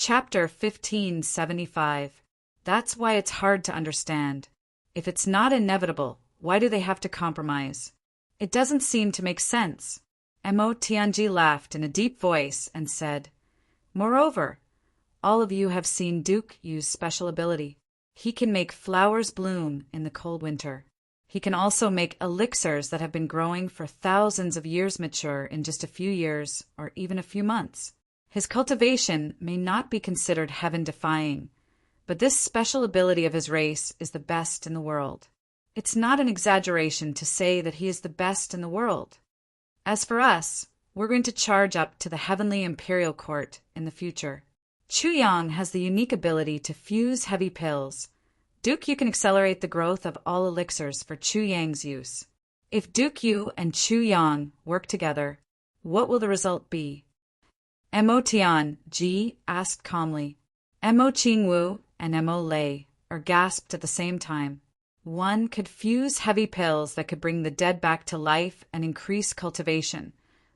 Chapter 1575. That's why it's hard to understand. If it's not inevitable, why do they have to compromise? It doesn't seem to make sense. Mo Tianji laughed in a deep voice and said, "Moreover, all of you have seen Duke use special ability. He can make flowers bloom in the cold winter. He can also make elixirs that have been growing for thousands of years mature in just a few years or even a few months. His cultivation may not be considered heaven-defying, but this special ability of his race is the best in the world. It's not an exaggeration to say that he is the best in the world. As for us, we're going to charge up to the heavenly imperial court in the future. Chu Yang has the unique ability to fuse heavy pills. Duke Yu can accelerate the growth of all elixirs for Chu Yang's use. If Duke Yu and Chu Yang work together, what will the result be?" Mo Tianji asked calmly. Mo Qingwu and Mo Lei gasped at the same time. One could fuse heavy pills that could bring the dead back to life and increase cultivation.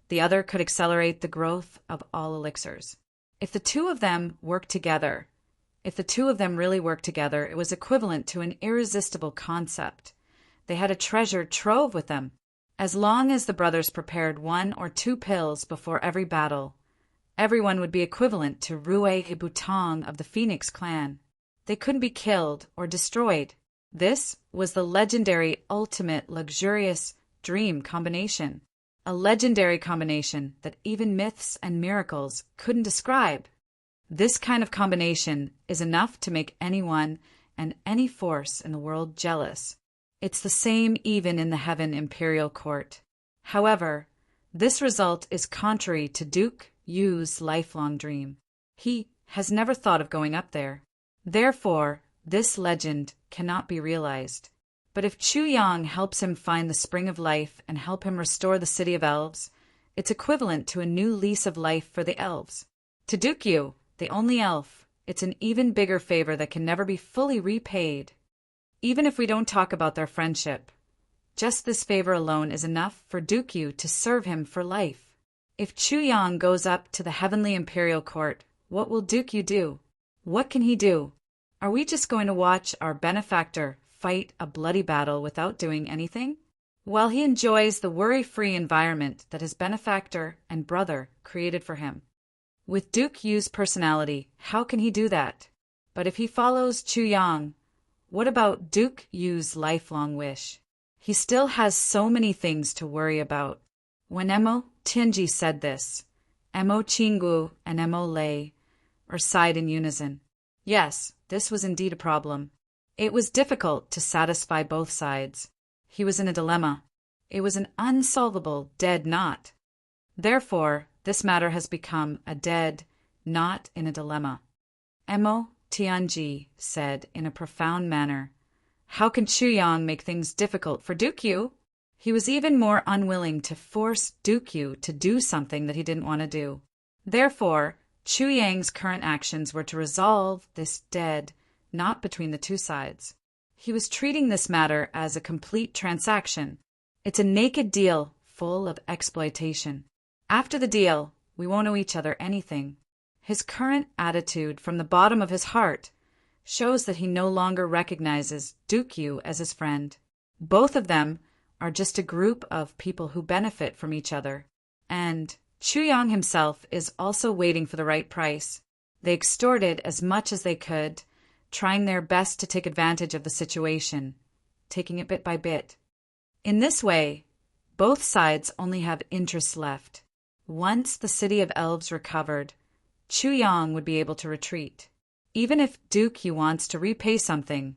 The other could accelerate the growth of all elixirs. If the two of them really worked together, it was equivalent to an irresistible concept. They had a treasure trove with them. As long as the brothers prepared 1 or 2 pills before every battle, everyone would be equivalent to Rue Hibutang of the Phoenix clan. They couldn't be killed or destroyed. This was the legendary ultimate luxurious dream combination. A legendary combination that even myths and miracles couldn't describe. This kind of combination is enough to make anyone and any force in the world jealous. It's the same even in the Heaven Imperial Court. However, this result is contrary to Duke Yu's lifelong dream. He has never thought of going up there. Therefore, this legend cannot be realized. But if Chu Yang helps him find the spring of life and help him restore the city of elves, it's equivalent to a new lease of life for the elves. To Duke Yu, the only elf, it's an even bigger favor that can never be fully repaid. Even if we don't talk about their friendship, just this favor alone is enough for Duke Yu to serve him for life. If Chu Yang goes up to the heavenly imperial court, what will Duke Yu do? What can he do? Are we just going to watch our benefactor fight a bloody battle without doing anything? While he enjoys the worry-free environment that his benefactor and brother created for him. With Duke Yu's personality, how can he do that? But if he follows Chu Yang, what about Duke Yu's lifelong wish? He still has so many things to worry about. When Mo Tianji said this, Mo Qingwu and Mo Lei sighed in unison. Yes, this was indeed a problem. It was difficult to satisfy both sides. He was in a dilemma. It was an unsolvable dead knot. Therefore, this matter has become a dead knot in a dilemma. Mo Tianji said in a profound manner, "How can Chu Yang make things difficult for Duke Yu?" He was even more unwilling to force Duke Yu to do something that he didn't want to do. Therefore, Chu Yang's current actions were to resolve this dead knot between the two sides. He was treating this matter as a complete transaction. It's a naked deal full of exploitation. After the deal, we won't owe each other anything. His current attitude from the bottom of his heart shows that he no longer recognizes Duke Yu as his friend. Both of them are just a group of people who benefit from each other. And Chu Yang himself is also waiting for the right price. They extorted as much as they could, trying their best to take advantage of the situation, taking it bit by bit. In this way, both sides only have interests left. Once the city of elves recovered, Chu Yang would be able to retreat. Even if Duke Yu wants to repay something,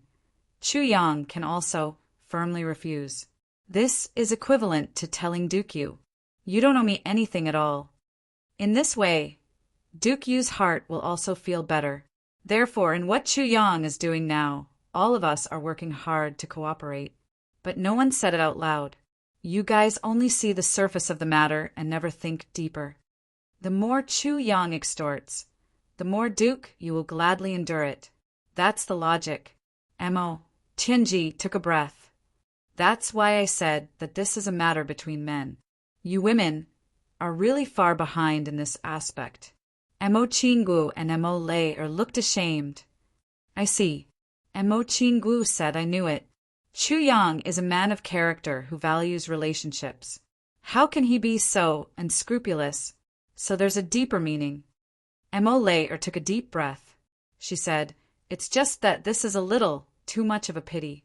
Chu Yang can also firmly refuse. This is equivalent to telling Duke Yu, "You don't owe me anything at all." In this way, Duke Yu's heart will also feel better. Therefore, in what Chu Yang is doing now, all of us are working hard to cooperate. But no one said it out loud. You guys only see the surface of the matter and never think deeper. The more Chu Yang extorts, the more Duke Yu will gladly endure it. That's the logic. Mo Tianji took a breath. That's why I said that this is a matter between men. You women are really far behind in this aspect. Mo Chingu and Mo Lei looked ashamed. I see. Mo Chingu said, I knew it. Chu Yang is a man of character who values relationships. How can he be so unscrupulous? So there's a deeper meaning. Mo Lei took a deep breath. She said, it's just that this is a little too much of a pity.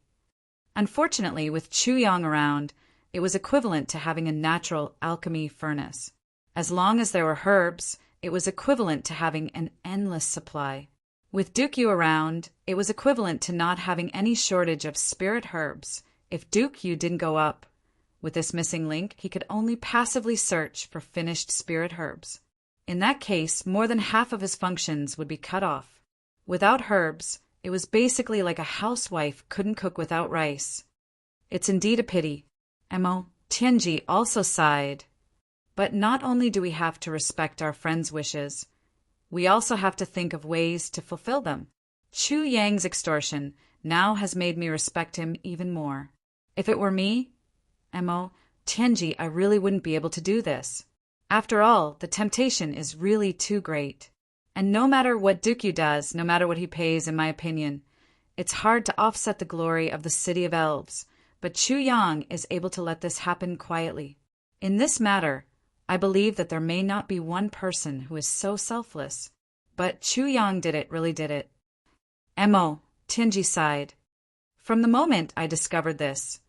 Unfortunately, with Chu Yang around, it was equivalent to having a natural alchemy furnace. As long as there were herbs, it was equivalent to having an endless supply. With Dukyu around, it was equivalent to not having any shortage of spirit herbs. If Dukyu didn't go up with this missing link, he could only passively search for finished spirit herbs. In that case, more than half of his functions would be cut off. Without herbs, it was basically like a housewife couldn't cook without rice. It's indeed a pity. Mo Tianji also sighed. But not only do we have to respect our friends' wishes, we also have to think of ways to fulfill them. Chu Yang's extortion now has made me respect him even more. If it were me, Mo Tianji, I really wouldn't be able to do this. After all, the temptation is really too great. And no matter what Dukyu does, no matter what he pays, in my opinion, it's hard to offset the glory of the City of Elves. But Chu Yang is able to let this happen quietly. In this matter, I believe that there may not be one person who is so selfless. But Chu Yang really did it. Mo Tianji sighed. From the moment I discovered this,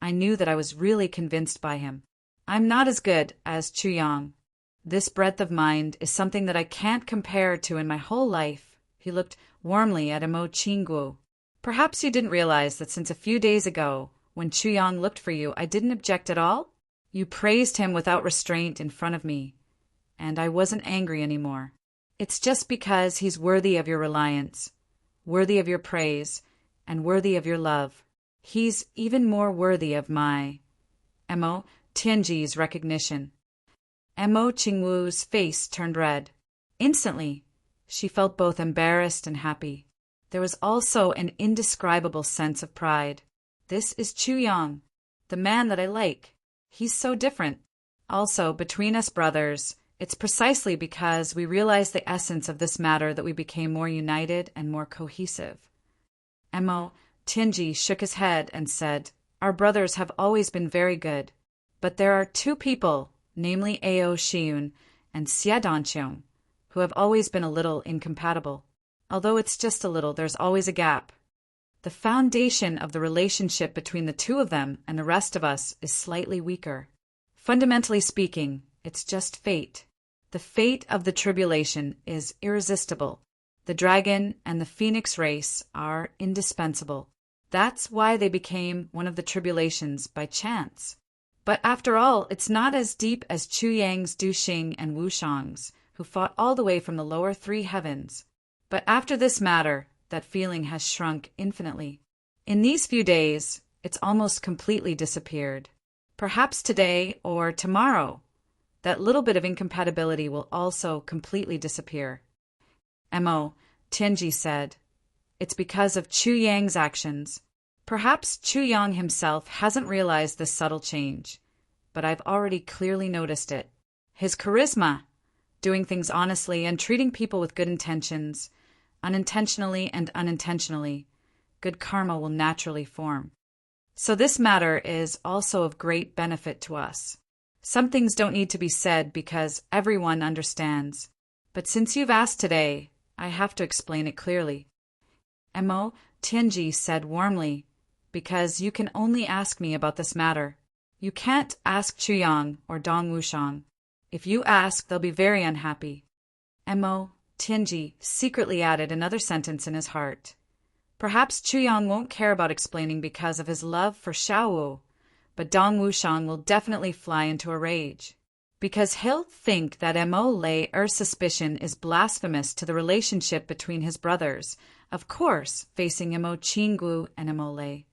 I knew that I was really convinced by him. I'm not as good as Chu Yang. This breadth of mind is something that I can't compare to in my whole life. He looked warmly at Mo Chingu. Perhaps you didn't realize that since a few days ago, when Chu Yang looked for you, I didn't object at all? You praised him without restraint in front of me, and I wasn't angry anymore. It's just because he's worthy of your reliance, worthy of your praise, and worthy of your love. He's even more worthy of my Mo Tianji's recognition. Mo Chingu's face turned red. Instantly, she felt both embarrassed and happy. There was also an indescribable sense of pride. This is Chu Yang, the man that I like. He's so different. Also, between us brothers, it's precisely because we realized the essence of this matter that we became more united and more cohesive. Mo Tianji shook his head and said, our brothers have always been very good, but there are two people, namely Ao Xiun and Xie Danqiong, who have always been a little incompatible. Although it's just a little, there's always a gap. The foundation of the relationship between the two of them and the rest of us is slightly weaker. Fundamentally speaking, it's just fate. The fate of the tribulation is irresistible. The dragon and the phoenix race are indispensable. That's why they became one of the tribulations by chance. But after all, it's not as deep as Chu Yang's Duxing and Wushang's, who fought all the way from the lower three heavens. But after this matter, that feeling has shrunk infinitely. In these few days, it's almost completely disappeared. Perhaps today or tomorrow, that little bit of incompatibility will also completely disappear. Mo Tianji said, it's because of Chu Yang's actions. Perhaps Chu Yang himself hasn't realized this subtle change, but I've already clearly noticed it. His charisma, doing things honestly and treating people with good intentions, unintentionally and unintentionally, good karma will naturally form. So this matter is also of great benefit to us. Some things don't need to be said because everyone understands. But since you've asked today, I have to explain it clearly. Mo Tianji said warmly, because you can only ask me about this matter. You can't ask Chu Yang or Dong Wushang. If you ask, they'll be very unhappy. Mo Tianji secretly added another sentence in his heart. Perhaps Chu Yang won't care about explaining because of his love for Xiaowu, but Dong Wushang will definitely fly into a rage. Because he'll think that Mo Lei's suspicion is blasphemous to the relationship between his brothers, of course, facing Mo Chingu and Mo Lei.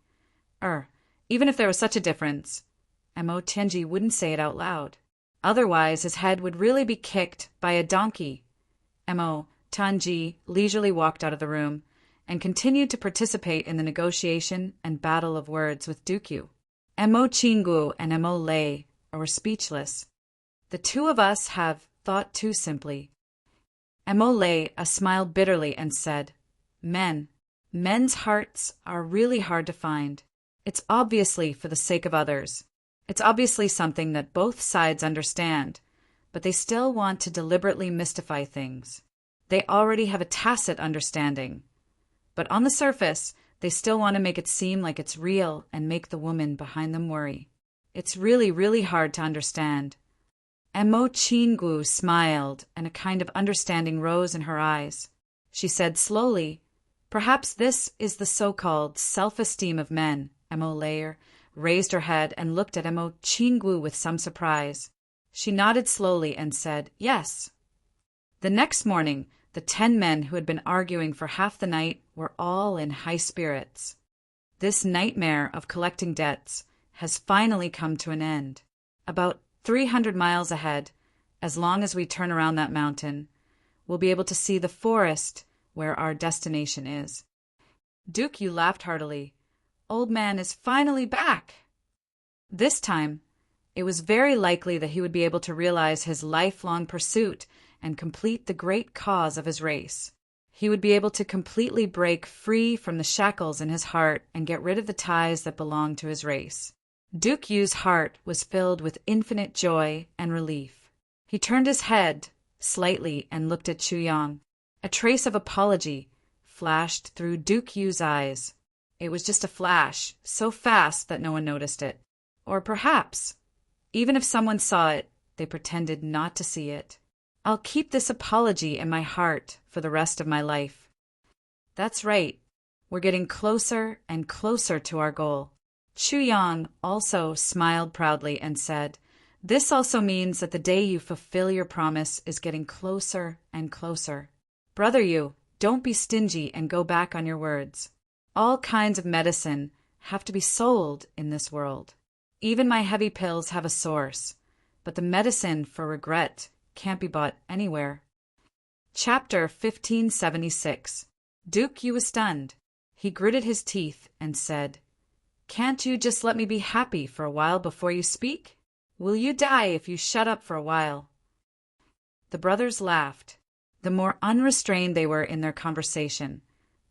Even if there was such a difference, Mo Tianji wouldn't say it out loud. Otherwise, his head would really be kicked by a donkey. Mo Tianji leisurely walked out of the room and continued to participate in the negotiation and battle of words with Dukyu. Mo Chingu and Mo Lei were speechless. The two of us have thought too simply. Emole smiled bitterly and said, Men's hearts are really hard to find. It's obviously for the sake of others. It's obviously something that both sides understand, but they still want to deliberately mystify things. They already have a tacit understanding. But on the surface, they still want to make it seem like it's real and make the woman behind them worry. It's really, really hard to understand. Emo Chingu smiled, and a kind of understanding rose in her eyes. She said slowly, "Perhaps this is the so-called self-esteem of men." Emo Layer raised her head and looked at Emo Chingu with some surprise. She nodded slowly and said, "Yes." The next morning, the 10 men who had been arguing for half the night were all in high spirits. This nightmare of collecting debts has finally come to an end. About 300 miles ahead, as long as we turn around that mountain, we'll be able to see the forest where our destination is. Dukyu laughed heartily. Old Man is finally back! This time, it was very likely that he would be able to realize his lifelong pursuit and complete the great cause of his race. He would be able to completely break free from the shackles in his heart and get rid of the ties that belonged to his race. Dukyu's heart was filled with infinite joy and relief. He turned his head slightly and looked at Chuyang. A trace of apology flashed through Dukyu's eyes. It was just a flash, so fast that no one noticed it. Or perhaps, even if someone saw it, they pretended not to see it. I'll keep this apology in my heart for the rest of my life. That's right. We're getting closer and closer to our goal. Chuyang also smiled proudly and said, "This also means that the day you fulfill your promise is getting closer and closer. Brother Yu, don't be stingy and go back on your words. All kinds of medicine have to be sold in this world. Even my heavy pills have a source, but the medicine for regret can't be bought anywhere." Chapter 1576. Dukyu was stunned. He gritted his teeth and said, "Can't you just let me be happy for a while before you speak? Will you die if you shut up for a while?" The brothers laughed. The more unrestrained they were in their conversation,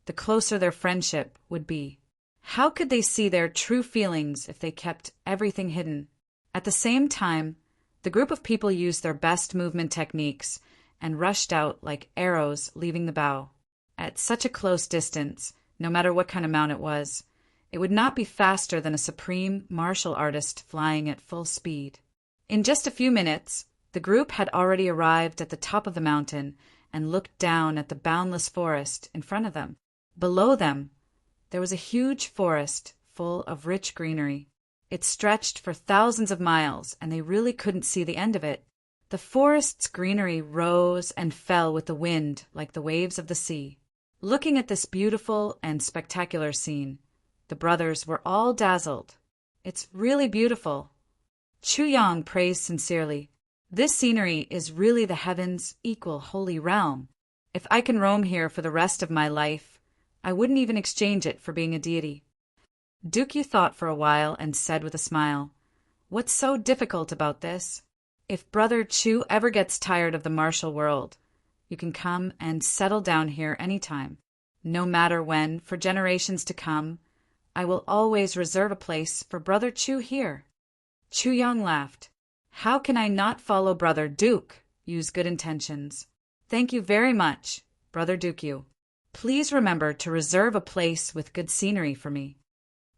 the closer their friendship would be. How could they see their true feelings if they kept everything hidden? At the same time, the group of people used their best movement techniques and rushed out like arrows leaving the bow. At such a close distance, no matter what kind of mount it would not be faster than a supreme martial artist flying at full speed. In just a few minutes, the group had already arrived at the top of the mountain and looked down at the boundless forest in front of them. Below them, there was a huge forest full of rich greenery. It stretched for thousands of miles, and they really couldn't see the end of it. The forest's greenery rose and fell with the wind like the waves of the sea. Looking at this beautiful and spectacular scene, the brothers were all dazzled. "It's really beautiful." Chuyang praised sincerely. "This scenery is really the heaven's equal holy realm. If I can roam here for the rest of my life, I wouldn't even exchange it for being a deity." Dukyu thought for a while and said with a smile, "What's so difficult about this? If Brother Chu ever gets tired of the martial world, you can come and settle down here anytime. No matter when, for generations to come, I will always reserve a place for Brother Chu here." Chuyang laughed. "How can I not follow Brother Yu's good intentions? Thank you very much, Brother Dukyu. Please remember to reserve a place with good scenery for me."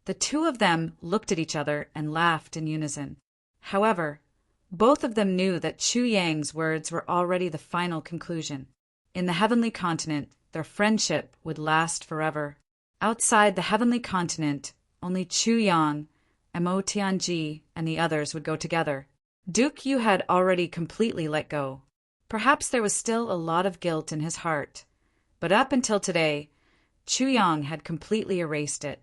The two of them looked at each other and laughed in unison. However, both of them knew that Chuyang's words were already the final conclusion. In the heavenly continent, their friendship would last forever. Outside the heavenly continent, only Chuyang, Emo Tianji, and the others would go together. Dukyu had already completely let go. Perhaps there was still a lot of guilt in his heart, but up until today, Chuyang had completely erased it.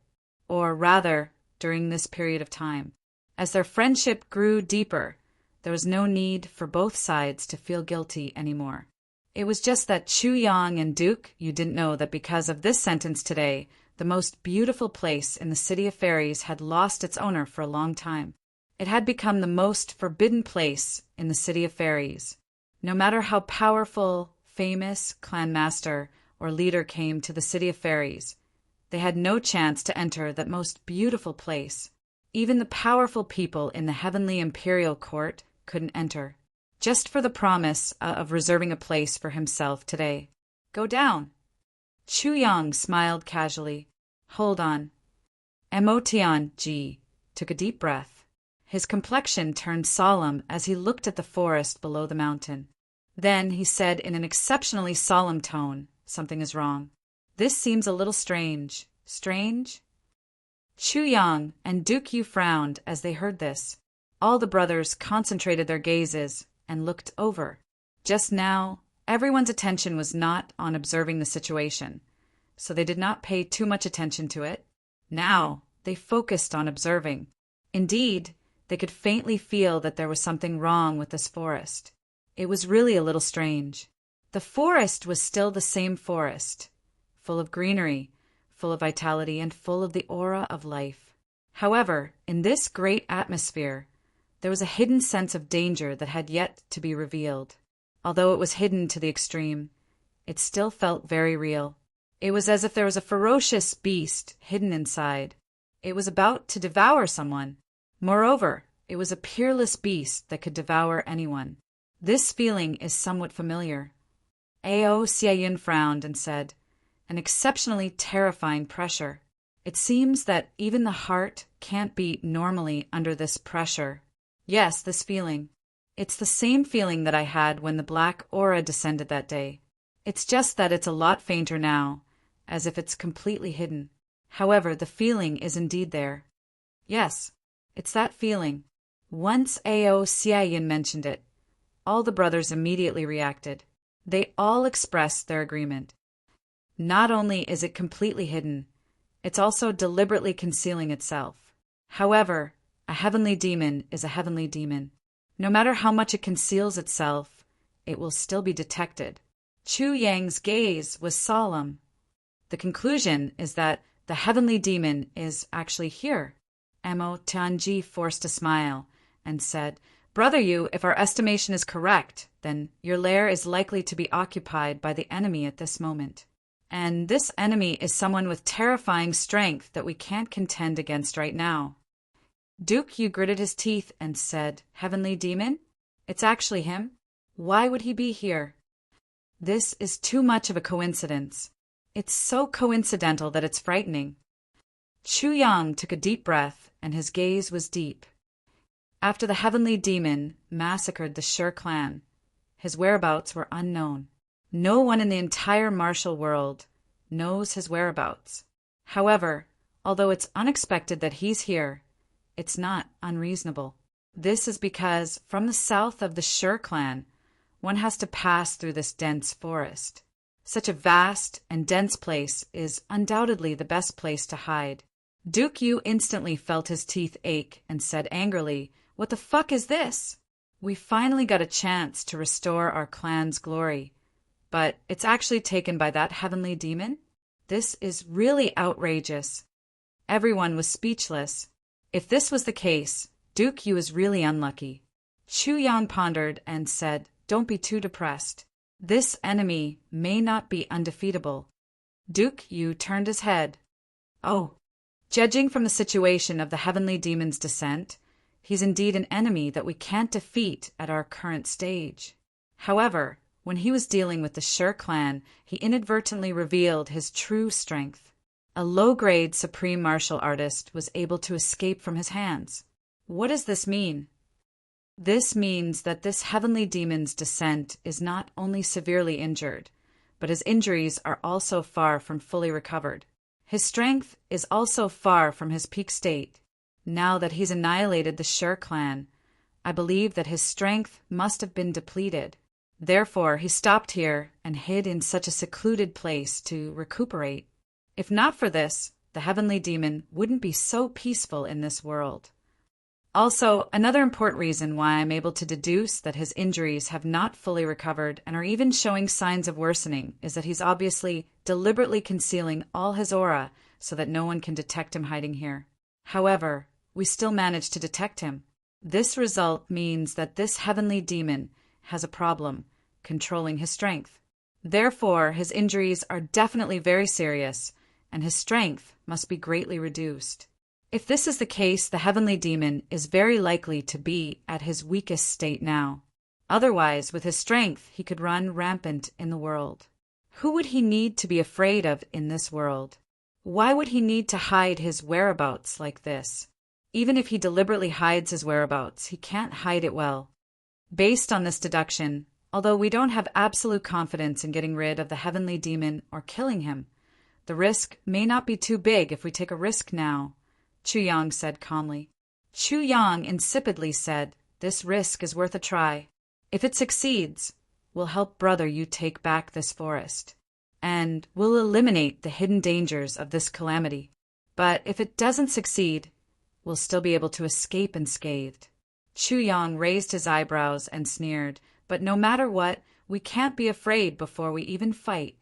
Or rather, during this period of time. As their friendship grew deeper, there was no need for both sides to feel guilty anymore. It was just that Chuyang and you didn't know that because of this sentence today, the most beautiful place in the City of Fairies had lost its owner for a long time. It had become the most forbidden place in the City of Fairies. No matter how powerful, famous clan master or leader came to the city of fairies, they had no chance to enter that most beautiful place. Even the powerful people in the heavenly imperial court couldn't enter, just for the promise of reserving a place for himself today. Go down. Chu Yang smiled casually. Hold on. Emotian Ji took a deep breath. His complexion turned solemn as he looked at the forest below the mountain. Then he said in an exceptionally solemn tone, "Something is wrong. This seems a little strange." Strange? Chu Yang and Duke Yu frowned as they heard this. All the brothers concentrated their gazes and looked over. Just now, everyone's attention was not on observing the situation, so they did not pay too much attention to it. Now, they focused on observing. Indeed, they could faintly feel that there was something wrong with this forest. It was really a little strange. The forest was still the same forest, full of greenery, full of vitality, and full of the aura of life. However, in this great atmosphere, there was a hidden sense of danger that had yet to be revealed. Although it was hidden to the extreme, it still felt very real. It was as if there was a ferocious beast hidden inside. It was about to devour someone. Moreover, it was a peerless beast that could devour anyone. This feeling is somewhat familiar. Ao Xiaoyun frowned and said, "An exceptionally terrifying pressure. It seems that even the heart can't beat normally under this pressure." Yes, this feeling. It's the same feeling that I had when the black aura descended that day. It's just that it's a lot fainter now, as if it's completely hidden. However, the feeling is indeed there. Yes, it's that feeling. Once Ao Xiaoyun mentioned it, all the brothers immediately reacted. They all expressed their agreement. Not only is it completely hidden, it's also deliberately concealing itself. However, a heavenly demon is a heavenly demon. No matter how much it conceals itself, it will still be detected. Chu Yang's gaze was solemn. The conclusion is that the heavenly demon is actually here. Emo Tianji forced a smile and said, "Brother Yu, if our estimation is correct, then your lair is likely to be occupied by the enemy at this moment. And this enemy is someone with terrifying strength that we can't contend against right now." Duke Yu gritted his teeth and said, "Heavenly demon? It's actually him? Why would he be here?" This is too much of a coincidence. It's so coincidental that it's frightening. Chu Yang took a deep breath, and his gaze was deep. After the heavenly demon massacred the Sher clan, his whereabouts were unknown. No one in the entire martial world knows his whereabouts. However, although it's unexpected that he's here, it's not unreasonable. This is because from the south of the Sher clan, one has to pass through this dense forest. Such a vast and dense place is undoubtedly the best place to hide. Duke Yu instantly felt his teeth ache and said angrily, "What the fuck is this? We finally got a chance to restore our clan's glory, but it's actually taken by that heavenly demon? This is really outrageous." Everyone was speechless. If this was the case, Duke Yu is really unlucky. Chu Yan pondered and said, "Don't be too depressed. This enemy may not be undefeatable." Duke Yu turned his head. "Oh, judging from the situation of the heavenly demon's descent, he's indeed an enemy that we can't defeat at our current stage." However, when he was dealing with the Sher clan, he inadvertently revealed his true strength. A low-grade supreme martial artist was able to escape from his hands. What does this mean? This means that this heavenly demon's descent is not only severely injured, but his injuries are also far from fully recovered. His strength is also far from his peak state. Now that he's annihilated the Sher clan, I believe that his strength must have been depleted. Therefore, he stopped here and hid in such a secluded place to recuperate. If not for this, the heavenly demon wouldn't be so peaceful in this world. Also, another important reason why I'm able to deduce that his injuries have not fully recovered and are even showing signs of worsening is that he's obviously deliberately concealing all his aura so that no one can detect him hiding here. However, we still managed to detect him. This result means that this heavenly demon has a problem controlling his strength. Therefore, his injuries are definitely very serious, and his strength must be greatly reduced. If this is the case, the heavenly demon is very likely to be at his weakest state now. Otherwise, with his strength, he could run rampant in the world. Who would he need to be afraid of in this world? Why would he need to hide his whereabouts like this? Even if he deliberately hides his whereabouts, he can't hide it well. Based on this deduction, although we don't have absolute confidence in getting rid of the heavenly demon or killing him, the risk may not be too big if we take a risk now, Chu Yang said calmly. Chu Yang insipidly said, "This risk is worth a try. If it succeeds, we'll help brother you take back this forest, and we'll eliminate the hidden dangers of this calamity. But if it doesn't succeed, we'll still be able to escape unscathed." Chu Yang raised his eyebrows and sneered, "But no matter what, we can't be afraid before we even fight."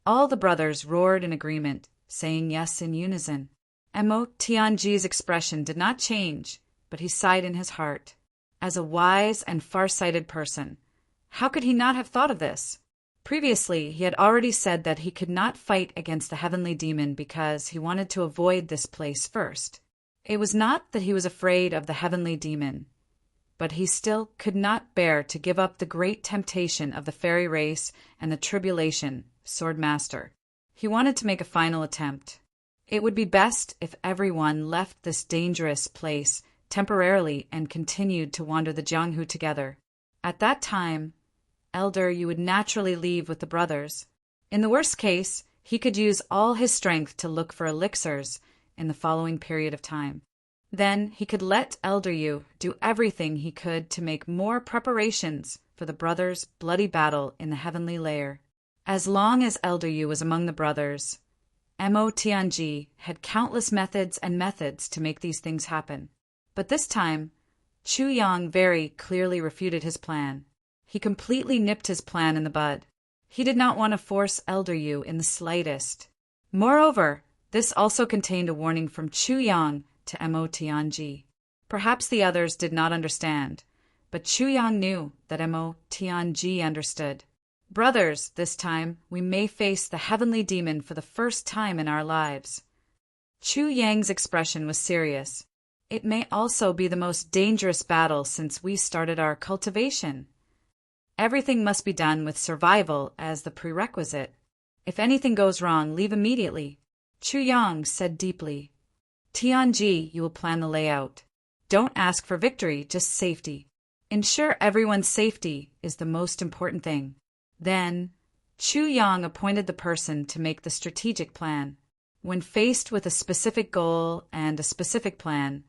All the brothers roared in agreement, saying yes in unison. Mo Tianji's expression did not change, but he sighed in his heart. As a wise and far-sighted person, how could he not have thought of this? Previously, he had already said that he could not fight against the heavenly demon because he wanted to avoid this place first. It was not that he was afraid of the heavenly demon, but he still could not bear to give up the great temptation of the fairy race and the tribulation, Sword Master. He wanted to make a final attempt. It would be best if everyone left this dangerous place temporarily and continued to wander the Jianghu together. At that time, Elder, you would naturally leave with the brothers. In the worst case, he could use all his strength to look for elixirs in the following period of time. Then he could let Elder Yu do everything he could to make more preparations for the brothers' bloody battle in the heavenly lair. As long as Elder Yu was among the brothers, Mo Tianji had countless methods to make these things happen. But this time, Chu Yang very clearly refuted his plan. He completely nipped his plan in the bud. He did not want to force Elder Yu in the slightest. Moreover, this also contained a warning from Chu Yang to Mo Tianji. Perhaps the others did not understand, but Chu Yang knew that Mo Tianji understood. Brothers, this time we may face the heavenly demon for the first time in our lives. Chu Yang's expression was serious. It may also be the most dangerous battle since we started our cultivation. Everything must be done with survival as the prerequisite. If anything goes wrong, leave immediately. Chu Yang said deeply. Tianji, you will plan the layout. Don't ask for victory, just safety. Ensure everyone's safety is the most important thing. Then, Chu Yang appointed the person to make the strategic plan. When faced with a specific goal and a specific plan,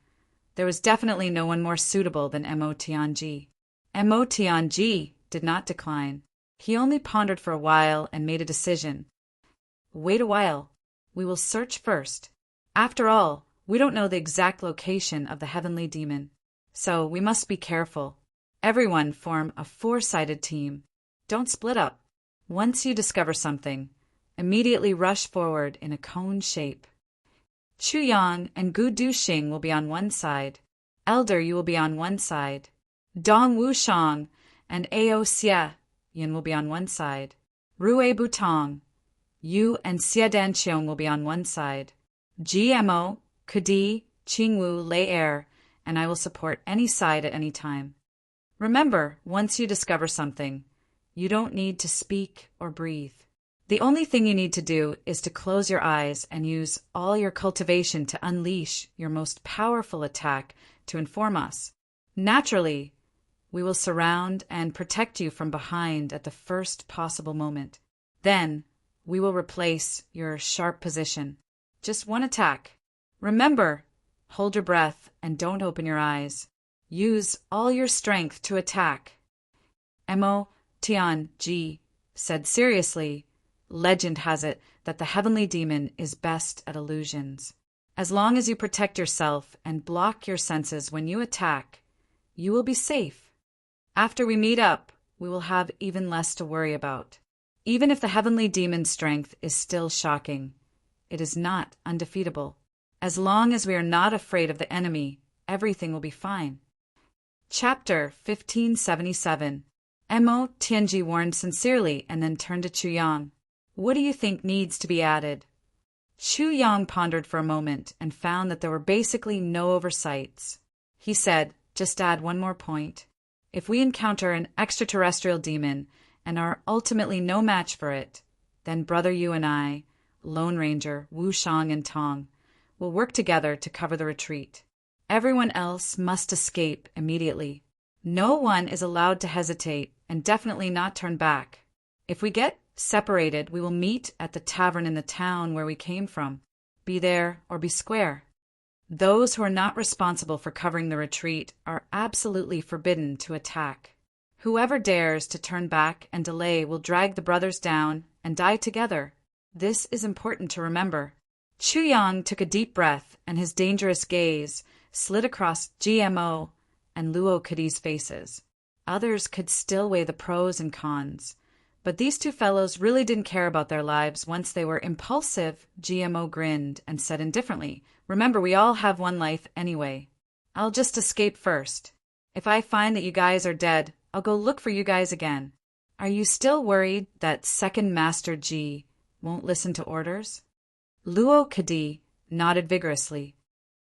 there was definitely no one more suitable than Mo Tianji. Mo Tianji did not decline. He only pondered for a while and made a decision. Wait a while. We will search first. After all, we don't know the exact location of the heavenly demon, so we must be careful. Everyone form a four-sided team. Don't split up. Once you discover something, immediately rush forward in a cone shape. Chu Yang and Gu Duxing will be on one side. Elder, you will be on one side. Dong Wushang and Ao Xia Yin will be on one side. Rue Butong, Yu and Xia Danqiong will be on one side. GMO, Kudi, Qingwu, Lei Er, and I will support any side at any time. Remember, once you discover something, you don't need to speak or breathe. The only thing you need to do is to close your eyes and use all your cultivation to unleash your most powerful attack to inform us. Naturally, we will surround and protect you from behind at the first possible moment. Then, we will replace your sharp position. Just one attack. Remember, hold your breath and don't open your eyes. Use all your strength to attack. Mo Tianji said seriously, legend has it that the heavenly demon is best at illusions. As long as you protect yourself and block your senses when you attack, you will be safe. After we meet up, we will have even less to worry about. Even if the heavenly demon's strength is still shocking, it is not undefeatable. As long as we are not afraid of the enemy, everything will be fine. Chapter 1577. Mo Tianji warned sincerely and then turned to Chu Yang. What do you think needs to be added? Chu Yang pondered for a moment and found that there were basically no oversights. He said, just add one more point. If we encounter an extraterrestrial demon and are ultimately no match for it, then Brother Yu and I, Lone Ranger, Wu Shang, and Tong, will work together to cover the retreat. Everyone else must escape immediately. No one is allowed to hesitate and definitely not turn back. If we get separated, we will meet at the tavern in the town where we came from. Be there or be square. Those who are not responsible for covering the retreat are absolutely forbidden to attack. Whoever dares to turn back and delay will drag the brothers down and die together. This is important to remember. Chu Yang took a deep breath, and his dangerous gaze slid across GMO and Luo Kadi's faces. Others could still weigh the pros and cons, but these two fellows really didn't care about their lives once they were impulsive. GMO grinned and said indifferently, "Remember, we all have one life anyway. I'll just escape first. If I find that you guys are dead, I'll go look for you guys again. Are you still worried that Second Master G won't listen to orders?" Luo Kadi nodded vigorously.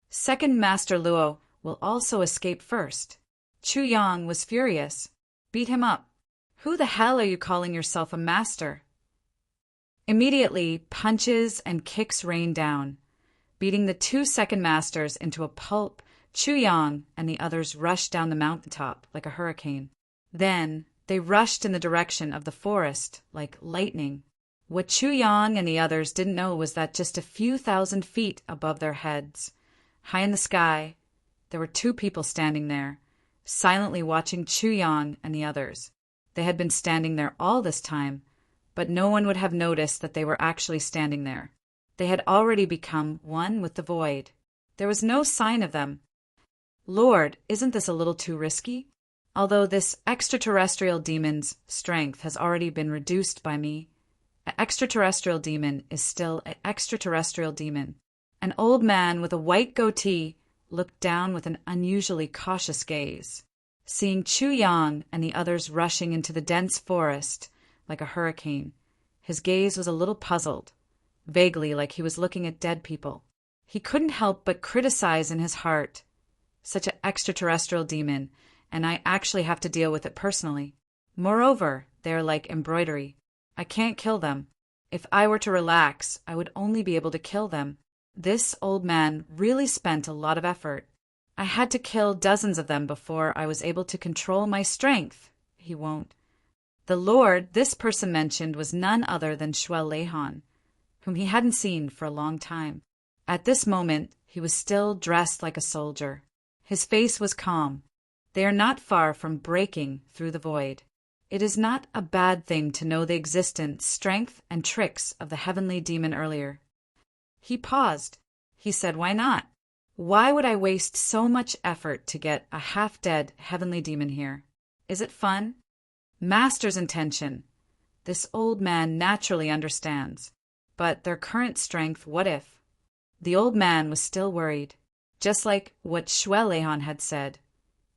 Second Master Luo will also escape first. Chu Yang was furious. Beat him up. Who the hell are you calling yourself a master? Immediately, punches and kicks rained down, beating the two second masters into a pulp. Chu Yang and the others rushed down the mountaintop like a hurricane. Then they rushed in the direction of the forest like lightning. What Chu Yang and the others didn't know was that just a few thousand feet above their heads, high in the sky, there were two people standing there, silently watching Chu Yang and the others. They had been standing there all this time, but no one would have noticed that they were actually standing there. They had already become one with the void. There was no sign of them. Lord, isn't this a little too risky? Although this extraterrestrial demon's strength has already been reduced by me, an extraterrestrial demon is still an extraterrestrial demon. An old man with a white goatee looked down with an unusually cautious gaze. Seeing Chu Yang and the others rushing into the dense forest like a hurricane, his gaze was a little puzzled, vaguely like he was looking at dead people. He couldn't help but criticize in his heart, such an extraterrestrial demon, and I actually have to deal with it personally. Moreover, they are like embroidery. I can't kill them. If I were to relax, I would only be able to kill them. This old man really spent a lot of effort. I had to kill dozens of them before I was able to control my strength. He won't. The Lord this person mentioned was none other than Shuel Leihan, whom he hadn't seen for a long time. At this moment, he was still dressed like a soldier. His face was calm. They are not far from breaking through the void. It is not a bad thing to know the existence, strength, and tricks of the heavenly demon earlier. He paused. He said, "Why not? Why would I waste so much effort to get a half-dead heavenly demon here? Is it fun?" Master's intention. This old man naturally understands. But their current strength, what if? The old man was still worried, just like what Shuel Leihan had said.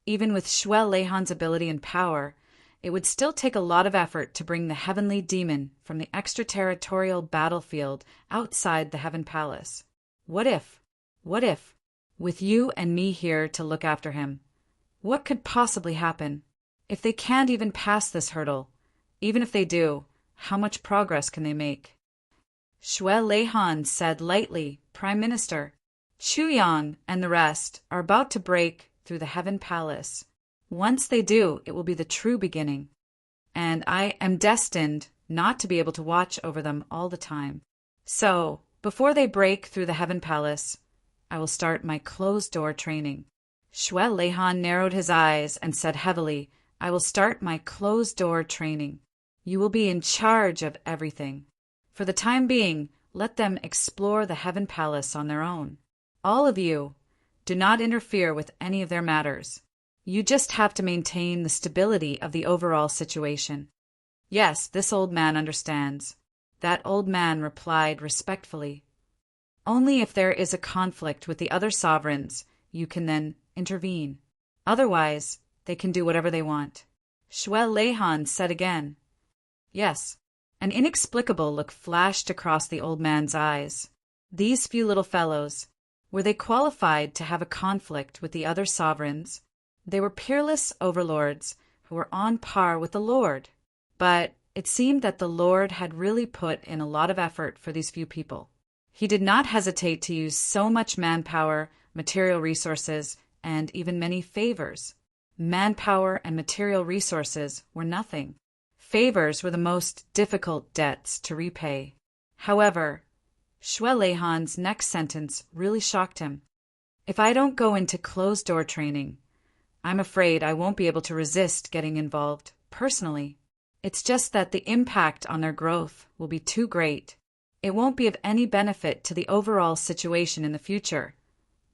Even with Shuel Leihan's ability and power, it would still take a lot of effort to bring the heavenly demon from the extraterritorial battlefield outside the Heaven Palace. What if? What if? With you and me here to look after him. What could possibly happen? If they can't even pass this hurdle, even if they do, how much progress can they make? Shuel Leihan said lightly, "Prime Minister, Chu Yang and the rest are about to break through the Heaven Palace. Once they do, it will be the true beginning. And I am destined not to be able to watch over them all the time. So, before they break through the Heaven Palace, I will start my closed-door training." Shuel Leihan narrowed his eyes and said heavily, "I will start my closed-door training. You will be in charge of everything. For the time being, let them explore the Heaven Palace on their own. All of you, do not interfere with any of their matters. You just have to maintain the stability of the overall situation." "Yes, this old man understands." That old man replied respectfully. "Only if there is a conflict with the other sovereigns, you can then intervene. Otherwise, they can do whatever they want." Shuel Lehan said again. Yes. An inexplicable look flashed across the old man's eyes. These few little fellows, were they qualified to have a conflict with the other sovereigns? They were peerless overlords who were on par with the Lord. But it seemed that the Lord had really put in a lot of effort for these few people. He did not hesitate to use so much manpower, material resources, and even many favors. Manpower and material resources were nothing. Favors were the most difficult debts to repay. However, Shuel Lehan's next sentence really shocked him. If I don't go into closed-door training, I'm afraid I won't be able to resist getting involved personally. It's just that the impact on their growth will be too great. It won't be of any benefit to the overall situation in the future.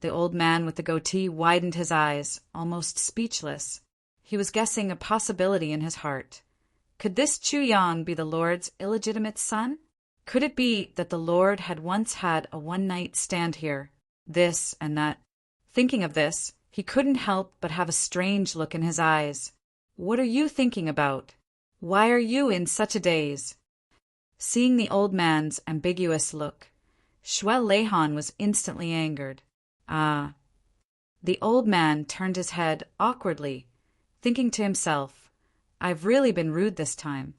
The old man with the goatee widened his eyes, almost speechless. He was guessing a possibility in his heart. Could this Chu Yang be the Lord's illegitimate son? Could it be that the Lord had once had a one-night stand here, this and that? Thinking of this, he couldn't help but have a strange look in his eyes. What are you thinking about? Why are you in such a daze? Seeing the old man's ambiguous look, Shuel Lehan was instantly angered. Ah. The old man turned his head awkwardly, thinking to himself, I've really been rude this time.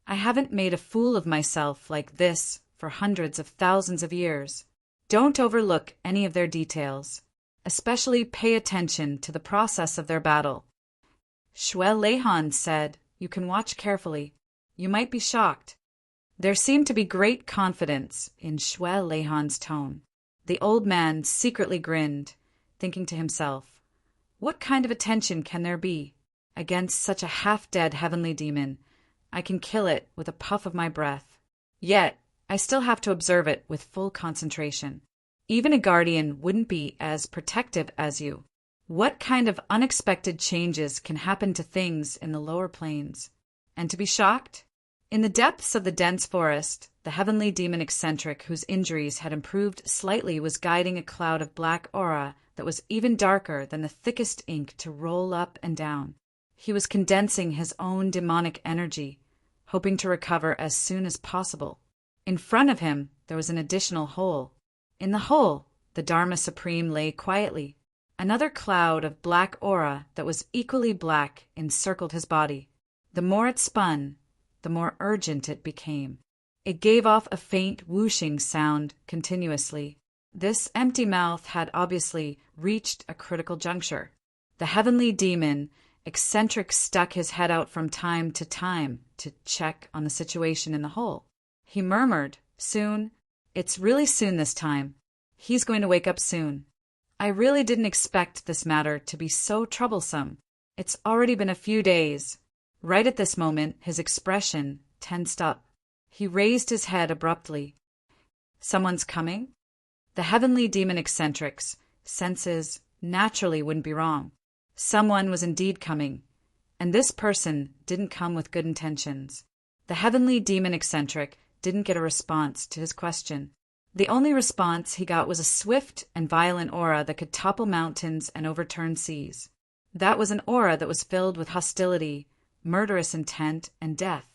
I haven't made a fool of myself like this for hundreds of thousands of years. Don't overlook any of their details. Especially pay attention to the process of their battle. Shuel Lehan said, You can watch carefully. You might be shocked. There seemed to be great confidence in Shuel Lehan's tone. The old man secretly grinned, thinking to himself, What kind of attention can there be? Against such a half-dead heavenly demon, I can kill it with a puff of my breath. Yet, I still have to observe it with full concentration. Even a guardian wouldn't be as protective as you. What kind of unexpected changes can happen to things in the lower planes? And to be shocked? In the depths of the dense forest, the heavenly demon eccentric whose injuries had improved slightly was guiding a cloud of black aura that was even darker than the thickest ink to roll up and down. He was condensing his own demonic energy, hoping to recover as soon as possible. In front of him, there was an additional hole. In the hole, the Dharma Supreme lay quietly. Another cloud of black aura that was equally black encircled his body. The more it spun, the more urgent it became. It gave off a faint whooshing sound continuously. This empty mouth had obviously reached a critical juncture. The heavenly demon, eccentric, stuck his head out from time to time to check on the situation in the hole. He murmured, Soon. It's really soon this time. He's going to wake up soon. I really didn't expect this matter to be so troublesome. It's already been a few days. Right at this moment, his expression tensed up. He raised his head abruptly. Someone's coming? The heavenly demon eccentric's senses naturally wouldn't be wrong. Someone was indeed coming, and this person didn't come with good intentions. The heavenly demon eccentric didn't get a response to his question. The only response he got was a swift and violent aura that could topple mountains and overturn seas. That was an aura that was filled with hostility, murderous intent, and death.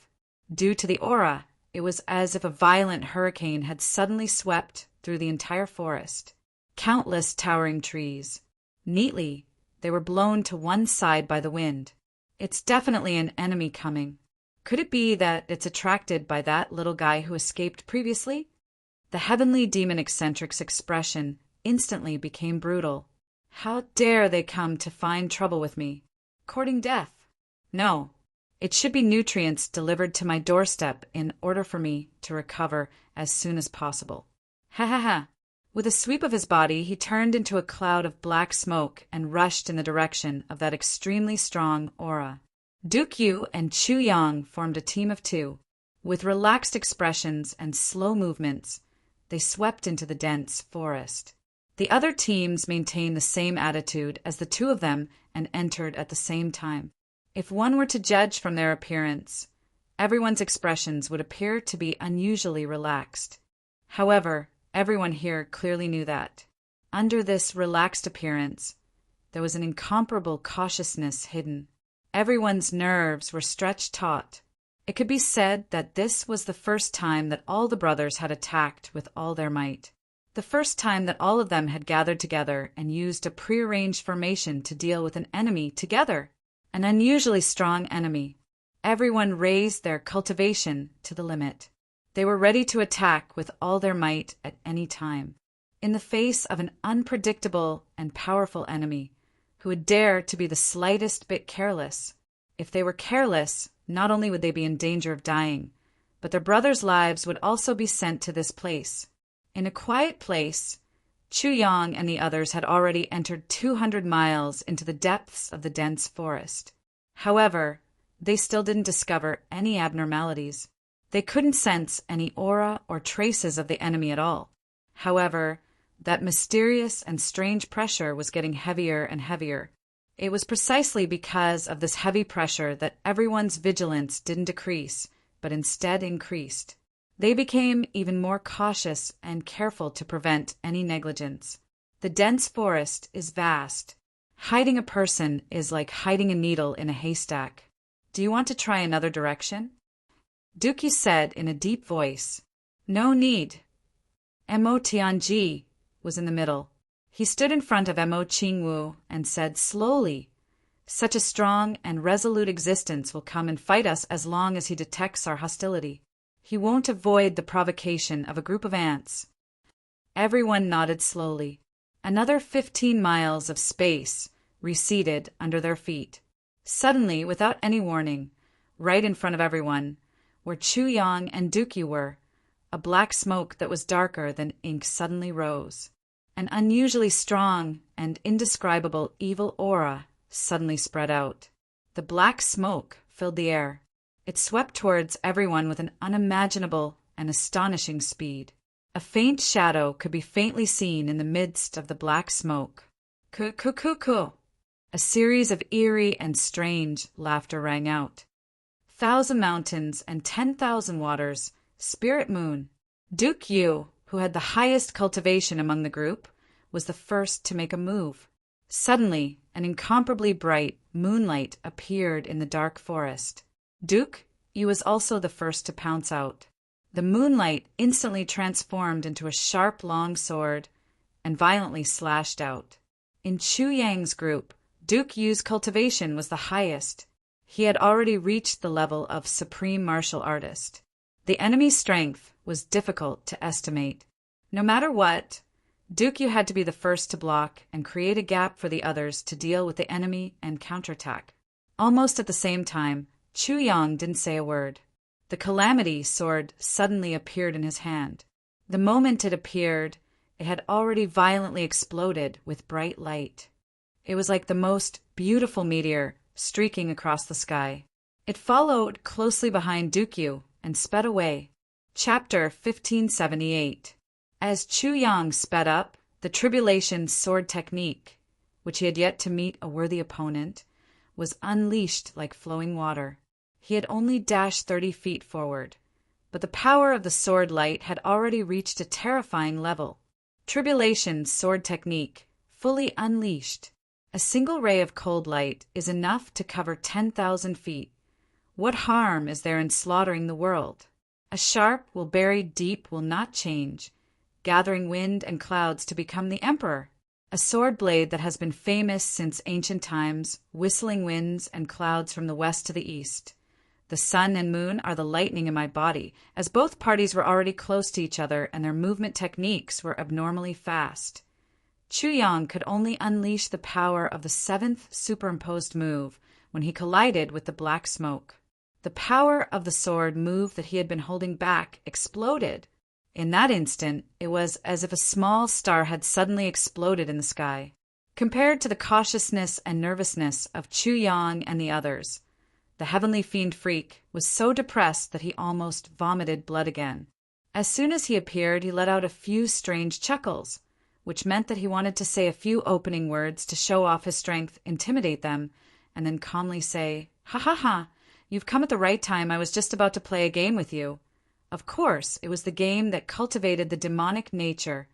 Due to the aura, it was as if a violent hurricane had suddenly swept through the entire forest. Countless towering trees. Neatly, they were blown to one side by the wind. It's definitely an enemy coming. Could it be that it's attracted by that little guy who escaped previously? The heavenly demon eccentric's expression instantly became brutal. How dare they come to find trouble with me? Courting death? No. It should be nutrients delivered to my doorstep in order for me to recover as soon as possible. Ha ha ha. With a sweep of his body, he turned into a cloud of black smoke and rushed in the direction of that extremely strong aura. Duke Yu and Chu Yang formed a team of two. With relaxed expressions and slow movements, they swept into the dense forest. The other teams maintained the same attitude as the two of them and entered at the same time. If one were to judge from their appearance, everyone's expressions would appear to be unusually relaxed. However, everyone here clearly knew that, under this relaxed appearance, there was an incomparable cautiousness hidden. Everyone's nerves were stretched taut. It could be said that this was the first time that all the brothers had attacked with all their might. The first time that all of them had gathered together and used a prearranged formation to deal with an enemy together, an unusually strong enemy. Everyone raised their cultivation to the limit. They were ready to attack with all their might at any time, in the face of an unpredictable and powerful enemy who would dare to be the slightest bit careless. If they were careless, not only would they be in danger of dying, but their brothers' lives would also be sent to this place. In a quiet place, Chu Yang and the others had already entered 200 miles into the depths of the dense forest. However, they still didn't discover any abnormalities. They couldn't sense any aura or traces of the enemy at all. However, that mysterious and strange pressure was getting heavier and heavier. It was precisely because of this heavy pressure that everyone's vigilance didn't decrease, but instead increased. They became even more cautious and careful to prevent any negligence. The dense forest is vast. Hiding a person is like hiding a needle in a haystack. Do you want to try another direction? Dookie said in a deep voice. No need. Mo Tianji was in the middle. He stood in front of Mo Qingwu and said slowly, such a strong and resolute existence will come and fight us as long as he detects our hostility. He won't avoid the provocation of a group of ants. Everyone nodded slowly. Another 15 miles of space receded under their feet. Suddenly, without any warning, right in front of everyone, where Chu Yang and Dookie were, a black smoke that was darker than ink suddenly rose. An unusually strong and indescribable evil aura suddenly spread out. The black smoke filled the air. It swept towards everyone with an unimaginable and astonishing speed. A faint shadow could be faintly seen in the midst of the black smoke. Ku-ku-ku-ku! A series of eerie and strange laughter rang out. 1,000 mountains and 10,000 waters, Spirit Moon. Duke Yu, who had the highest cultivation among the group, was the first to make a move. Suddenly, an incomparably bright moonlight appeared in the dark forest. Duke Yu was also the first to pounce out. The moonlight instantly transformed into a sharp long sword and violently slashed out. In Chu Yang's group, Duke Yu's cultivation was the highest. He had already reached the level of supreme martial artist. The enemy's strength was difficult to estimate. No matter what, Duke Yu had to be the first to block and create a gap for the others to deal with the enemy and counterattack. Almost at the same time, Chu Yang didn't say a word. The Calamity sword suddenly appeared in his hand. The moment it appeared, it had already violently exploded with bright light. It was like the most beautiful meteor streaking across the sky. It followed closely behind Duke Yu and sped away. Chapter 1578. As Chu Yang sped up, the Tribulation sword technique, which he had yet to meet a worthy opponent, was unleashed like flowing water. He had only dashed 30 feet forward, but the power of the sword light had already reached a terrifying level. Tribulation sword technique, fully unleashed. A single ray of cold light is enough to cover 10,000 feet. What harm is there in slaughtering the world? A sharp will buried deep will not change, gathering wind and clouds to become the emperor. A sword blade that has been famous since ancient times, whistling winds and clouds from the west to the east. The sun and moon are the lightning in my body, as both parties were already close to each other and their movement techniques were abnormally fast. Chu Yang could only unleash the power of the 7th superimposed move when he collided with the black smoke. The power of the sword move that he had been holding back exploded. In that instant, it was as if a small star had suddenly exploded in the sky. Compared to the cautiousness and nervousness of Chu Yang and the others, the heavenly fiend freak was so depressed that he almost vomited blood again. As soon as he appeared, he let out a few strange chuckles, which meant that he wanted to say a few opening words to show off his strength, intimidate them, and then calmly say, "Ha ha ha, you've come at the right time. I was just about to play a game with you." Of course, it was the game that cultivated the demonic nature,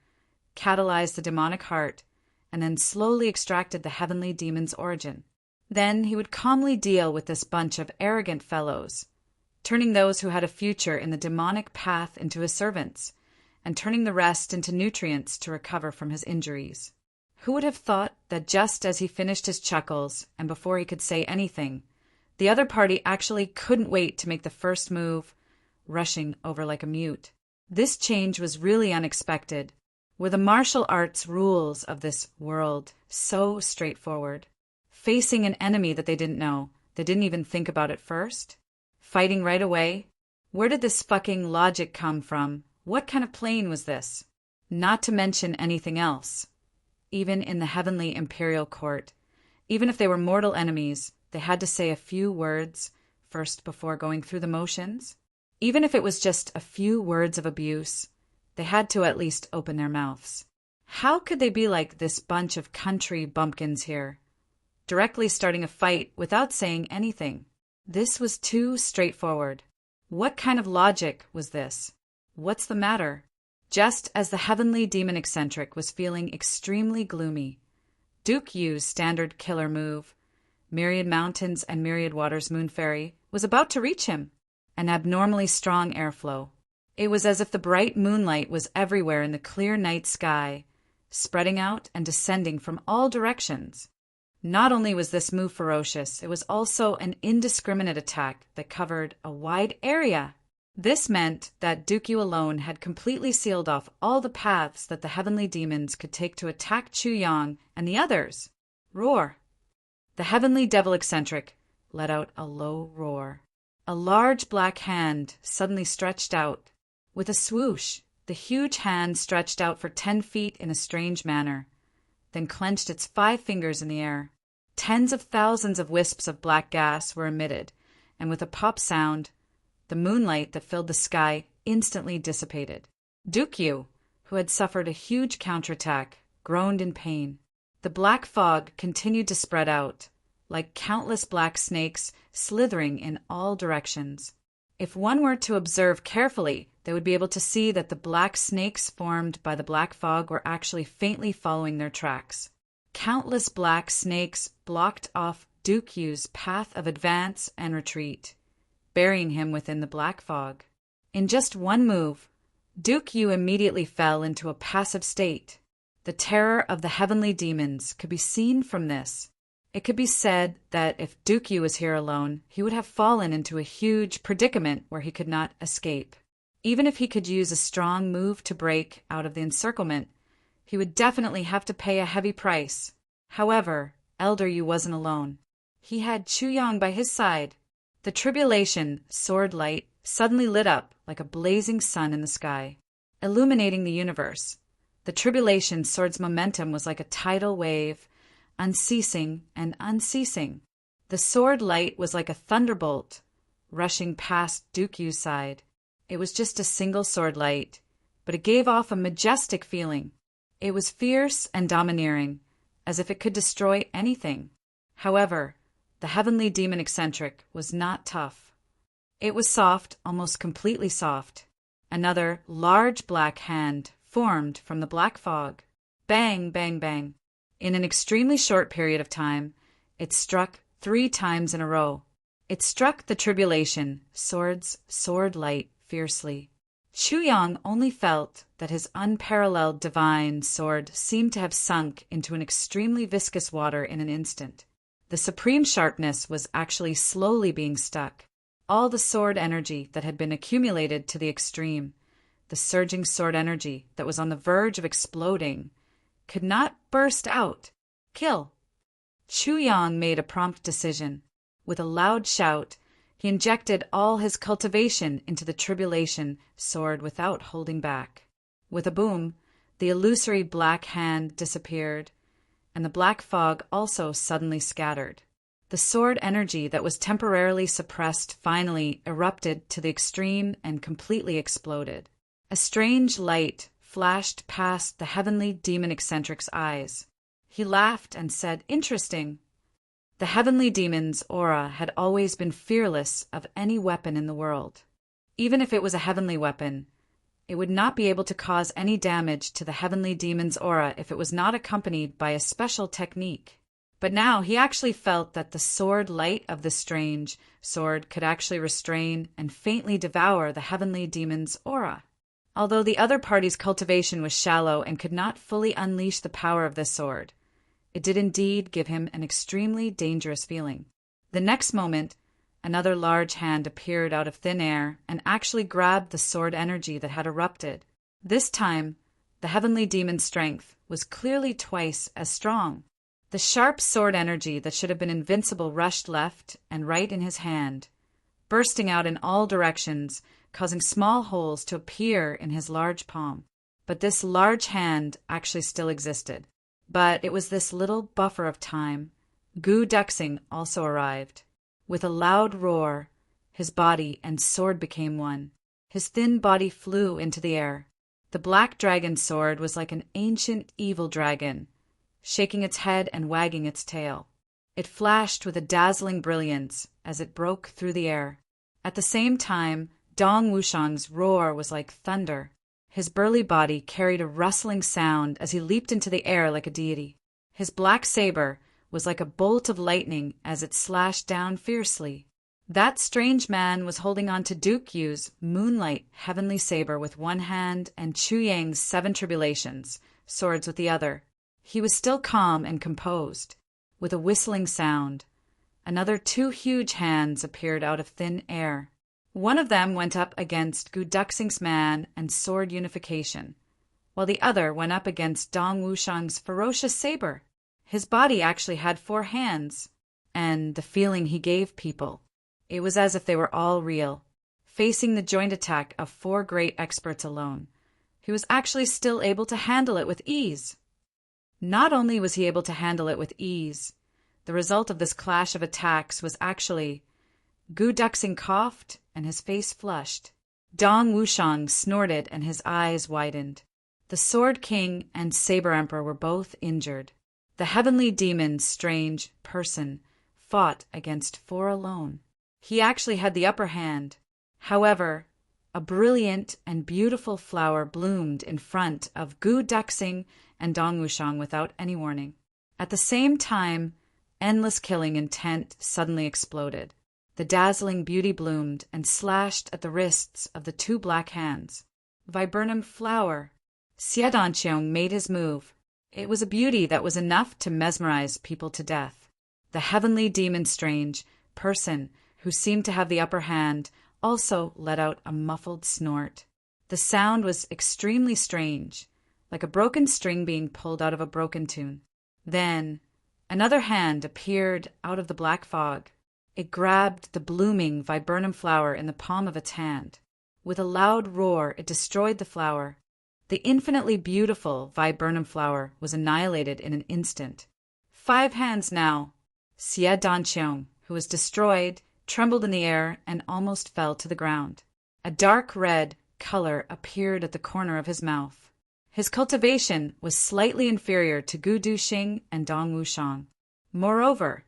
catalyzed the demonic heart, and then slowly extracted the heavenly demon's origin. Then he would calmly deal with this bunch of arrogant fellows, turning those who had a future in the demonic path into his servants, and turning the rest into nutrients to recover from his injuries. Who would have thought that just as he finished his chuckles, and before he could say anything, the other party actually couldn't wait to make the first move, rushing over like a mute. This change was really unexpected. Were the martial arts rules of this world so straightforward? Facing an enemy that they didn't know, they didn't even think about it first? Fighting right away? Where did this fucking logic come from? What kind of plane was this? Not to mention anything else. Even in the heavenly imperial court, even if they were mortal enemies, they had to say a few words first before going through the motions. Even if it was just a few words of abuse, they had to at least open their mouths. How could they be like this bunch of country bumpkins here, directly starting a fight without saying anything? This was too straightforward. What kind of logic was this? What's the matter? Just as the heavenly demon eccentric was feeling extremely gloomy, Duke Yu's standard killer move, Myriad Mountains and Myriad Waters Moon Fairy, was about to reach him. An abnormally strong airflow. It was as if the bright moonlight was everywhere in the clear night sky, spreading out and descending from all directions. Not only was this move ferocious, it was also an indiscriminate attack that covered a wide area. This meant that Dukyu alone had completely sealed off all the paths that the heavenly demons could take to attack Chu Yang and the others. Roar! The heavenly devil eccentric let out a low roar. A large black hand suddenly stretched out. With a swoosh, the huge hand stretched out for 10 feet in a strange manner, then clenched its 5 fingers in the air. Tens of thousands of wisps of black gas were emitted, and with a pop sound, the moonlight that filled the sky instantly dissipated. Dukyu, who had suffered a huge counterattack, groaned in pain. The black fog continued to spread out, like countless black snakes slithering in all directions. If one were to observe carefully, they would be able to see that the black snakes formed by the black fog were actually faintly following their tracks. Countless black snakes blocked off Dukyu's path of advance and retreat, burying him within the black fog. In just one move, Dukyu immediately fell into a passive state. The terror of the heavenly demons could be seen from this. It could be said that if Dukyu was here alone, he would have fallen into a huge predicament where he could not escape. Even if he could use a strong move to break out of the encirclement, he would definitely have to pay a heavy price. However, Elder Yu wasn't alone. He had Chu Yang by his side. The tribulation sword light suddenly lit up like a blazing sun in the sky, illuminating the universe. The tribulation sword's momentum was like a tidal wave, unceasing and unceasing. The sword light was like a thunderbolt, rushing past Dukyu's side. It was just a single sword light, but it gave off a majestic feeling. It was fierce and domineering, as if it could destroy anything. However, the heavenly demon eccentric was not tough. It was soft, almost completely soft. Another large black hand formed from the black fog. Bang, bang, bang. In an extremely short period of time, it struck 3 times in a row. It struck the tribulation, sword's sword light, fiercely. Chu Yang only felt that his unparalleled divine sword seemed to have sunk into an extremely viscous water in an instant. The supreme sharpness was actually slowly being stuck. All the sword energy that had been accumulated to the extreme, the surging sword energy that was on the verge of exploding, could not burst out. Kill. Chu Yang made a prompt decision. With a loud shout, he injected all his cultivation into the tribulation sword without holding back. With a boom, the illusory black hand disappeared, and the black fog also suddenly scattered. The sword energy that was temporarily suppressed finally erupted to the extreme and completely exploded. A strange light flashed past the heavenly demon eccentric's eyes. He laughed and said, "Interesting." The heavenly demon's aura had always been fearless of any weapon in the world. Even if it was a heavenly weapon, it would not be able to cause any damage to the heavenly demon's aura if it was not accompanied by a special technique. But now he actually felt that the sword light of the strange sword could actually restrain and faintly devour the heavenly demon's aura. Although the other party's cultivation was shallow and could not fully unleash the power of this sword, it did indeed give him an extremely dangerous feeling. The next moment, another large hand appeared out of thin air and actually grabbed the sword energy that had erupted. This time, the heavenly demon's strength was clearly twice as strong. The sharp sword energy that should have been invincible rushed left and right in his hand, bursting out in all directions, causing small holes to appear in his large palm. But this large hand actually still existed. But it was this little buffer of time. Gu Duxing also arrived. With a loud roar, his body and sword became one. His thin body flew into the air. The black dragon sword was like an ancient evil dragon, shaking its head and wagging its tail. It flashed with a dazzling brilliance as it broke through the air. At the same time, Dong Wushang's roar was like thunder. His burly body carried a rustling sound as he leaped into the air like a deity. His black saber was like a bolt of lightning as it slashed down fiercely. That strange man was holding on to Duke Yu's moonlight heavenly saber with one hand and Chu Yang's 7 tribulations swords with the other. He was still calm and composed. With a whistling sound, another 2 huge hands appeared out of thin air. One of them went up against Gu Duxing's man and sword unification, while the other went up against Dong Wushang's ferocious saber. His body actually had 4 hands, and the feeling he gave people, it was as if they were all real. Facing the joint attack of 4 great experts alone, he was actually still able to handle it with ease. Not only was he able to handle it with ease, the result of this clash of attacks was actually Gu Duxing coughed and his face flushed. Dong Wushang snorted and his eyes widened. The Sword King and Saber Emperor were both injured. The heavenly demon's strange person fought against 4 alone. He actually had the upper hand. However, a brilliant and beautiful flower bloomed in front of Gu Duxing and Dong Wushang without any warning. At the same time, endless killing intent suddenly exploded. The dazzling beauty bloomed and slashed at the wrists of the 2 black hands. Viburnum flower. Xie Danqiong made his move. It was a beauty that was enough to mesmerize people to death. The heavenly demon strange person, who seemed to have the upper hand, also let out a muffled snort. The sound was extremely strange, like a broken string being pulled out of a broken tune. Then, another hand appeared out of the black fog. It grabbed the blooming viburnum flower in the palm of its hand. With a loud roar, it destroyed the flower. The infinitely beautiful viburnum flower was annihilated in an instant. 5 hands now. Xie Danqiong, who was destroyed, trembled in the air and almost fell to the ground. A dark red color appeared at the corner of his mouth. His cultivation was slightly inferior to Gu Duxing and Dong Wushang. Moreover,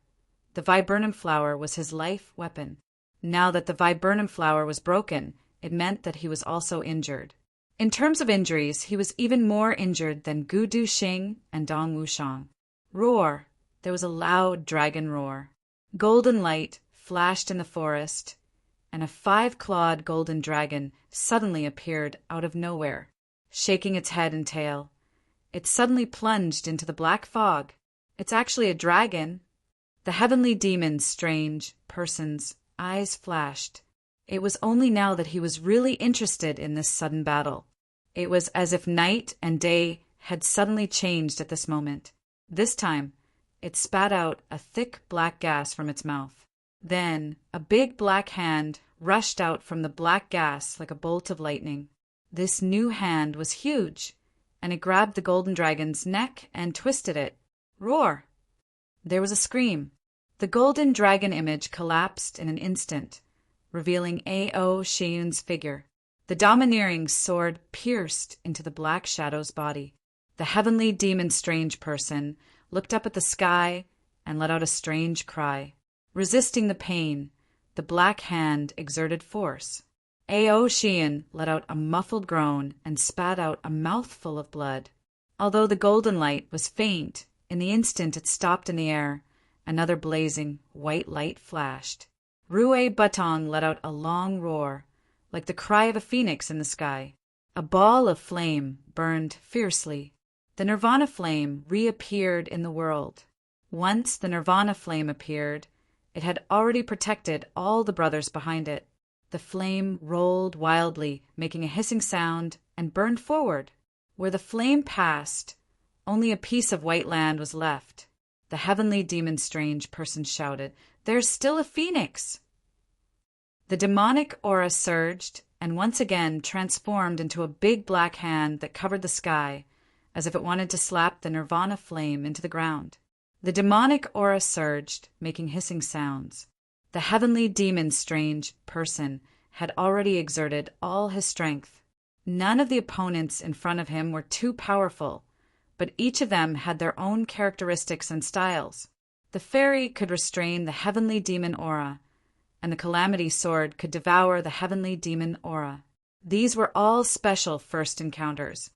the viburnum flower was his life weapon. Now that the viburnum flower was broken, it meant that he was also injured. In terms of injuries, he was even more injured than Gu Duxing and Dong Wushang. Roar! There was a loud dragon roar. Golden light flashed in the forest, and a 5-clawed golden dragon suddenly appeared out of nowhere, shaking its head and tail. It suddenly plunged into the black fog. It's actually a dragon. The heavenly demon's strange person's eyes flashed. It was only now that he was really interested in this sudden battle. It was as if night and day had suddenly changed at this moment. This time, it spat out a thick black gas from its mouth. Then, a big black hand rushed out from the black gas like a bolt of lightning. This new hand was huge, and it grabbed the golden dragon's neck and twisted it. Roar! There was a scream. The golden dragon image collapsed in an instant, revealing A.O. Shiyun's figure. The domineering sword pierced into the black shadow's body. The heavenly demon strange person looked up at the sky and let out a strange cry. Resisting the pain, the black hand exerted force. A.O. Shiyun let out a muffled groan and spat out a mouthful of blood. Although the golden light was faint, in the instant it stopped in the air, Another blazing white light flashed. Rue Batong let out a long roar, like the cry of a phoenix in the sky. A ball of flame burned fiercely. The Nirvana flame reappeared in the world. Once the Nirvana flame appeared, it had already protected all the brothers behind it. The flame rolled wildly, making a hissing sound, and burned forward. Where the flame passed, only a piece of white land was left. The heavenly demon strange person shouted, "There's still a phoenix!" The demonic aura surged and once again transformed into a big black hand that covered the sky, as if it wanted to slap the Nirvana flame into the ground. The demonic aura surged, making hissing sounds. The heavenly demon strange person had already exerted all his strength. None of the opponents in front of him were too powerful, but each of them had their own characteristics and styles. The fairy could restrain the heavenly demon aura, and the calamity sword could devour the heavenly demon aura. These were all special first encounters.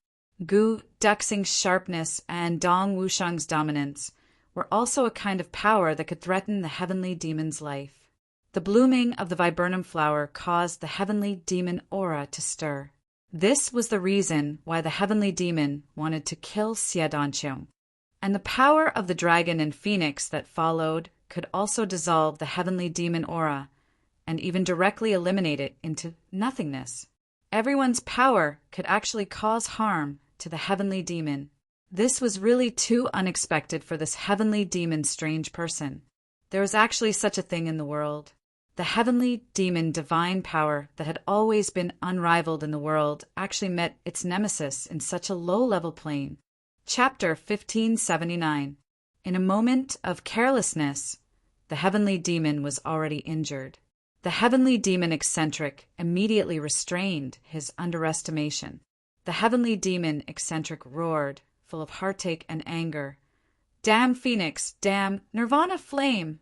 Gu Duxing's sharpness and Dong Wushang's dominance were also a kind of power that could threaten the heavenly demon's life. The blooming of the viburnum flower caused the heavenly demon aura to stir. This was the reason why the heavenly demon wanted to kill Xie Danqiong. And the power of the dragon and phoenix that followed could also dissolve the heavenly demon aura and even directly eliminate it into nothingness. Everyone's power could actually cause harm to the heavenly demon. This was really too unexpected for this heavenly demon strange person. There was actually such a thing in the world. The heavenly demon divine power that had always been unrivaled in the world actually met its nemesis in such a low-level plane. Chapter 1579. In a moment of carelessness, the heavenly demon was already injured. The heavenly demon eccentric immediately restrained his underestimation. The heavenly demon eccentric roared, full of heartache and anger. "Damn Phoenix! Damn Nirvana flame!"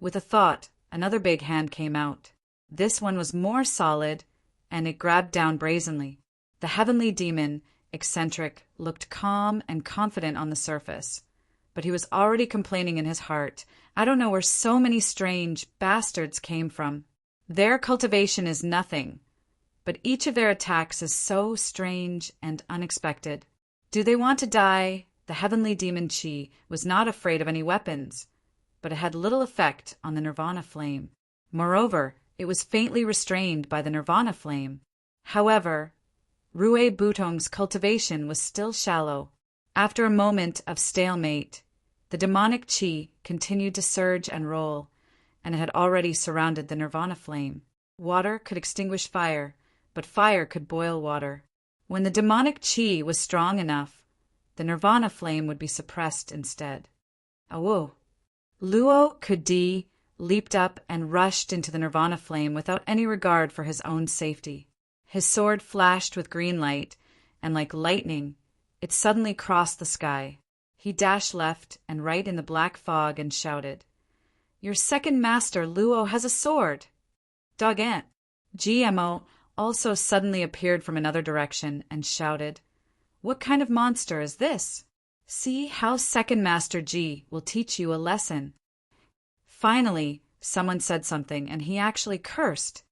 With a thought, another big hand came out. This one was more solid, and it grabbed down brazenly. The heavenly demon, eccentric, looked calm and confident on the surface, but he was already complaining in his heart, "I don't know where so many strange bastards came from. Their cultivation is nothing, but each of their attacks is so strange and unexpected. Do they want to die?" The heavenly demon Chi was not afraid of any weapons, but it had little effect on the Nirvana flame. Moreover, it was faintly restrained by the Nirvana flame. However, Rue Butong's cultivation was still shallow. After a moment of stalemate, the demonic Chi continued to surge and roll, and it had already surrounded the Nirvana flame. Water could extinguish fire, but fire could boil water. When the demonic Chi was strong enough, the Nirvana flame would be suppressed instead. Awo! Luo Kudi leaped up and rushed into the Nirvana flame without any regard for his own safety. His sword flashed with green light, and like lightning, it suddenly crossed the sky. He dashed left and right in the black fog and shouted, "Your second master, Luo, has a sword!" Doggett. GMO also suddenly appeared from another direction and shouted, "What kind of monster is this? See how Second Master G will teach you a lesson." Finally, someone said something, and he actually cursed.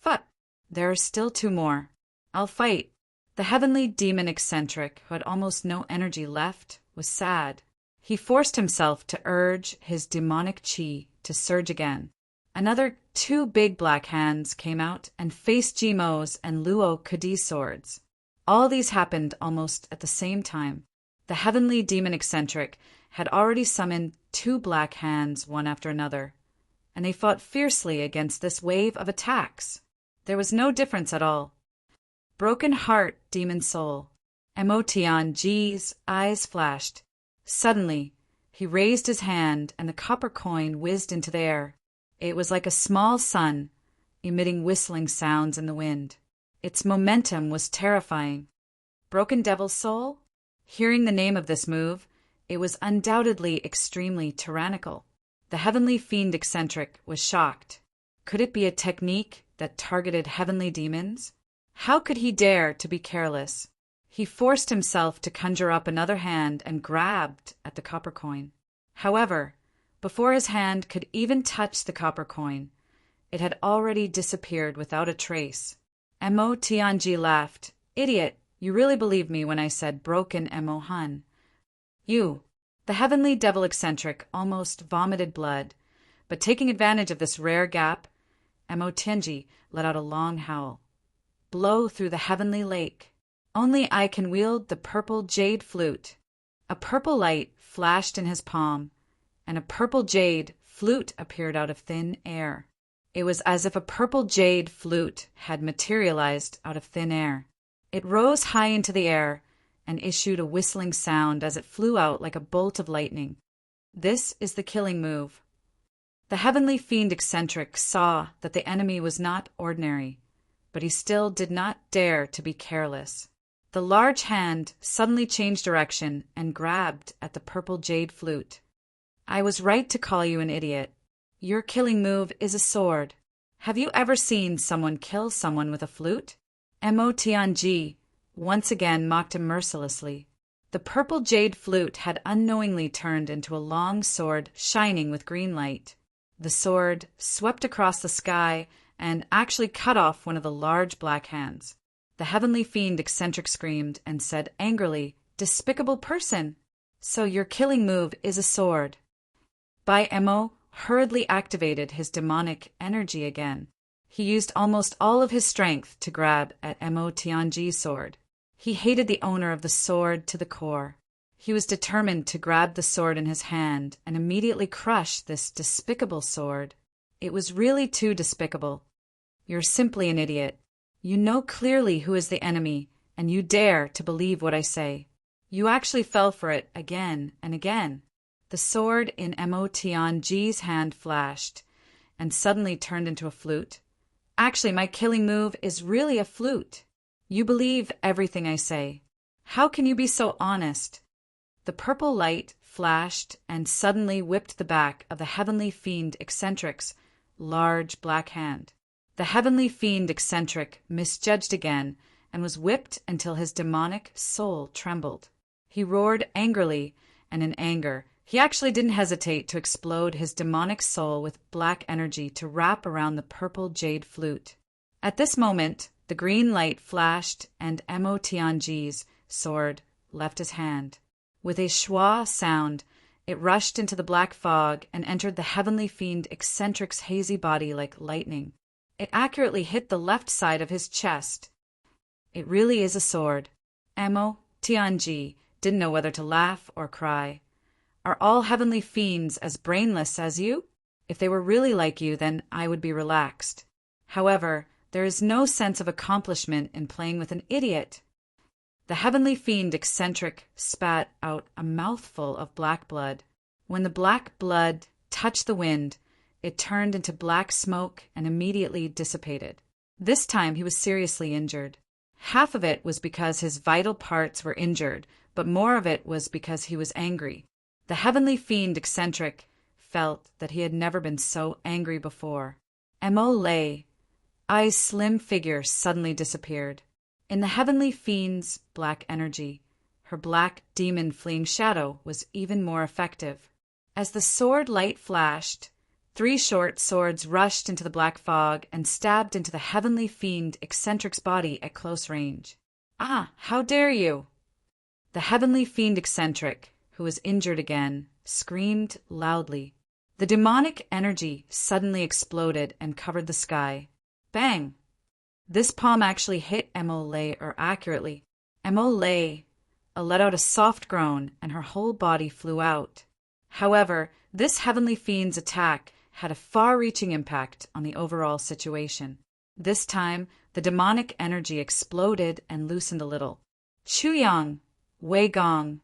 "Phut! There are still two more. I'll fight." The heavenly demon eccentric, who had almost no energy left, was sad. He forced himself to urge his demonic chi to surge again. Another two big black hands came out and faced Jimo's and Luo Kudi's swords. All these happened almost at the same time. The heavenly demon eccentric had already summoned two black hands one after another, and they fought fiercely against this wave of attacks. There was no difference at all. Broken heart, demon soul. Emotion G's eyes flashed. Suddenly, he raised his hand and the copper coin whizzed into the air. It was like a small sun, emitting whistling sounds in the wind. Its momentum was terrifying. Broken devil's soul? Hearing the name of this move, it was undoubtedly extremely tyrannical. The heavenly fiend eccentric was shocked. Could it be a technique that targeted heavenly demons? How could he dare to be careless? He forced himself to conjure up another hand and grabbed at the copper coin. However, Before his hand could even touch the copper coin, it had already disappeared without a trace. Mo Tianji laughed. "Idiot, you really believed me when I said broken Mo Hun. You." The heavenly devil eccentric almost vomited blood, but taking advantage of this rare gap, Mo Tianji let out a long howl. "Blow through the heavenly lake. Only I can wield the purple jade flute." A purple light flashed in his palm, and a purple jade flute appeared out of thin air. It was as if a purple jade flute had materialized out of thin air. It rose high into the air and issued a whistling sound as it flew out like a bolt of lightning. This is the killing move. The heavenly fiend eccentric saw that the enemy was not ordinary, but he still did not dare to be careless. The large hand suddenly changed direction and grabbed at the purple jade flute. "I was right to call you an idiot. Your killing move is a sword. Have you ever seen someone kill someone with a flute?" Mo Tianji once again mocked him mercilessly. The purple jade flute had unknowingly turned into a long sword shining with green light. The sword swept across the sky and actually cut off one of the large black hands. The heavenly fiend eccentric screamed and said angrily, "Despicable person! So your killing move is a sword." Mo hurriedly activated his demonic energy again. He used almost all of his strength to grab at Mo Tianji's sword. He hated the owner of the sword to the core. He was determined to grab the sword in his hand and immediately crush this despicable sword. It was really too despicable. "You're simply an idiot. You know clearly who is the enemy, and you dare to believe what I say." You actually fell for it again and again. The sword in Mo Tianji's hand flashed and suddenly turned into a flute. "Actually, my killing move is really a flute. You believe everything I say. How can you be so honest?" The purple light flashed and suddenly whipped the back of the heavenly fiend eccentric's large black hand. The heavenly fiend eccentric misjudged again and was whipped until his demonic soul trembled. He roared angrily, and in anger, he actually didn't hesitate to explode his demonic soul with black energy to wrap around the purple jade flute. At this moment, the green light flashed and Mo Tianji's sword left his hand. With a schwa sound, it rushed into the black fog and entered the heavenly fiend eccentric's hazy body like lightning. It accurately hit the left side of his chest. It really is a sword. Mo Tianji didn't know whether to laugh or cry. Are all heavenly fiends as brainless as you? If they were really like you, then I would be relaxed. However, there is no sense of accomplishment in playing with an idiot. The heavenly fiend eccentric spat out a mouthful of black blood. When the black blood touched the wind, it turned into black smoke and immediately dissipated. This time he was seriously injured. Half of it was because his vital parts were injured, but more of it was because he was angry. The heavenly fiend eccentric felt that he had never been so angry before. Mo lay. Ai's slim figure suddenly disappeared. In the heavenly fiend's black energy, her black demon fleeing shadow was even more effective. As the sword light flashed, 3 short swords rushed into the black fog and stabbed into the heavenly fiend eccentric's body at close range. "Ah, how dare you!" The heavenly fiend eccentric, who was injured again, screamed loudly. The demonic energy suddenly exploded and covered the sky. Bang! This palm actually hit Mo accurately. Mo let out a soft groan, and her whole body flew out. However, this heavenly fiend's attack had a far-reaching impact on the overall situation. This time, the demonic energy exploded and loosened a little. Chuyang, Wei Gong,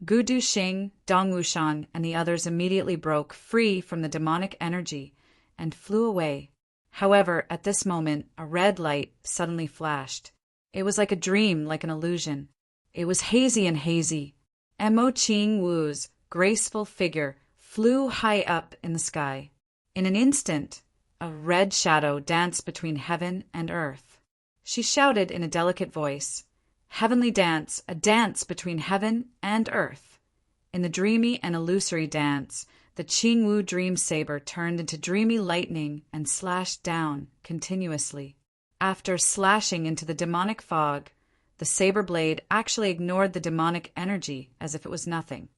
Gu Duxing, Dong Wushang, and the others immediately broke free from the demonic energy and flew away. However, at this moment, a red light suddenly flashed. It was like a dream, like an illusion. It was hazy and hazy. Mo Ching Wu's graceful figure flew high up in the sky. In an instant, a red shadow danced between heaven and earth. She shouted in a delicate voice, "Heavenly dance, a dance between heaven and earth." In the dreamy and illusory dance, The Qingwu dream saber turned into dreamy lightning and slashed down continuously. After slashing into the demonic fog, the saber blade actually ignored the demonic energy as if it was nothing.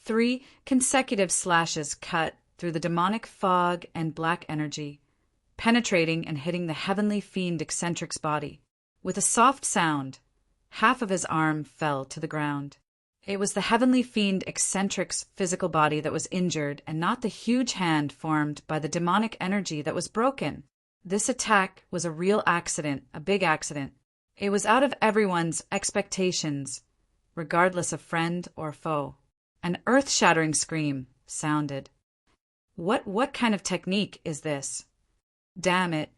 3 consecutive slashes cut through the demonic fog and black energy, penetrating and hitting the heavenly fiend eccentric's body. With a soft sound, half of his arm fell to the ground. It was the heavenly fiend eccentric's physical body that was injured and not the huge hand formed by the demonic energy that was broken. This attack was a real accident, a big accident. It was out of everyone's expectations, regardless of friend or foe. An earth-shattering scream sounded. What kind of technique is this? Damn it,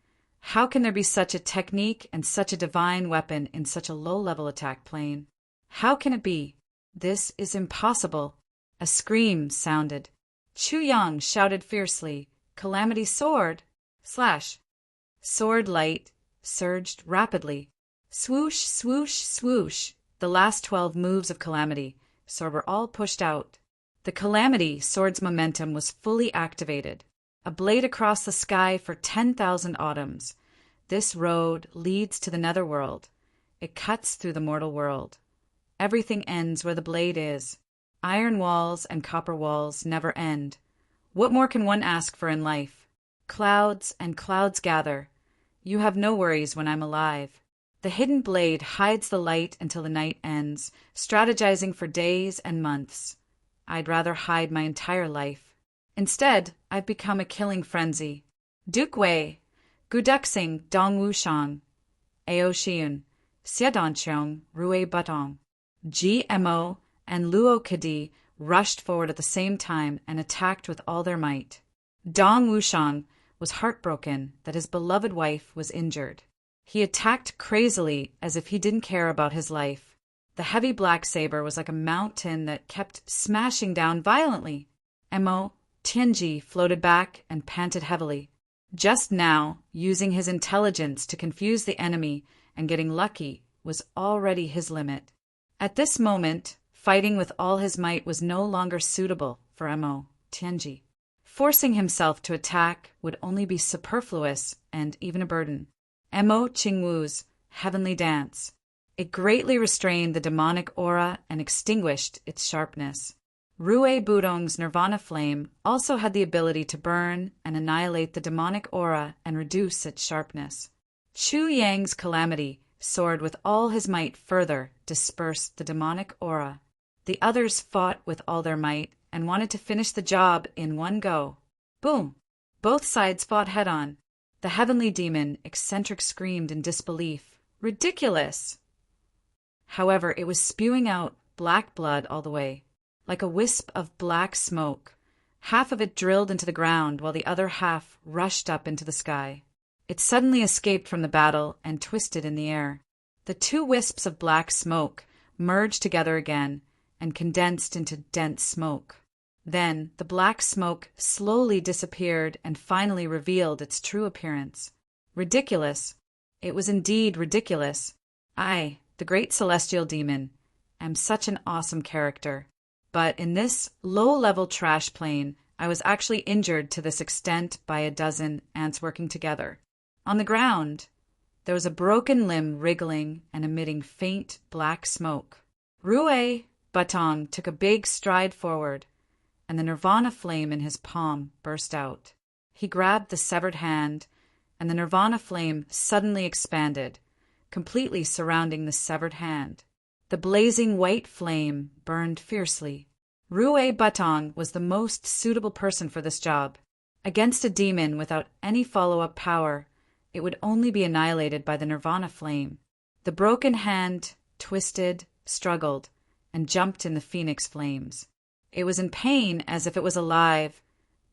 how can there be such a technique and such a divine weapon in such a low-level attack plane? How can it be? This is impossible. A scream sounded. Chu Yang shouted fiercely, "Calamity sword!" Slash. Sword light surged rapidly. Swoosh, swoosh, swoosh. The last 12 moves of Calamity sword were all pushed out. The Calamity sword's momentum was fully activated. A blade across the sky for 10,000 autumns. This road leads to the netherworld. It cuts through the mortal world. Everything ends where the blade is. Iron walls and copper walls never end. What more can one ask for in life? Clouds and clouds gather. You have no worries when I'm alive. The hidden blade hides the light until the night ends, strategizing for days and months. I'd rather hide my entire life. Instead, I've become a killing frenzy. Duke Wei, Guduxing Dong Wushang, Ao Xiun, Xiadanqiong Rui Batong. GMO and Luo Kadi rushed forward at the same time and attacked with all their might. Dong Wushang was heartbroken that his beloved wife was injured. He attacked crazily as if he didn't care about his life. The heavy black saber was like a mountain that kept smashing down violently. Mo Tianji floated back and panted heavily. Just now, using his intelligence to confuse the enemy and getting lucky was already his limit. At this moment, fighting with all his might was no longer suitable for Mo Tianji. Forcing himself to attack would only be superfluous and even a burden. Mo Qingwu's heavenly dance. It greatly restrained the demonic aura and extinguished its sharpness. Rui Budong's nirvana flame also had the ability to burn and annihilate the demonic aura and reduce its sharpness. Chu Yang's calamity soared with all his might further, dispersed the demonic aura. The others fought with all their might and wanted to finish the job in one go. Boom! Both sides fought head-on. The heavenly demon, eccentric, screamed in disbelief. Ridiculous! However, it was spewing out black blood all the way, like a wisp of black smoke. Half of it drilled into the ground while the other half rushed up into the sky. It suddenly escaped from the battle and twisted in the air. The 2 wisps of black smoke merged together again and condensed into dense smoke. Then the black smoke slowly disappeared and finally revealed its true appearance. Ridiculous. It was indeed ridiculous. I, the great celestial demon, am such an awesome character. But in this low-level trash plane, I was actually injured to this extent by a dozen ants working together. On the ground, there was a broken limb wriggling and emitting faint black smoke. Rui Batong took a big stride forward, and the nirvana flame in his palm burst out. He grabbed the severed hand, and the nirvana flame suddenly expanded, completely surrounding the severed hand. The blazing white flame burned fiercely. Rui Batong was the most suitable person for this job. Against a demon without any follow-up power, it would only be annihilated by the nirvana flame. The broken hand twisted, struggled, and jumped in the phoenix flames. It was in pain as if it was alive,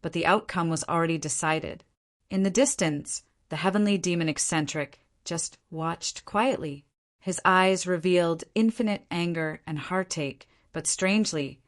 but the outcome was already decided. In the distance, the heavenly demon eccentric just watched quietly. His eyes revealed infinite anger and heartache, but strangely,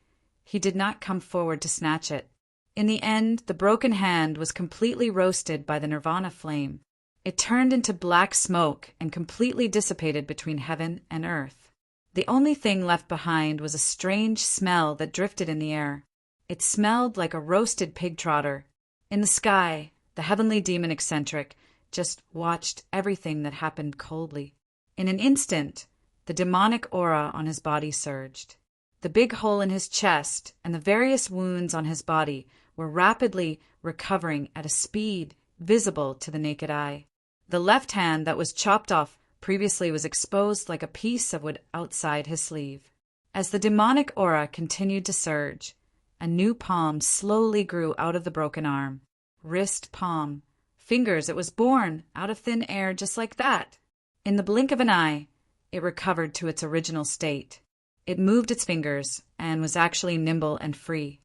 he did not come forward to snatch it. In the end, the broken hand was completely roasted by the nirvana flame. It turned into black smoke and completely dissipated between heaven and earth. The only thing left behind was a strange smell that drifted in the air. It smelled like a roasted pig trotter. In the sky, the heavenly demon eccentric just watched everything that happened coldly. In an instant, the demonic aura on his body surged. The big hole in his chest and the various wounds on his body were rapidly recovering at a speed visible to the naked eye. The left hand that was chopped off previously was exposed like a piece of wood outside his sleeve. As the demonic aura continued to surge, a new palm slowly grew out of the broken arm. Wrist, palm, fingers, it was born out of thin air just like that. In the blink of an eye, it recovered to its original state. It moved its fingers and was actually nimble and free.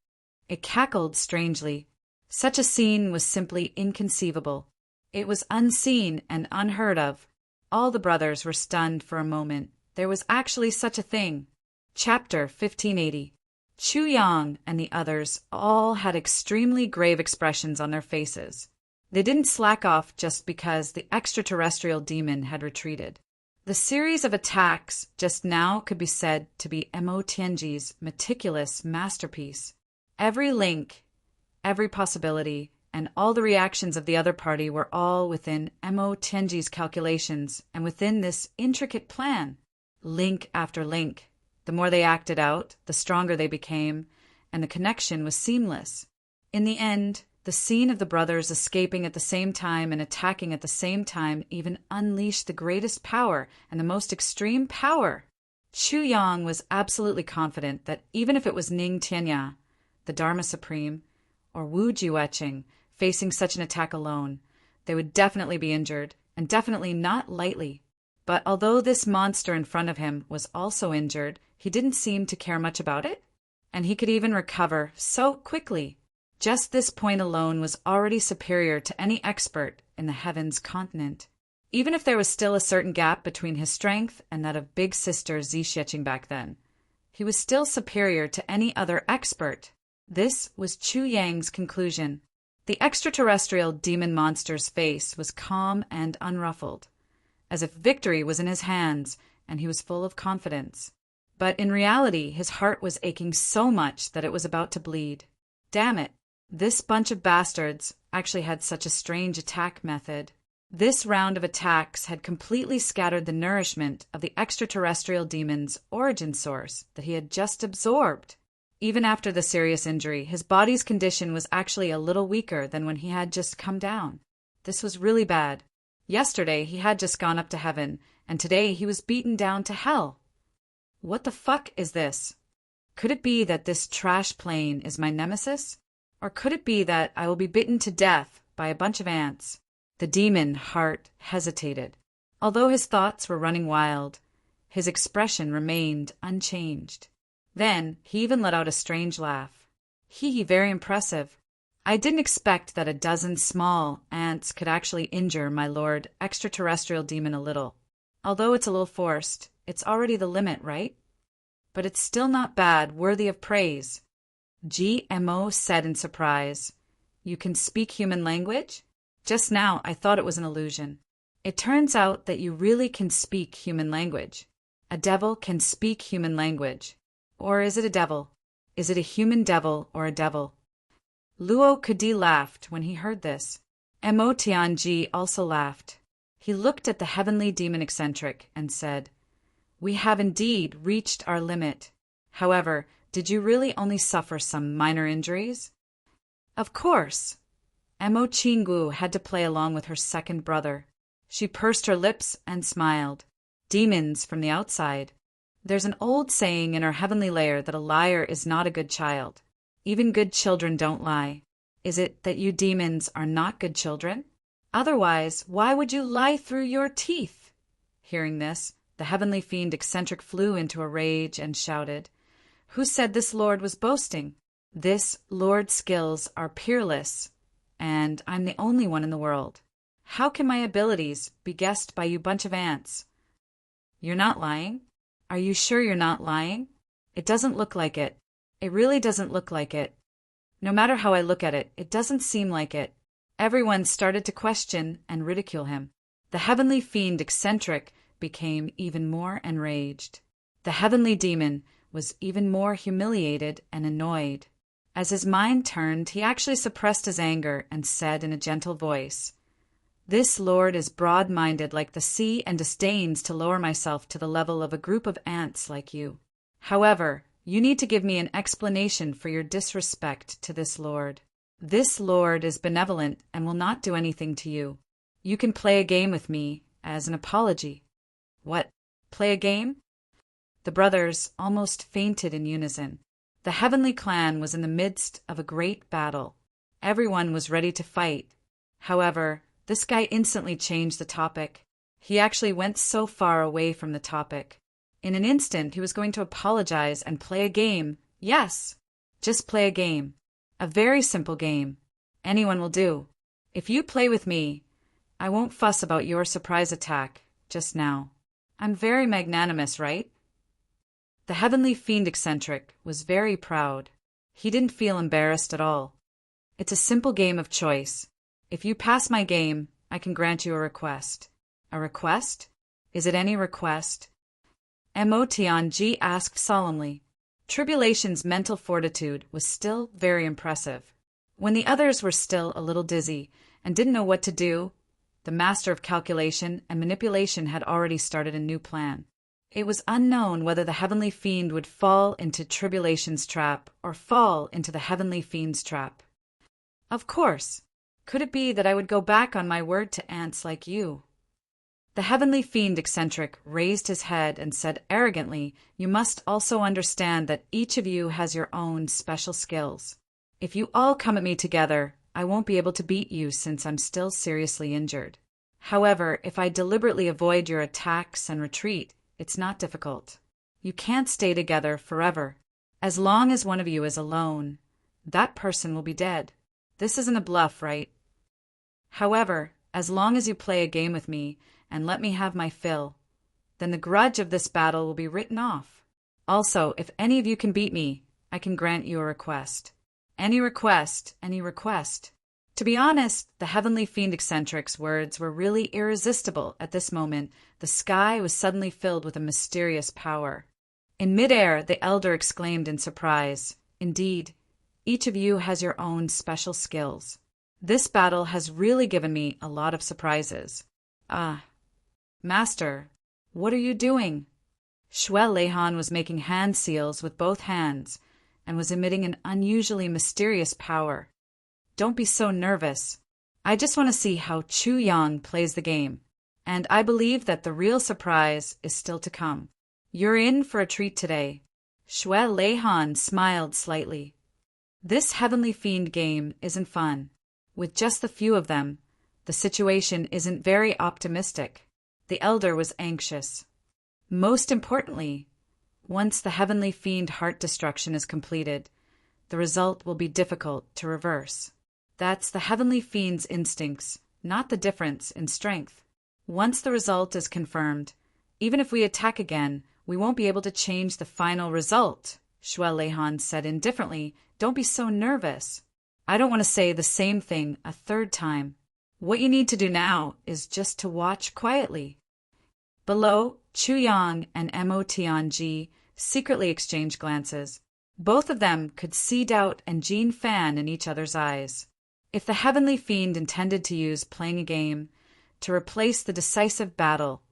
It cackled strangely. Such a scene was simply inconceivable. It was unseen and unheard of. All the brothers were stunned for a moment. There was actually such a thing. Chapter 1580. Chu Yang and the others all had extremely grave expressions on their faces. They didn't slack off just because the extraterrestrial demon had retreated. The series of attacks just now could be said to be Mo Tianji's meticulous masterpiece. Every link, every possibility, and all the reactions of the other party were all within Mo Tianji's calculations and within this intricate plan. Link after link. The more they acted out, the stronger they became, and the connection was seamless. In the end, the scene of the brothers escaping at the same time and attacking at the same time even unleashed the greatest power and the most extreme power. Chu Yang was absolutely confident that even if it was Ning Tianya, the Dharma Supreme, or Wu Jiueching facing such an attack alone, they would definitely be injured, and definitely not lightly. But although this monster in front of him was also injured, he didn't seem to care much about it, and he could even recover so quickly. Just this point alone was already superior to any expert in the heavens continent. Even if there was still a certain gap between his strength and that of big sister Zixieqing back then, he was still superior to any other expert. This was Chu Yang's conclusion. The extraterrestrial demon monster's face was calm and unruffled, as if victory was in his hands and he was full of confidence. But in reality, his heart was aching so much that it was about to bleed. Damn it, this bunch of bastards actually had such a strange attack method. This round of attacks had completely scattered the nourishment of the extraterrestrial demon's origin source that he had just absorbed. Even after the serious injury, his body's condition was actually a little weaker than when he had just come down. This was really bad. Yesterday he had just gone up to heaven, and today he was beaten down to hell. What the fuck is this? Could it be that this trash plane is my nemesis? Or could it be that I will be bitten to death by a bunch of ants? The demon heart hesitated. Although his thoughts were running wild, his expression remained unchanged. Then he even let out a strange laugh. Hee, very impressive. I didn't expect that a dozen small ants could actually injure my lord extraterrestrial demon a little. Although it's a little forced, it's already the limit, right? But it's still not bad, worthy of praise. GMO said in surprise. You can speak human language? Just now I thought it was an illusion. It turns out that you really can speak human language. A devil can speak human language. Or is it a devil? Is it a human devil or a devil? Luo Kudi laughed when he heard this. Mo Tianji also laughed. He looked at the heavenly demon eccentric and said, We have indeed reached our limit. However, did you really only suffer some minor injuries? Of course. Mo Qinggu had to play along with her second brother. She pursed her lips and smiled. Demons from the outside. There's an old saying in our heavenly layer that a liar is not a good child. Even good children don't lie. Is it that you demons are not good children? Otherwise, why would you lie through your teeth? Hearing this, the heavenly fiend eccentric flew into a rage and shouted, Who said this lord was boasting? This lord's skills are peerless, and I'm the only one in the world. How can my abilities be guessed by you bunch of ants? You're not lying? Are you sure you're not lying? It doesn't look like it. It really doesn't look like it. No matter how I look at it, it doesn't seem like it. Everyone started to question and ridicule him. The heavenly fiend eccentric became even more enraged. The heavenly demon was even more humiliated and annoyed. As his mind turned, he actually suppressed his anger and said in a gentle voice, "This lord is broad-minded like the sea and disdains to lower myself to the level of a group of ants like you. However, you need to give me an explanation for your disrespect to this lord. This lord is benevolent and will not do anything to you. You can play a game with me as an apology." "What? Play a game?" The brothers almost fainted in unison. The heavenly clan was in the midst of a great battle. Everyone was ready to fight. However, this guy instantly changed the topic. He actually went so far away from the topic. In an instant, he was going to apologize and play a game. Yes, just play a game. A very simple game. Anyone will do. If you play with me, I won't fuss about your surprise attack just now. I'm very magnanimous, right? The heavenly fiend eccentric was very proud. He didn't feel embarrassed at all. It's a simple game of choice. If you pass my game, I can grant you a request. A request? Is it any request? Motian asked solemnly. Tribulation's mental fortitude was still very impressive. When the others were still a little dizzy and didn't know what to do, the master of calculation and manipulation had already started a new plan. It was unknown whether the heavenly fiend would fall into Tribulation's trap or fall into the heavenly fiend's trap. Of course. Could it be that I would go back on my word to ants like you? The heavenly fiend eccentric raised his head and said arrogantly, "You must also understand that each of you has your own special skills. If you all come at me together, I won't be able to beat you since I'm still seriously injured. However, if I deliberately avoid your attacks and retreat, it's not difficult. You can't stay together forever. As long as one of you is alone, that person will be dead. This isn't a bluff, right? However, as long as you play a game with me and let me have my fill, then the grudge of this battle will be written off. Also, if any of you can beat me, I can grant you a request. Any request, any request." To be honest, the heavenly fiend eccentric's words were really irresistible. At this moment, the sky was suddenly filled with a mysterious power. In midair, the elder exclaimed in surprise, "Indeed, each of you has your own special skills. This battle has really given me a lot of surprises." "Ah, Master, what are you doing?" Shuel Lehan was making hand seals with both hands and was emitting an unusually mysterious power. "Don't be so nervous. I just want to see how Chu Yang plays the game, and I believe that the real surprise is still to come. You're in for a treat today." Shuel Lehan smiled slightly. This heavenly fiend game isn't fun. With just the few of them, the situation isn't very optimistic. The elder was anxious. Most importantly, once the heavenly fiend heart destruction is completed, the result will be difficult to reverse. That's the heavenly fiend's instincts, not the difference in strength. Once the result is confirmed, even if we attack again, we won't be able to change the final result. Shuel Lehan said indifferently, "Don't be so nervous. I don't want to say the same thing a third time. What you need to do now is just to watch quietly." Below, Chu Yang and Mo Tianji secretly exchanged glances. Both of them could see doubt and Jean Fan in each other's eyes. If the heavenly fiend intended to use playing a game to replace the decisive battle,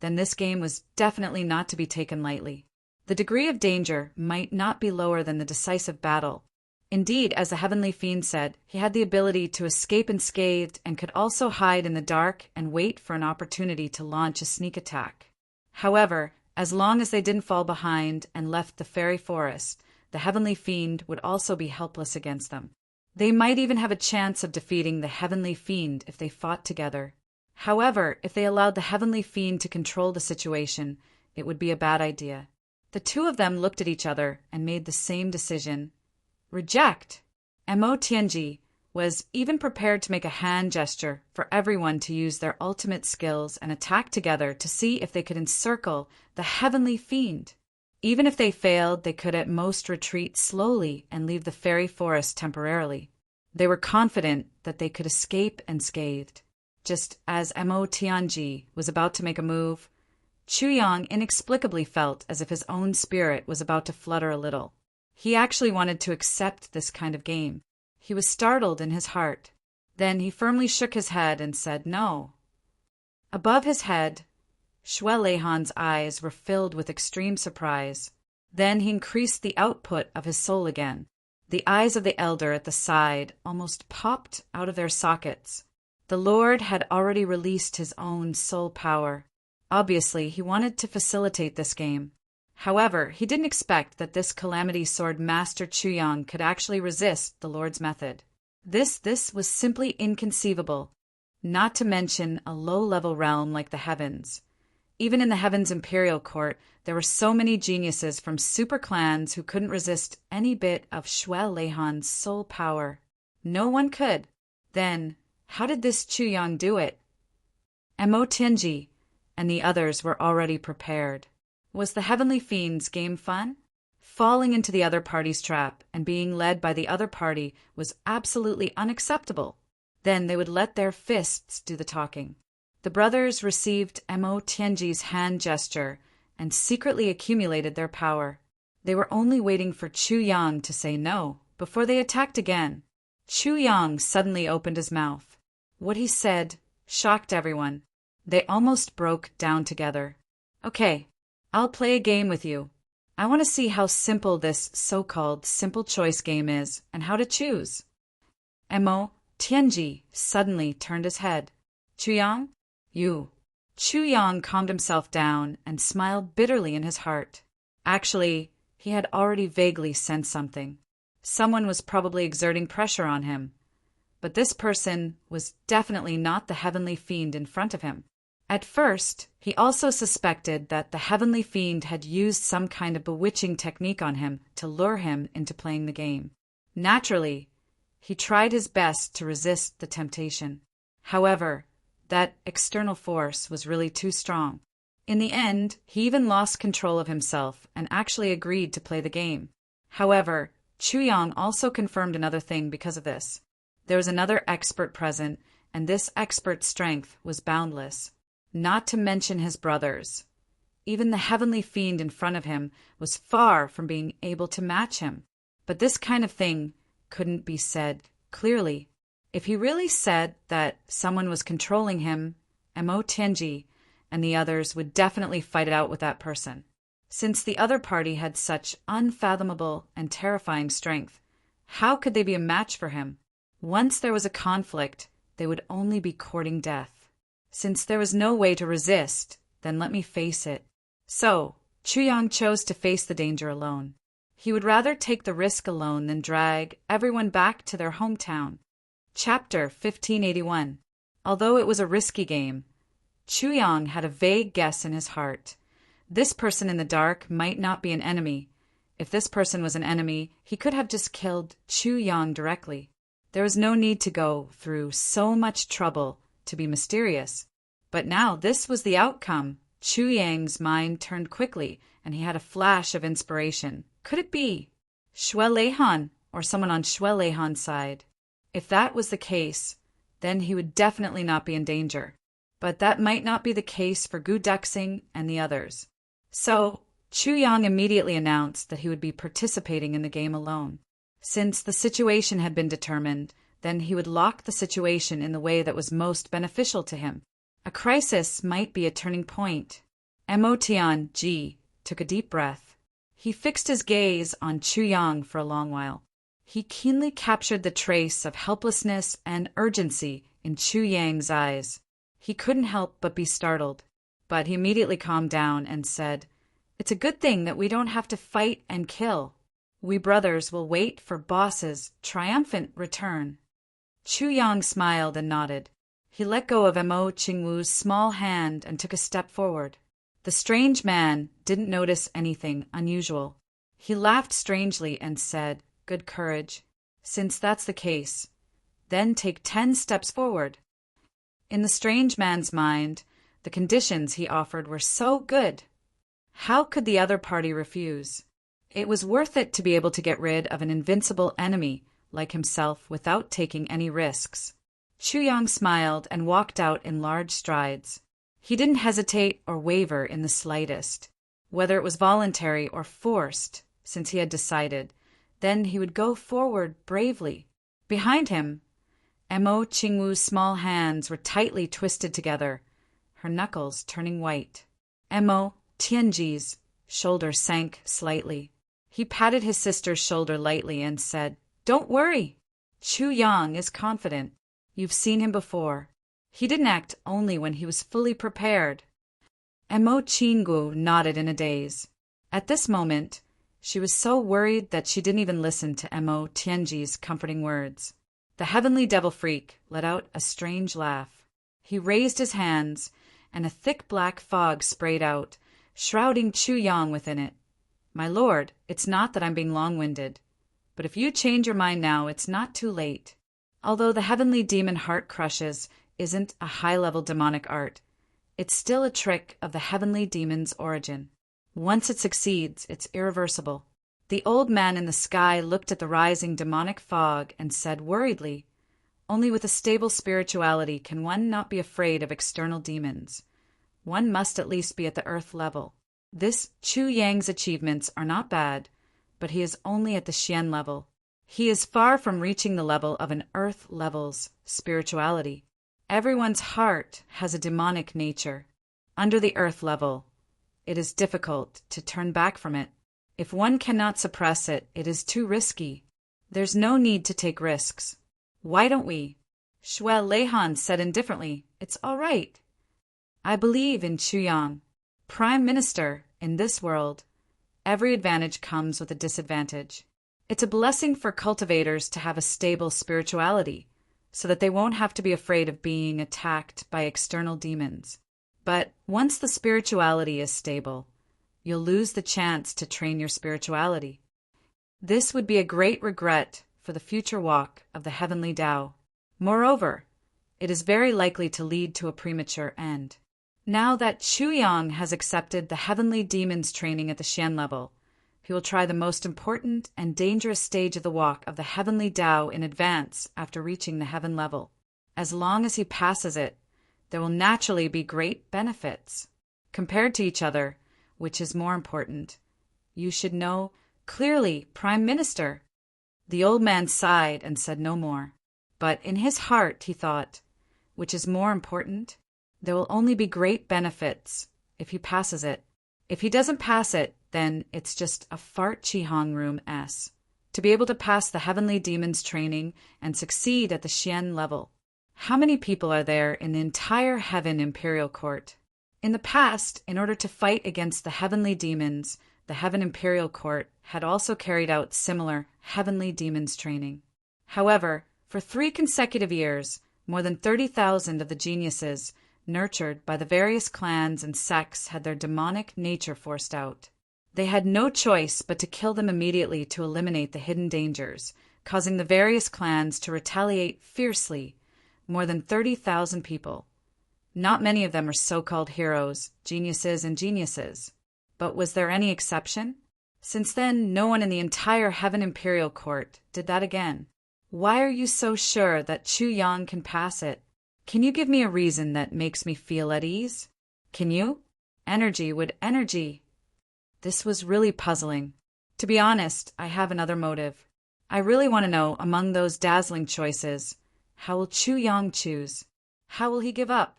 then this game was definitely not to be taken lightly. The degree of danger might not be lower than the decisive battle. Indeed, as the heavenly fiend said, he had the ability to escape unscathed and could also hide in the dark and wait for an opportunity to launch a sneak attack. However, as long as they didn't fall behind and left the fairy forest, the heavenly fiend would also be helpless against them. They might even have a chance of defeating the heavenly fiend if they fought together. However, if they allowed the heavenly fiend to control the situation, it would be a bad idea. The two of them looked at each other and made the same decision. Reject! Mo Tianji was even prepared to make a hand gesture for everyone to use their ultimate skills and attack together to see if they could encircle the heavenly fiend. Even if they failed, they could at most retreat slowly and leave the fairy forest temporarily. They were confident that they could escape unscathed. Just as Mo Tianji was about to make a move, Chu Yang inexplicably felt as if his own spirit was about to flutter a little. He actually wanted to accept this kind of game. He was startled in his heart. Then he firmly shook his head and said no. Above his head, Shuelehan's eyes were filled with extreme surprise. Then he increased the output of his soul again. The eyes of the elder at the side almost popped out of their sockets. The Lord had already released his own soul power. Obviously, he wanted to facilitate this game. However, he didn't expect that this Calamity Sword Master Chuyang could actually resist the Lord's method. This was simply inconceivable, not to mention a low-level realm like the heavens. Even in the Heavens Imperial Court, there were so many geniuses from super clans who couldn't resist any bit of Shuelehan's soul power. No one could. Then, how did this Chuyang do it? Mo Tianji and the others were already prepared. Was the Heavenly Fiend's game fun? Falling into the other party's trap and being led by the other party was absolutely unacceptable. Then they would let their fists do the talking. The brothers received Mo Tianji's hand gesture and secretly accumulated their power. They were only waiting for Chuyang to say no before they attacked again. Chuyang suddenly opened his mouth. What he said shocked everyone. They almost broke down together. Okay, I'll play a game with you. I want to see how simple this so-called simple choice game is and how to choose. Mo Tianji suddenly turned his head. Chuyang? You. Chuyang calmed himself down and smiled bitterly in his heart. Actually, he had already vaguely sensed something. Someone was probably exerting pressure on him. But this person was definitely not the Heavenly Fiend in front of him. At first, he also suspected that the Heavenly Fiend had used some kind of bewitching technique on him to lure him into playing the game. Naturally, he tried his best to resist the temptation. However, that external force was really too strong. In the end, he even lost control of himself and actually agreed to play the game. However, Chuyang also confirmed another thing because of this. There was another expert present, and this expert's strength was boundless. Not to mention his brothers. Even the Heavenly Fiend in front of him was far from being able to match him. But this kind of thing couldn't be said clearly. If he really said that someone was controlling him, Mo Tianji and the others would definitely fight it out with that person. Since the other party had such unfathomable and terrifying strength, how could they be a match for him? Once there was a conflict, they would only be courting death. Since there was no way to resist, then let me face it. So, Chuyang chose to face the danger alone. He would rather take the risk alone than drag everyone back to their hometown. Chapter 1581. Although it was a risky game, Chuyang had a vague guess in his heart. This person in the dark might not be an enemy. If this person was an enemy, he could have just killed Chuyang directly. There was no need to go through so much trouble to be mysterious. But now this was the outcome. Chuyang's mind turned quickly, and he had a flash of inspiration. Could it be Shuelehan or someone on Shuelehan's side? If that was the case, then he would definitely not be in danger. But that might not be the case for Gu Duxing and the others. So, Chuyang immediately announced that he would be participating in the game alone. Since the situation had been determined, then he would lock the situation in the way that was most beneficial to him. A crisis might be a turning point. Mo Tianji took a deep breath. He fixed his gaze on Chuyang for a long while. He keenly captured the trace of helplessness and urgency in Chuyang's eyes. He couldn't help but be startled, but he immediately calmed down and said, "It's a good thing that we don't have to fight and kill. We brothers will wait for Boss's triumphant return." Chuyang smiled and nodded. He let go of Mo Qingwu's small hand and took a step forward. The strange man didn't notice anything unusual. He laughed strangely and said, "Good courage. Since that's the case, then take 10 steps forward." In the strange man's mind, the conditions he offered were so good. How could the other party refuse? It was worth it to be able to get rid of an invincible enemy like himself without taking any risks. Chuyang smiled and walked out in large strides. He didn't hesitate or waver in the slightest, whether it was voluntary or forced, since he had decided. Then he would go forward bravely. Behind him, Mo Qingwu's small hands were tightly twisted together, her knuckles turning white. Mo Tianji's shoulder sank slightly. He patted his sister's shoulder lightly and said, "Don't worry. Chu Yang is confident. You've seen him before. He didn't act only when he was fully prepared." Mo Qingwu nodded in a daze. At this moment, she was so worried that she didn't even listen to Mo Tianji's comforting words. The heavenly devil freak let out a strange laugh. He raised his hands, and a thick black fog sprayed out, shrouding Chu Yang within it. "My lord, it's not that I'm being long-winded, but if you change your mind now, it's not too late. Although the heavenly demon heart crushes isn't a high-level demonic art, it's still a trick of the heavenly demon's origin. Once it succeeds, it's irreversible." The old man in the sky looked at the rising demonic fog and said worriedly, "Only with a stable spirituality can one not be afraid of external demons. One must at least be at the earth level. This Chu Yang's achievements are not bad, but he is only at the Xian level. He is far from reaching the level of an earth level's spirituality. Everyone's heart has a demonic nature. Under the earth level, it is difficult to turn back from it. If one cannot suppress it, it is too risky. There's no need to take risks. Why don't we?" Shuai Leihan said indifferently, "It's all right. I believe in Chu Yang. Prime Minister, in this world, every advantage comes with a disadvantage. It's a blessing for cultivators to have a stable spirituality, so that they won't have to be afraid of being attacked by external demons. But once the spirituality is stable, you'll lose the chance to train your spirituality. This would be a great regret for the future walk of the heavenly Tao. Moreover, it is very likely to lead to a premature end." Now that Chu Yang has accepted the heavenly demon's training at the Xian level, he will try the most important and dangerous stage of the walk of the heavenly Tao in advance after reaching the heaven level. As long as he passes it, there will naturally be great benefits. Compared to each other, which is more important? You should know clearly, Prime Minister. The old man sighed and said no more. But in his heart he thought, which is more important? There will only be great benefits if he passes it. If he doesn't pass it, then it's just a fart Qihong Room S. To be able to pass the heavenly demon's training and succeed at the Xian level. How many people are there in the entire Heaven Imperial Court? In the past, in order to fight against the heavenly demons, the Heaven Imperial Court had also carried out similar heavenly demons training. However, for 3 consecutive years, more than 30,000 of the geniuses, nurtured by the various clans and sects, had their demonic nature forced out. They had no choice but to kill them immediately to eliminate the hidden dangers, causing the various clans to retaliate fiercely. More than 30,000 people. Not many of them are so-called heroes, geniuses, and geniuses. But was there any exception? Since then, no one in the entire Heaven Imperial Court did that again. Why are you so sure that Chu Yang can pass it? Can you give me a reason that makes me feel at ease? Can you? Energy. This was really puzzling. To be honest, I have another motive. I really want to know, among those dazzling choices, how will Chu Yang choose? How will he give up?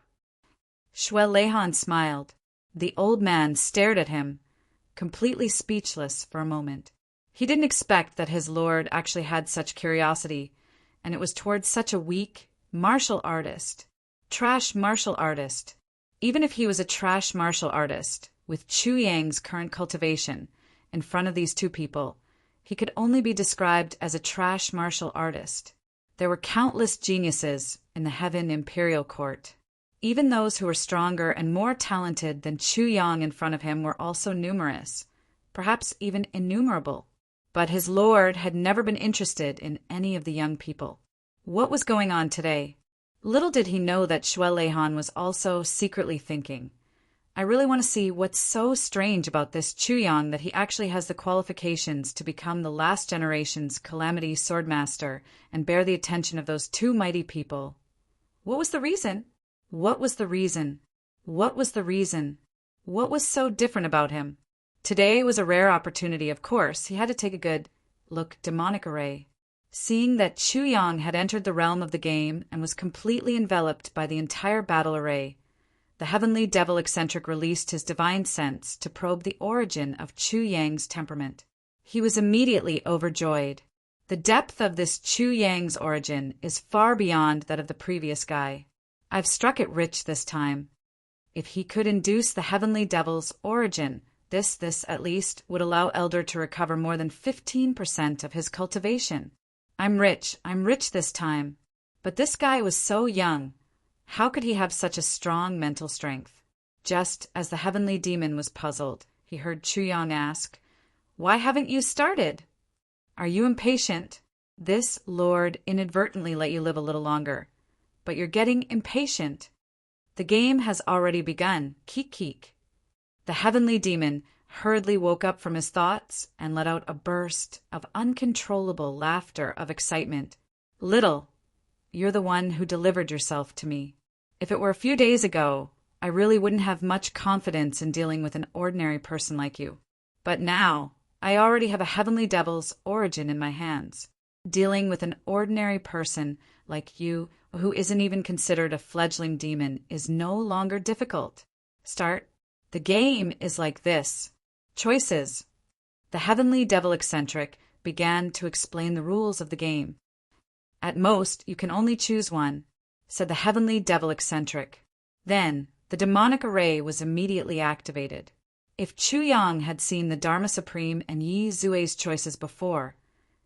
Shuai Leihan smiled. The old man stared at him, completely speechless for a moment. He didn't expect that his lord actually had such curiosity, and it was towards such a weak, martial artist. Trash martial artist. Even if he was a trash martial artist, with Chu Yang's current cultivation, in front of these 2 people, he could only be described as a trash martial artist. There were countless geniuses in the Heaven Imperial Court. Even those who were stronger and more talented than Chu Yang in front of him were also numerous, perhaps even innumerable. But his lord had never been interested in any of the young people. What was going on today? Little did he know that Shuai Leihan was also secretly thinking, I really want to see what's so strange about this Chu Yang that he actually has the qualifications to become the last generation's calamity swordmaster and bear the attention of those 2 mighty people. What was the reason? What was the reason? What was the reason? What was so different about him? Today was a rare opportunity, of course. He had to take a good look demonic array. Seeing that Chu Yang had entered the realm of the game and was completely enveloped by the entire battle array, the heavenly devil eccentric released his divine sense to probe the origin of Chu Yang's temperament. He was immediately overjoyed. The depth of this Chu Yang's origin is far beyond that of the previous guy. I've struck it rich this time. If he could induce the heavenly devil's origin, this at least would allow Elder to recover more than 15% of his cultivation. I'm rich this time. But this guy was so young. How could he have such a strong mental strength? Just as the heavenly demon was puzzled, he heard Chu Yang ask, "Why haven't you started? Are you impatient? This Lord inadvertently let you live a little longer, but you're getting impatient. The game has already begun. Keek keek." The heavenly demon hurriedly woke up from his thoughts and let out a burst of uncontrollable laughter of excitement. "Little, you're the one who delivered yourself to me. If it were a few days ago, I really wouldn't have much confidence in dealing with an ordinary person like you. But now, I already have a heavenly devil's origin in my hands. Dealing with an ordinary person like you, who isn't even considered a fledgling demon, is no longer difficult. Start. The game is like this. Choices." The heavenly devil eccentric began to explain the rules of the game. "At most, you can only choose one," said the heavenly devil eccentric. Then, the demonic array was immediately activated. If Chu Yang had seen the Dharma Supreme and Yi Zue's choices before,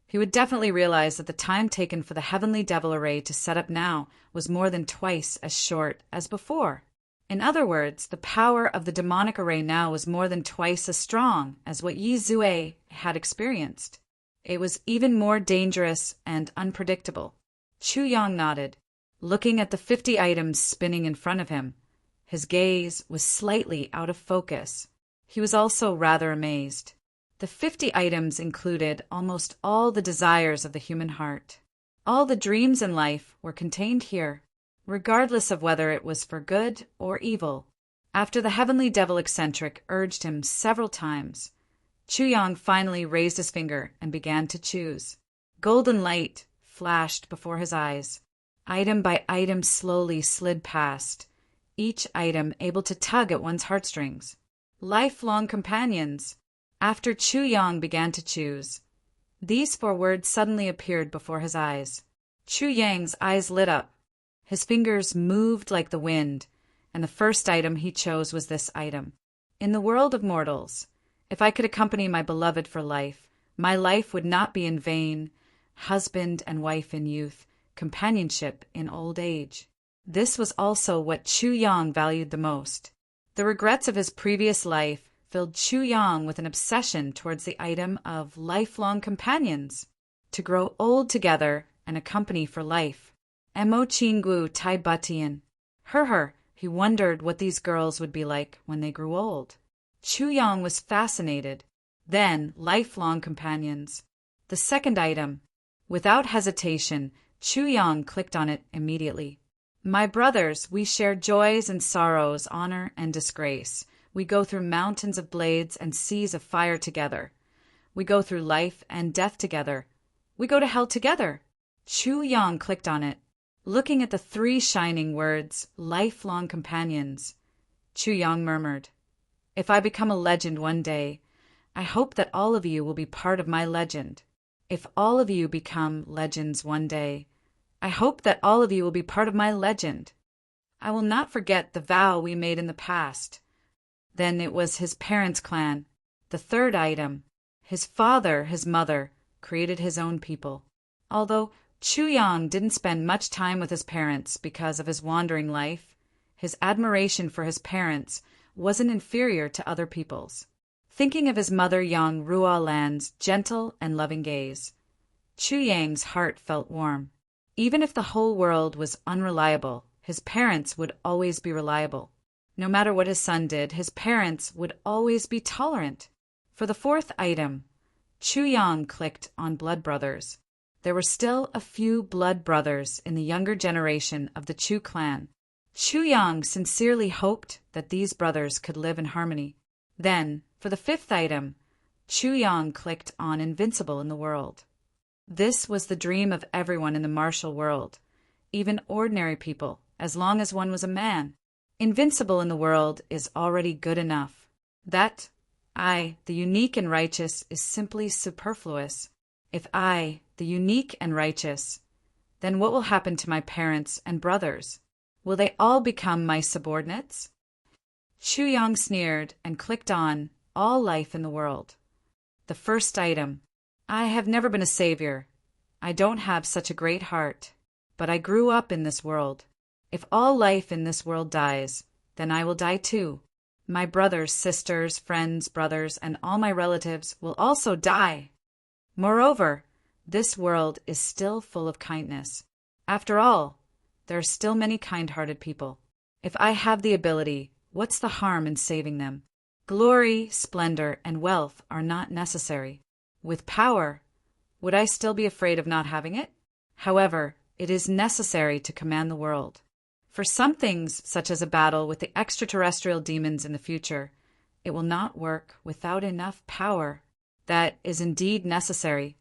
he would definitely realize that the time taken for the heavenly devil array to set up now was more than twice as short as before. In other words, the power of the demonic array now was more than twice as strong as what Yi Zue had experienced. It was even more dangerous and unpredictable. Chu Yang nodded, looking at the 50 items spinning in front of him. His gaze was slightly out of focus. He was also rather amazed. The 50 items included almost all the desires of the human heart. All the dreams in life were contained here, regardless of whether it was for good or evil. After the heavenly devil eccentric urged him several times, Chu Yang finally raised his finger and began to choose. Golden light flashed before his eyes. Item by item slowly slid past, each item able to tug at one's heartstrings. Lifelong companions. After Chu Yang began to choose, these 4 words suddenly appeared before his eyes. Chu Yang's eyes lit up. His fingers moved like the wind, and the first item he chose was this item. "In the world of mortals, if I could accompany my beloved for life, my life would not be in vain. Husband and wife in youth, companionship in old age." This was also what Chu Yang valued the most. The regrets of his previous life filled Chu Yang with an obsession towards the item of lifelong companions, to grow old together and accompany for life. Emo Chingu Tai Batian. He wondered what these girls would be like when they grew old. Chu Yang was fascinated. Then, lifelong companions. The second item. Without hesitation, Chu Yang clicked on it immediately. "My brothers, we share joys and sorrows, honor and disgrace. We go through mountains of blades and seas of fire together. We go through life and death together. We go to hell together." Chu Yang clicked on it. Looking at the 3 shining words, lifelong companions, Chu Yang murmured, "If I become a legend one day, I hope that all of you will be part of my legend. If all of you become legends one day, I hope that all of you will be part of my legend. I will not forget the vow we made in the past." Then it was his parents' clan. The third item. His father, his mother, created his own people. Although Chu Yang didn't spend much time with his parents because of his wandering life, his admiration for his parents wasn't inferior to other people's. Thinking of his mother Yang Ruo Lan's gentle and loving gaze, Chu Yang's heart felt warm. Even if the whole world was unreliable, his parents would always be reliable. No matter what his son did, his parents would always be tolerant. For the 4th item, Chu Yang clicked on blood brothers. There were still a few blood brothers in the younger generation of the Chu clan. Chu Yang sincerely hoped that these brothers could live in harmony. Then, for the 5th item, Chu Yang clicked on invincible in the world. This was the dream of everyone in the martial world, even ordinary people, as long as one was a man. Invincible in the world is already good enough. That I, the unique and righteous, is simply superfluous. If I, the unique and righteous, then what will happen to my parents and brothers? Will they all become my subordinates? Chu Yang sneered and clicked on all life in the world. The first item. I have never been a savior. I don't have such a great heart. But I grew up in this world. If all life in this world dies, then I will die too. My brothers, sisters, friends, brothers, and all my relatives will also die. Moreover, this world is still full of kindness. After all, there are still many kind-hearted people. If I have the ability, what's the harm in saving them? Glory, splendor, and wealth are not necessary. With power, would I still be afraid of not having it? However, it is necessary to command the world. For some things, such as a battle with the extraterrestrial demons in the future, it will not work without enough power. That is indeed necessary.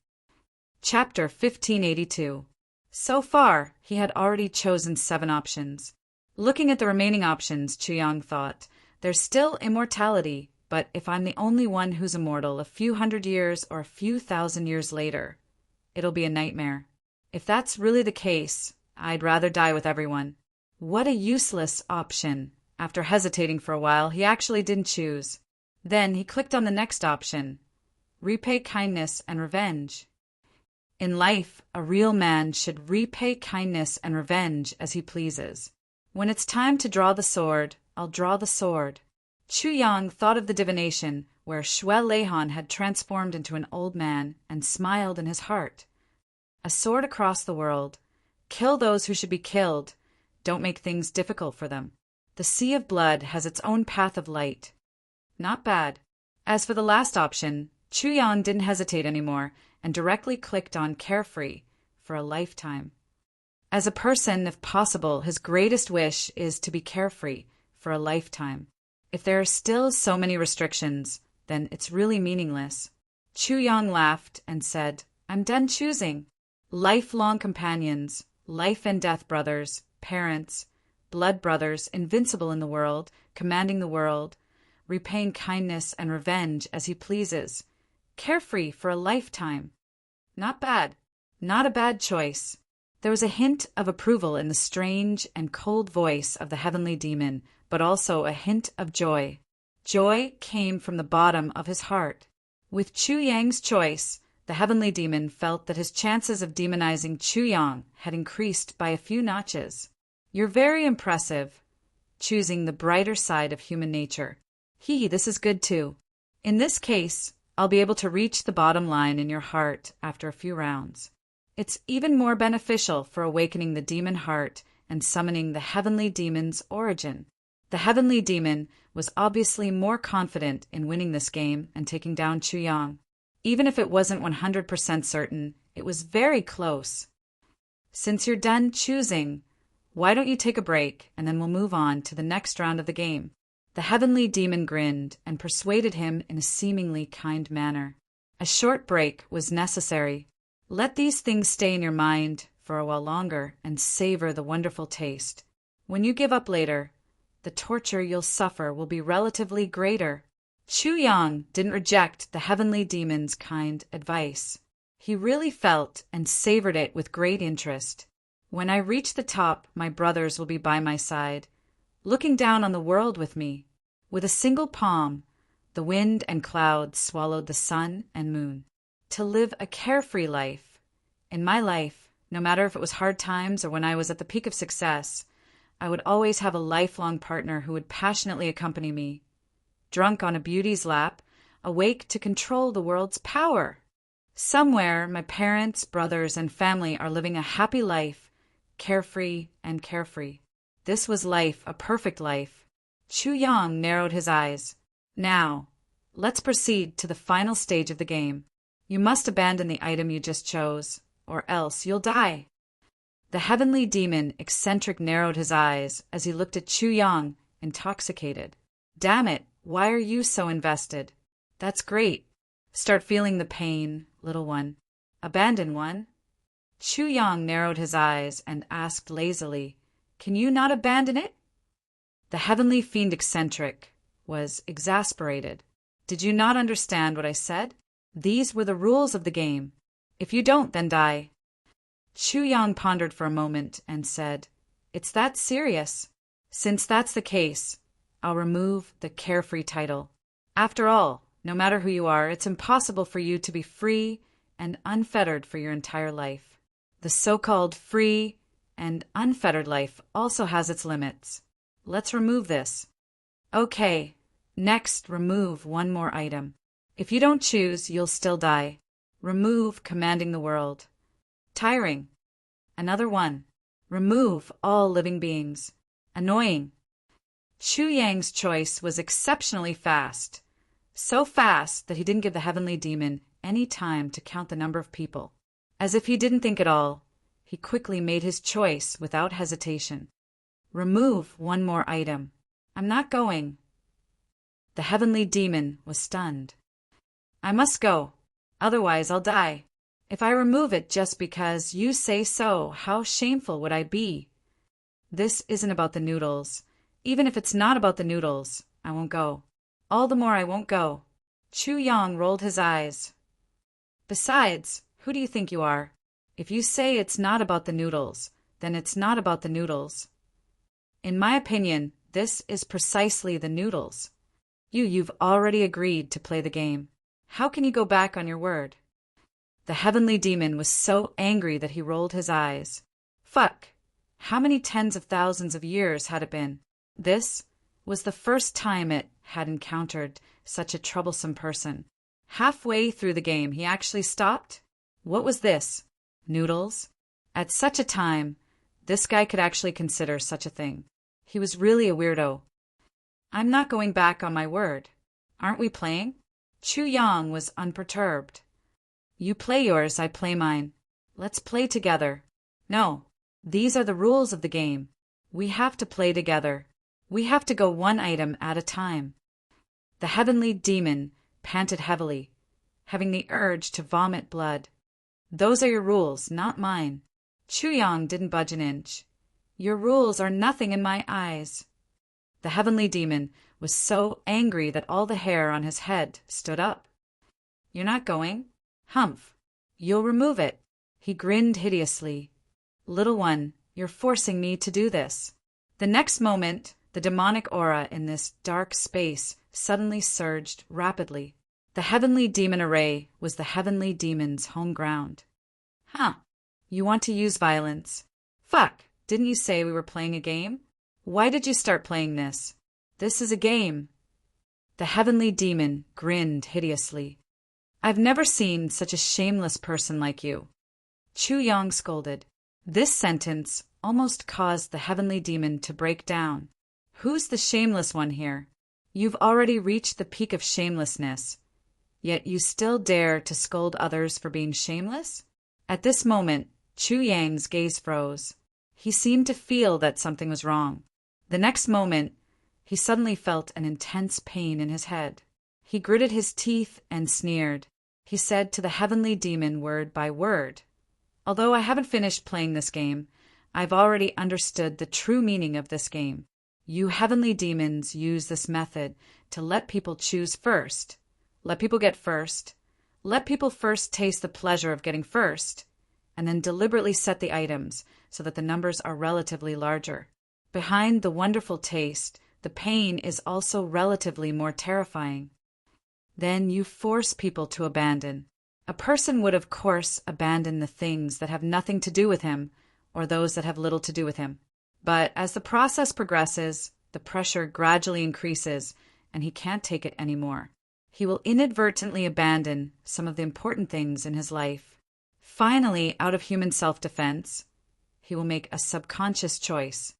Chapter 1582. So far, he had already chosen 7 options. Looking at the remaining options, Chu Yang thought, there's still immortality, but if I'm the only one who's immortal a few hundred years or a few thousand years later, it'll be a nightmare. If that's really the case, I'd rather die with everyone. What a useless option. After hesitating for a while, he actually didn't choose. Then he clicked on the next option. Repay kindness and revenge. In life, a real man should repay kindness and revenge as he pleases. When it's time to draw the sword, I'll draw the sword. Chu Yang thought of the divination where Shuel Leihan had transformed into an old man and smiled in his heart. A sword across the world. Kill those who should be killed. Don't make things difficult for them. The sea of blood has its own path of light. Not bad. As for the last option, Chu Yang didn't hesitate anymore and directly clicked on carefree for a lifetime. As a person, if possible, his greatest wish is to be carefree for a lifetime. If there are still so many restrictions, then it's really meaningless. Chu Yang laughed and said, I'm done choosing. Lifelong companions, life and death brothers, parents, blood brothers, invincible in the world, commanding the world, repaying kindness and revenge as he pleases, carefree for a lifetime. Not bad. Not a bad choice. There was a hint of approval in the strange and cold voice of the heavenly demon, but also a hint of joy. Joy came from the bottom of his heart. With Chu Yang's choice, the heavenly demon felt that his chances of demonizing Chu Yang had increased by a few notches. You're very impressive, choosing the brighter side of human nature. This is good too. In this case, I'll be able to reach the bottom line in your heart after a few rounds. It's even more beneficial for awakening the demon heart and summoning the heavenly demon's origin. The heavenly demon was obviously more confident in winning this game and taking down Chu Yang. Even if it wasn't 100% certain, it was very close. Since you're done choosing, why don't you take a break and then we'll move on to the next round of the game? The heavenly demon grinned and persuaded him in a seemingly kind manner. A short break was necessary. Let these things stay in your mind for a while longer and savor the wonderful taste. When you give up later, the torture you'll suffer will be relatively greater. Chu Yang didn't reject the heavenly demon's kind advice. He really felt and savored it with great interest. When I reach the top, my brothers will be by my side, looking down on the world with me. With a single palm, the wind and clouds swallowed the sun and moon. To live a carefree life. In my life, no matter if it was hard times or when I was at the peak of success, I would always have a lifelong partner who would passionately accompany me. Drunk on a beauty's lap, awake to control the world's power. Somewhere, my parents, brothers, and family are living a happy life, carefree and carefree. This was life, a perfect life. Chu Yang narrowed his eyes. Now, let's proceed to the final stage of the game. You must abandon the item you just chose, or else you'll die. The heavenly demon eccentric narrowed his eyes as he looked at Chu Yang, intoxicated. Damn it, why are you so invested? That's great. Start feeling the pain, little one. Abandon one. Chu Yang narrowed his eyes and asked lazily, "Can you not abandon it?" The heavenly fiend eccentric was exasperated. "Did you not understand what I said? These were the rules of the game. If you don't, then die." Chu Yang pondered for a moment and said, "It's that serious. Since that's the case, I'll remove the carefree title. After all, no matter who you are, it's impossible for you to be free and unfettered for your entire life. The so-called free and unfettered life also has its limits. Let's remove this. Okay, next remove one more item. If you don't choose, you'll still die. Remove commanding the world. Tiring. Another one. Remove all living beings. Annoying." Chu Yang's choice was exceptionally fast. So fast that he didn't give the heavenly demon any time to count the number of people. As if he didn't think at all, he quickly made his choice without hesitation. "Remove one more item. I'm not going." The heavenly demon was stunned. "I must go, otherwise I'll die. If I remove it just because you say so, how shameful would I be? This isn't about the noodles. Even if it's not about the noodles, I won't go. All the more I won't go." Chu Yang rolled his eyes. "Besides, who do you think you are? If you say it's not about the noodles, then it's not about the noodles. In my opinion, this is precisely the noodles. You've already agreed to play the game. How can you go back on your word?" The heavenly demon was so angry that he rolled his eyes. Fuck! How many tens of thousands of years had it been? This was the first time it had encountered such a troublesome person. Halfway through the game, he actually stopped. What was this? Noodles? At such a time, this guy could actually consider such a thing. He was really a weirdo. "I'm not going back on my word. Aren't we playing?" Chu Yang was unperturbed. "You play yours, I play mine. Let's play together." "No, these are the rules of the game. We have to play together. We have to go one item at a time." The heavenly demon panted heavily, having the urge to vomit blood. "Those are your rules, not mine." Chu Yang didn't budge an inch. "Your rules are nothing in my eyes." The heavenly demon was so angry that all the hair on his head stood up. "You're not going? Humph! You'll remove it." He grinned hideously. "Little one, you're forcing me to do this." The next moment, the demonic aura in this dark space suddenly surged rapidly. The heavenly demon array was the heavenly demon's home ground. "Huh. You want to use violence. Fuck, didn't you say we were playing a game? Why did you start playing this? This is a game." The heavenly demon grinned hideously. "I've never seen such a shameless person like you." Chu Yang scolded. This sentence almost caused the heavenly demon to break down. "Who's the shameless one here? You've already reached the peak of shamelessness, yet you still dare to scold others for being shameless?" At this moment, Chu Yang's gaze froze. He seemed to feel that something was wrong. The next moment, he suddenly felt an intense pain in his head. He gritted his teeth and sneered. He said to the heavenly demon word by word, "Although I haven't finished playing this game, I've already understood the true meaning of this game. You heavenly demons use this method to let people choose first, let people get first, let people first taste the pleasure of getting first, and then deliberately set the items so that the numbers are relatively larger. Behind the wonderful taste, the pain is also relatively more terrifying. Then you force people to abandon. A person would, of course, abandon the things that have nothing to do with him or those that have little to do with him. But as the process progresses, the pressure gradually increases and he can't take it anymore. He will inadvertently abandon some of the important things in his life. Finally, out of human self-defense, he will make a subconscious choice.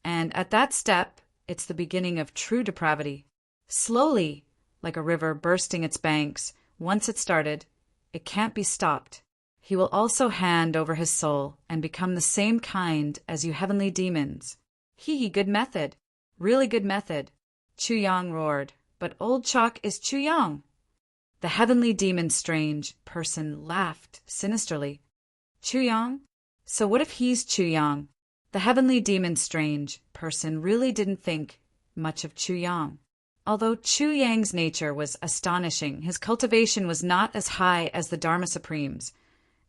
And at that step, it's the beginning of true depravity. Slowly, like a river bursting its banks, once it started, it can't be stopped. He will also hand over his soul and become the same kind as you heavenly demons. Hee, good method. Really good method. Chu Yang roared. But old Chalk is Chu Yang. The heavenly demon strange person laughed sinisterly. Chu Yang? So what if he's Chu Yang? The heavenly demon strange person really didn't think much of Chu Yang. Although Chu Yang's nature was astonishing, his cultivation was not as high as the Dharma Supremes,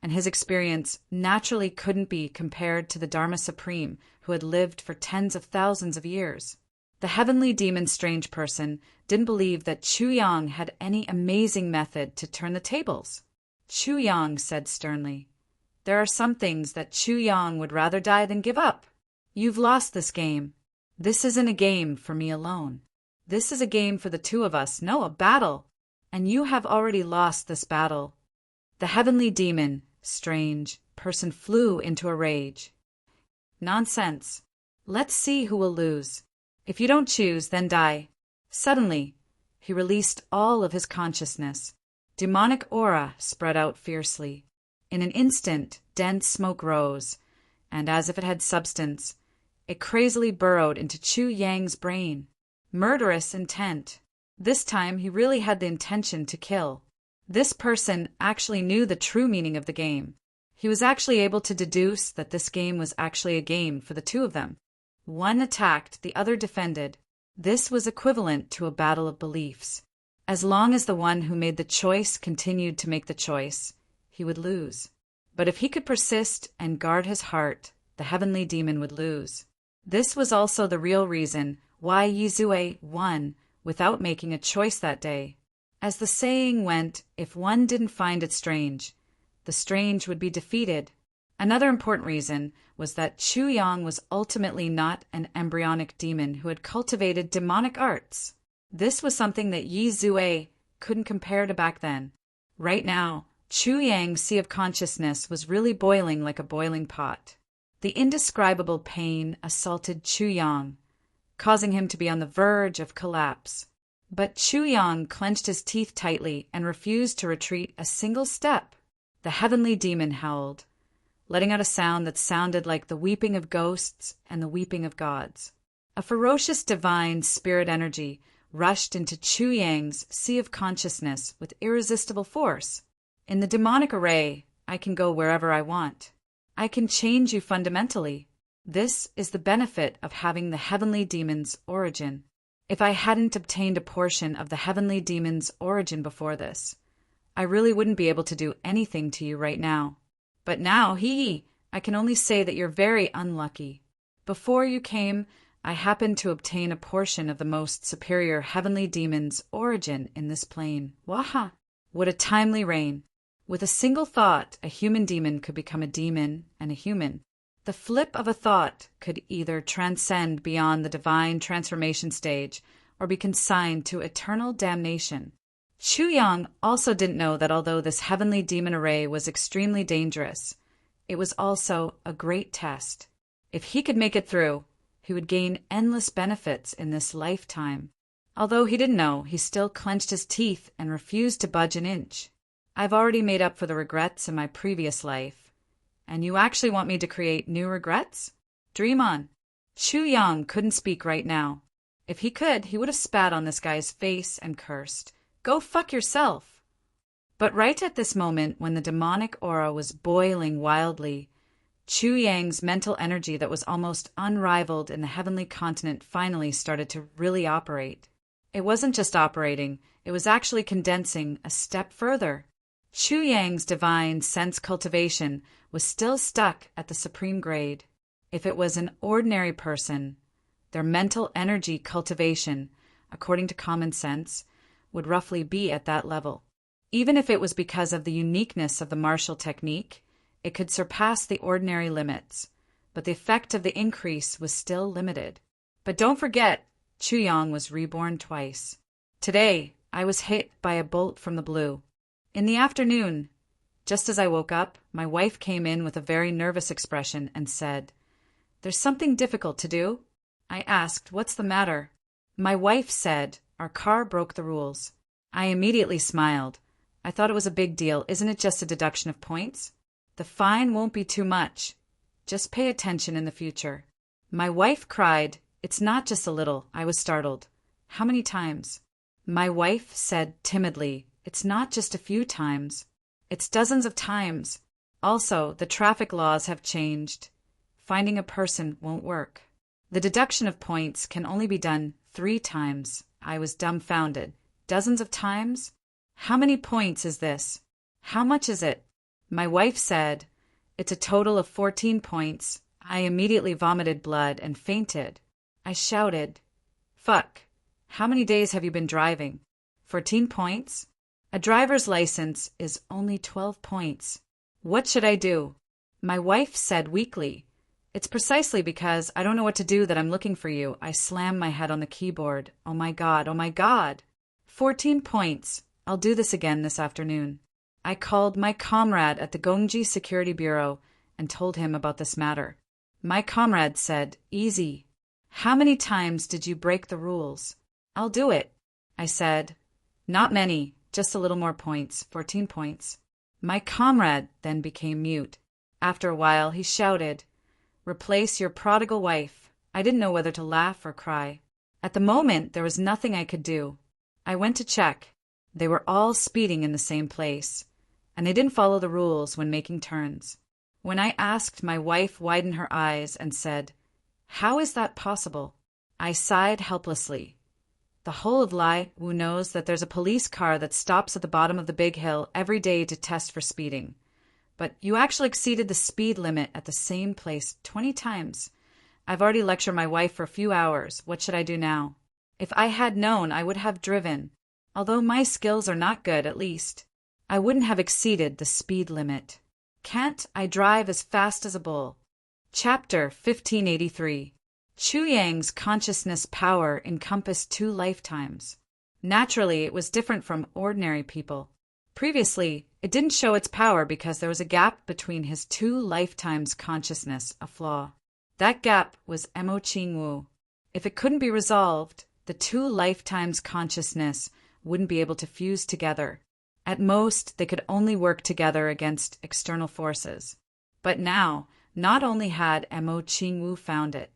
and his experience naturally couldn't be compared to the Dharma Supreme who had lived for tens of thousands of years. The heavenly demon strange person didn't believe that Chu Yang had any amazing method to turn the tables. Chu Yang said sternly, "There are some things that Chu Yang would rather die than give up. You've lost this game. This isn't a game for me alone. This is a game for the two of us, no, a battle. And you have already lost this battle." The heavenly demon, strange, person flew into a rage. "Nonsense. Let's see who will lose. If you don't choose, then die." Suddenly, he released all of his consciousness. Demonic aura spread out fiercely. In an instant, dense smoke rose, and as if it had substance, it crazily burrowed into Chu Yang's brain. Murderous intent. This time he really had the intention to kill. This person actually knew the true meaning of the game. He was actually able to deduce that this game was actually a game for the two of them. One attacked, the other defended. This was equivalent to a battle of beliefs. As long as the one who made the choice continued to make the choice, he would lose. But if he could persist and guard his heart, the heavenly demon would lose. This was also the real reason why Yizue won without making a choice that day. As the saying went, if one didn't find it strange, the strange would be defeated. Another important reason was that Chu Yang was ultimately not an embryonic demon who had cultivated demonic arts. This was something that Yizue couldn't compare to back then. Right now, Chu Yang's sea of consciousness was really boiling like a boiling pot. The indescribable pain assaulted Chu Yang, causing him to be on the verge of collapse. But Chu Yang clenched his teeth tightly and refused to retreat a single step. The heavenly demon howled, letting out a sound that sounded like the weeping of ghosts and the weeping of gods. A ferocious divine spirit energy rushed into Chu Yang's sea of consciousness with irresistible force. In the demonic array, I can go wherever I want. I can change you fundamentally. This is the benefit of having the heavenly demon's origin. If I hadn't obtained a portion of the heavenly demon's origin before this, I really wouldn't be able to do anything to you right now. But now, I can only say that you're very unlucky. Before you came, I happened to obtain a portion of the most superior heavenly demon's origin in this plane. Waha! What a timely reign! With a single thought, a human demon could become a demon and a human. The flip of a thought could either transcend beyond the divine transformation stage or be consigned to eternal damnation. Chu Yang also didn't know that although this heavenly demon array was extremely dangerous, it was also a great test. If he could make it through, he would gain endless benefits in this lifetime. Although he didn't know, he still clenched his teeth and refused to budge an inch. I've already made up for the regrets in my previous life. And you actually want me to create new regrets? Dream on. Chu Yang couldn't speak right now. If he could, he would have spat on this guy's face and cursed, "Go fuck yourself." But right at this moment, when the demonic aura was boiling wildly, Chu Yang's mental energy that was almost unrivaled in the heavenly continent finally started to really operate. It wasn't just operating, it was actually condensing a step further. Chu Yang's divine sense cultivation was still stuck at the supreme grade. If it was an ordinary person, their mental energy cultivation, according to common sense, would roughly be at that level. Even if it was because of the uniqueness of the martial technique, it could surpass the ordinary limits, but the effect of the increase was still limited. But don't forget, Chu Yang was reborn twice. Today, I was hit by a bolt from the blue. In the afternoon, just as I woke up, my wife came in with a very nervous expression and said, "There's something difficult to do?" I asked, "What's the matter?" My wife said, "Our car broke the rules." I immediately smiled. I thought it was a big deal. Isn't it just a deduction of points? The fine won't be too much. Just pay attention in the future. My wife cried, "It's not just a little." I was startled. How many times? My wife said timidly, It's not just a few times. It's dozens of times. Also, the traffic laws have changed. Finding a person won't work. The deduction of points can only be done 3 times. I was dumbfounded. Dozens of times? How many points is this? How much is it? My wife said, "It's a total of 14 points." I immediately vomited blood and fainted. I shouted, "Fuck. How many days have you been driving? 14 points? A driver's license is only 12 points. What should I do?" My wife said weakly, "It's precisely because I don't know what to do that I'm looking for you." I slammed my head on the keyboard. Oh my God, oh my God. 14 points. I'll do this again this afternoon. I called my comrade at the Gongji Security Bureau and told him about this matter. My comrade said, "Easy. How many times did you break the rules?" "I'll do it." I said, "Not many, just a little more points, 14 points." My comrade then became mute. After a while, he shouted, "Replace your prodigal wife." I didn't know whether to laugh or cry. At the moment, there was nothing I could do. I went to check. They were all speeding in the same place, and they didn't follow the rules when making turns. When I asked, my wife widened her eyes and said, "How is that possible?" I sighed helplessly. The whole of Lai Wu knows that there's a police car that stops at the bottom of the big hill every day to test for speeding. But you actually exceeded the speed limit at the same place 20 times. I've already lectured my wife for a few hours. What should I do now? If I had known, I would have driven. Although my skills are not good, at least, I wouldn't have exceeded the speed limit. Can't I drive as fast as a bull? Chapter 1583. Chu Yang's consciousness power encompassed 2 lifetimes. Naturally, it was different from ordinary people. Previously, it didn't show its power because there was a gap between his 2 lifetimes consciousness, a flaw. That gap was Mo Qingwu. If it couldn't be resolved, the 2 lifetimes consciousness wouldn't be able to fuse together. At most, they could only work together against external forces. But now, not only had Mo Qingwu found it,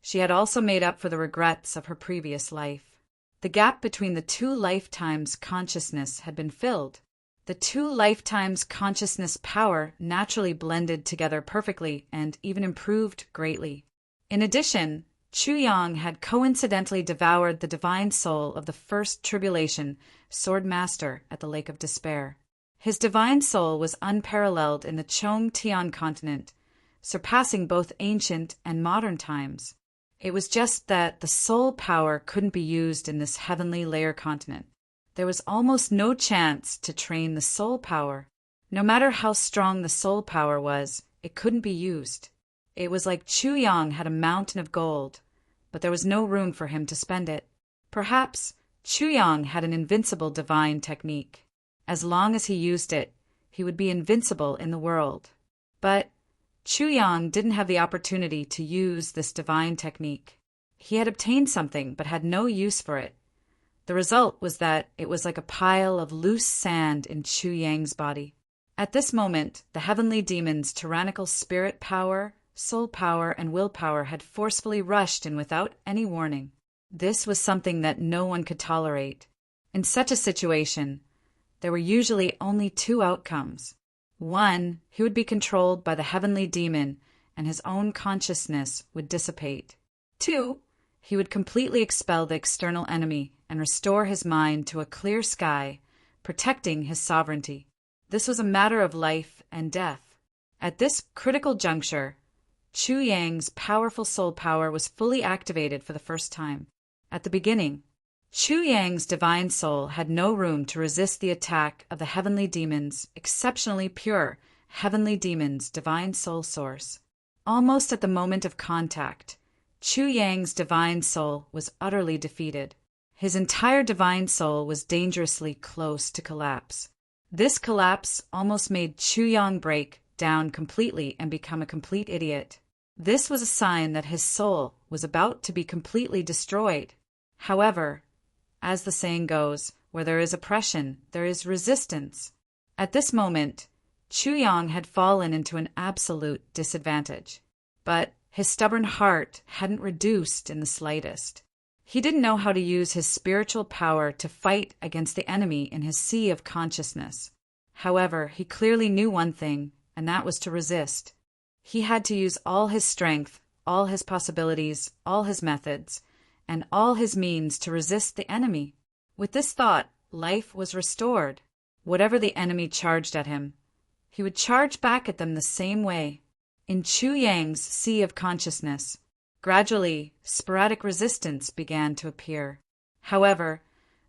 she had also made up for the regrets of her previous life. The gap between the 2 lifetimes consciousness had been filled. The 2 lifetimes consciousness power naturally blended together perfectly and even improved greatly. In addition, Chu Yang had coincidentally devoured the divine soul of the first tribulation sword master at the Lake of Despair. His divine soul was unparalleled in the Chong Tian continent, surpassing both ancient and modern times. It was just that the soul power couldn't be used in this heavenly layer continent. There was almost no chance to train the soul power. No matter how strong the soul power was, it couldn't be used. It was like Chu Yang had a mountain of gold, but there was no room for him to spend it. Perhaps Chu Yang had an invincible divine technique. As long as he used it, he would be invincible in the world. But Chu Yang didn't have the opportunity to use this divine technique. He had obtained something but had no use for it. The result was that it was like a pile of loose sand in Chu Yang's body. At this moment, the heavenly demon's tyrannical spirit power, soul power, and willpower had forcefully rushed in without any warning. This was something that no one could tolerate. In such a situation, there were usually only 2 outcomes. 1, he would be controlled by the heavenly demon and his own consciousness would dissipate. 2, he would completely expel the external enemy and restore his mind to a clear sky, protecting his sovereignty. This was a matter of life and death. At this critical juncture, Chu Yang's powerful soul power was fully activated for the first time. At the beginning, Chu Yang's divine soul had no room to resist the attack of the heavenly demon's exceptionally pure heavenly demon's divine soul source. Almost at the moment of contact, Chu Yang's divine soul was utterly defeated. His entire divine soul was dangerously close to collapse. This collapse almost made Chu Yang break down completely and become a complete idiot. This was a sign that his soul was about to be completely destroyed. However, as the saying goes, where there is oppression, there is resistance. At this moment, Chu Yang had fallen into an absolute disadvantage. But his stubborn heart hadn't reduced in the slightest. He didn't know how to use his spiritual power to fight against the enemy in his sea of consciousness. However, he clearly knew one thing, and that was to resist. He had to use all his strength, all his possibilities, all his methods, and all his means to resist the enemy. With this thought, life was restored. Whatever the enemy charged at him, he would charge back at them the same way. In Chu Yang's sea of consciousness, gradually, sporadic resistance began to appear. However,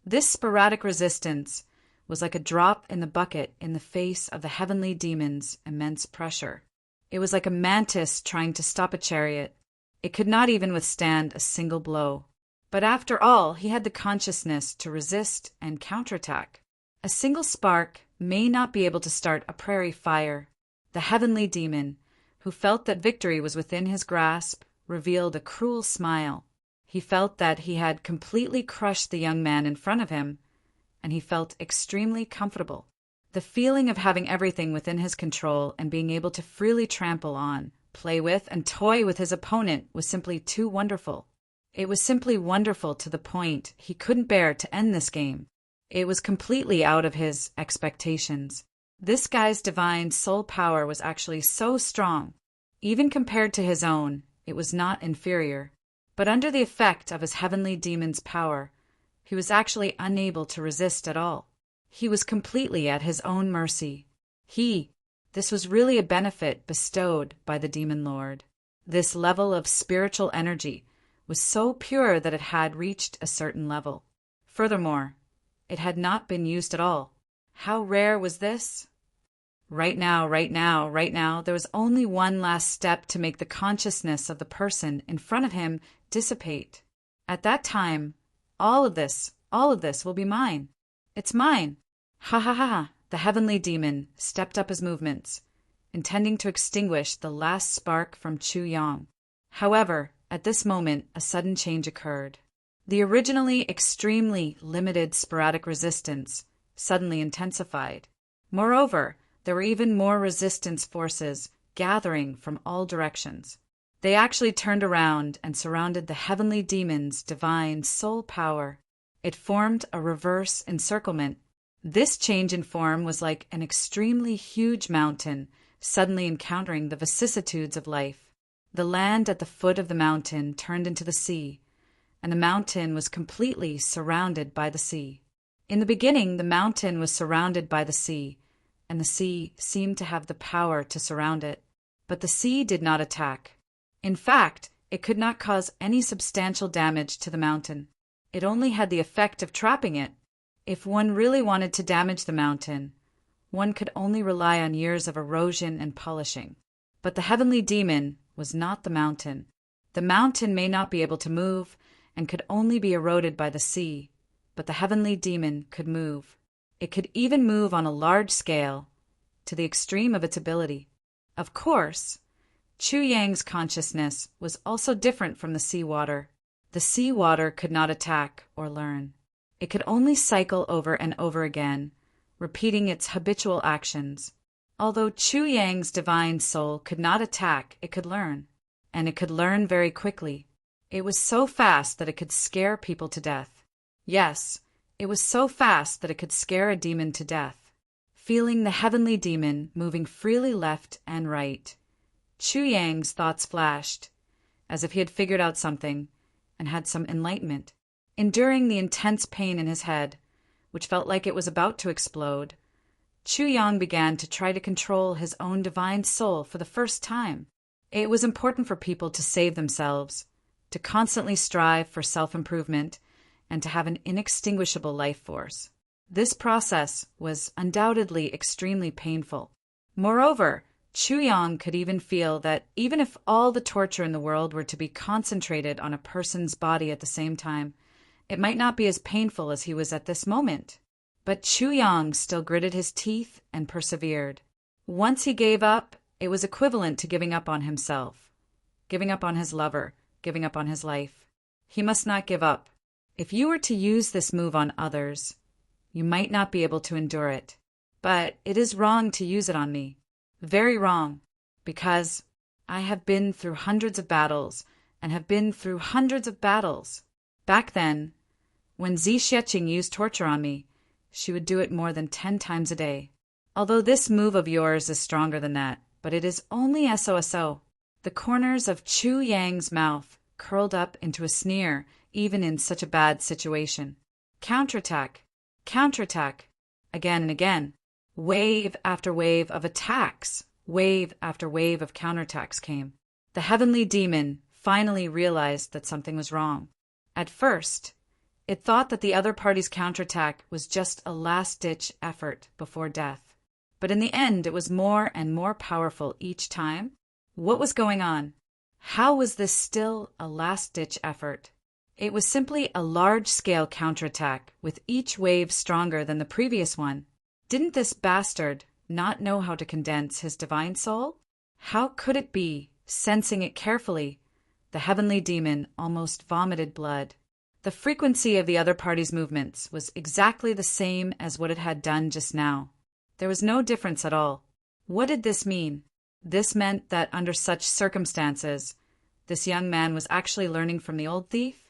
this sporadic resistance was like a drop in the bucket in the face of the heavenly demon's immense pressure. It was like a mantis trying to stop a chariot. It could not even withstand a single blow. But after all, he had the consciousness to resist and counterattack. A single spark may not be able to start a prairie fire. The heavenly demon, who felt that victory was within his grasp, revealed a cruel smile. He felt that he had completely crushed the young man in front of him, and he felt extremely comfortable. The feeling of having everything within his control and being able to freely trample on, play with, and toy with his opponent was simply too wonderful. It was simply wonderful to the point he couldn't bear to end this game. It was completely out of his expectations. This guy's divine soul power was actually so strong. Even compared to his own, it was not inferior. But under the effect of his heavenly demon's power, he was actually unable to resist at all. He was completely at his own mercy. This was really a benefit bestowed by the demon lord. This level of spiritual energy was so pure that it had reached a certain level. Furthermore, it had not been used at all. How rare was this? Right now, there was only one last step to make the consciousness of the person in front of him dissipate. At that time, all of this will be mine. It's mine. Ha ha ha. The heavenly demon stepped up his movements, intending to extinguish the last spark from Chu Yang. However, at this moment, a sudden change occurred. The originally extremely limited sporadic resistance suddenly intensified. Moreover, there were even more resistance forces gathering from all directions. They actually turned around and surrounded the heavenly demon's divine soul power. It formed a reverse encirclement. This change in form was like an extremely huge mountain suddenly encountering the vicissitudes of life. The land at the foot of the mountain turned into the sea, and the mountain was completely surrounded by the sea. In the beginning, the mountain was surrounded by the sea, and the sea seemed to have the power to surround it. But the sea did not attack. In fact, it could not cause any substantial damage to the mountain. It only had the effect of trapping it. If one really wanted to damage the mountain, one could only rely on years of erosion and polishing. But the heavenly demon was not the mountain. The mountain may not be able to move and could only be eroded by the sea, but the heavenly demon could move. It could even move on a large scale, to the extreme of its ability. Of course, Chu Yang's consciousness was also different from the seawater. The seawater could not attack or learn. It could only cycle over and over again, repeating its habitual actions. Although Chu Yang's divine soul could not attack, it could learn. And it could learn very quickly. It was so fast that it could scare people to death. Yes, it was so fast that it could scare a demon to death. Feeling the heavenly demon moving freely left and right, Chu Yang's thoughts flashed, as if he had figured out something and had some enlightenment. Enduring the intense pain in his head, which felt like it was about to explode, Chu Yang began to try to control his own divine soul for the first time. It was important for people to save themselves, to constantly strive for self-improvement, and to have an inextinguishable life force. This process was undoubtedly extremely painful. Moreover, Chu Yang could even feel that even if all the torture in the world were to be concentrated on a person's body at the same time, it might not be as painful as he was at this moment. But Chu Yang still gritted his teeth and persevered. Once he gave up, it was equivalent to giving up on himself, giving up on his lover, giving up on his life. He must not give up. If you were to use this move on others, you might not be able to endure it. But it is wrong to use it on me. Very wrong, because I have been through hundreds of battles and have been through hundreds of battles. Back then, when Zi Xieching used torture on me, she would do it more than 10 times a day. Although this move of yours is stronger than that, but it is only SOSO. The corners of Chu Yang's mouth curled up into a sneer, even in such a bad situation. Counterattack, counterattack, again and again. Wave after wave of attacks, wave after wave of counterattacks came. The heavenly demon finally realized that something was wrong. At first, it thought that the other party's counterattack was just a last-ditch effort before death. But in the end, it was more and more powerful each time. What was going on? How was this still a last-ditch effort? It was simply a large-scale counterattack, with each wave stronger than the previous one. Didn't this bastard not know how to condense his divine soul? How could it be, sensing it carefully, the heavenly demon almost vomited blood? The frequency of the other party's movements was exactly the same as what it had done just now. There was no difference at all. What did this mean? This meant that under such circumstances, this young man was actually learning from the old thief,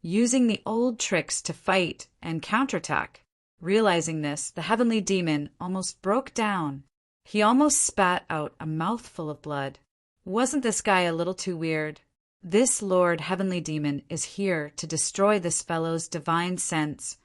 using the old tricks to fight and counterattack. Realizing this, the heavenly demon almost broke down. He almost spat out a mouthful of blood. Wasn't this guy a little too weird? This Lord Heavenly Demon is here to destroy this fellow's divine sense,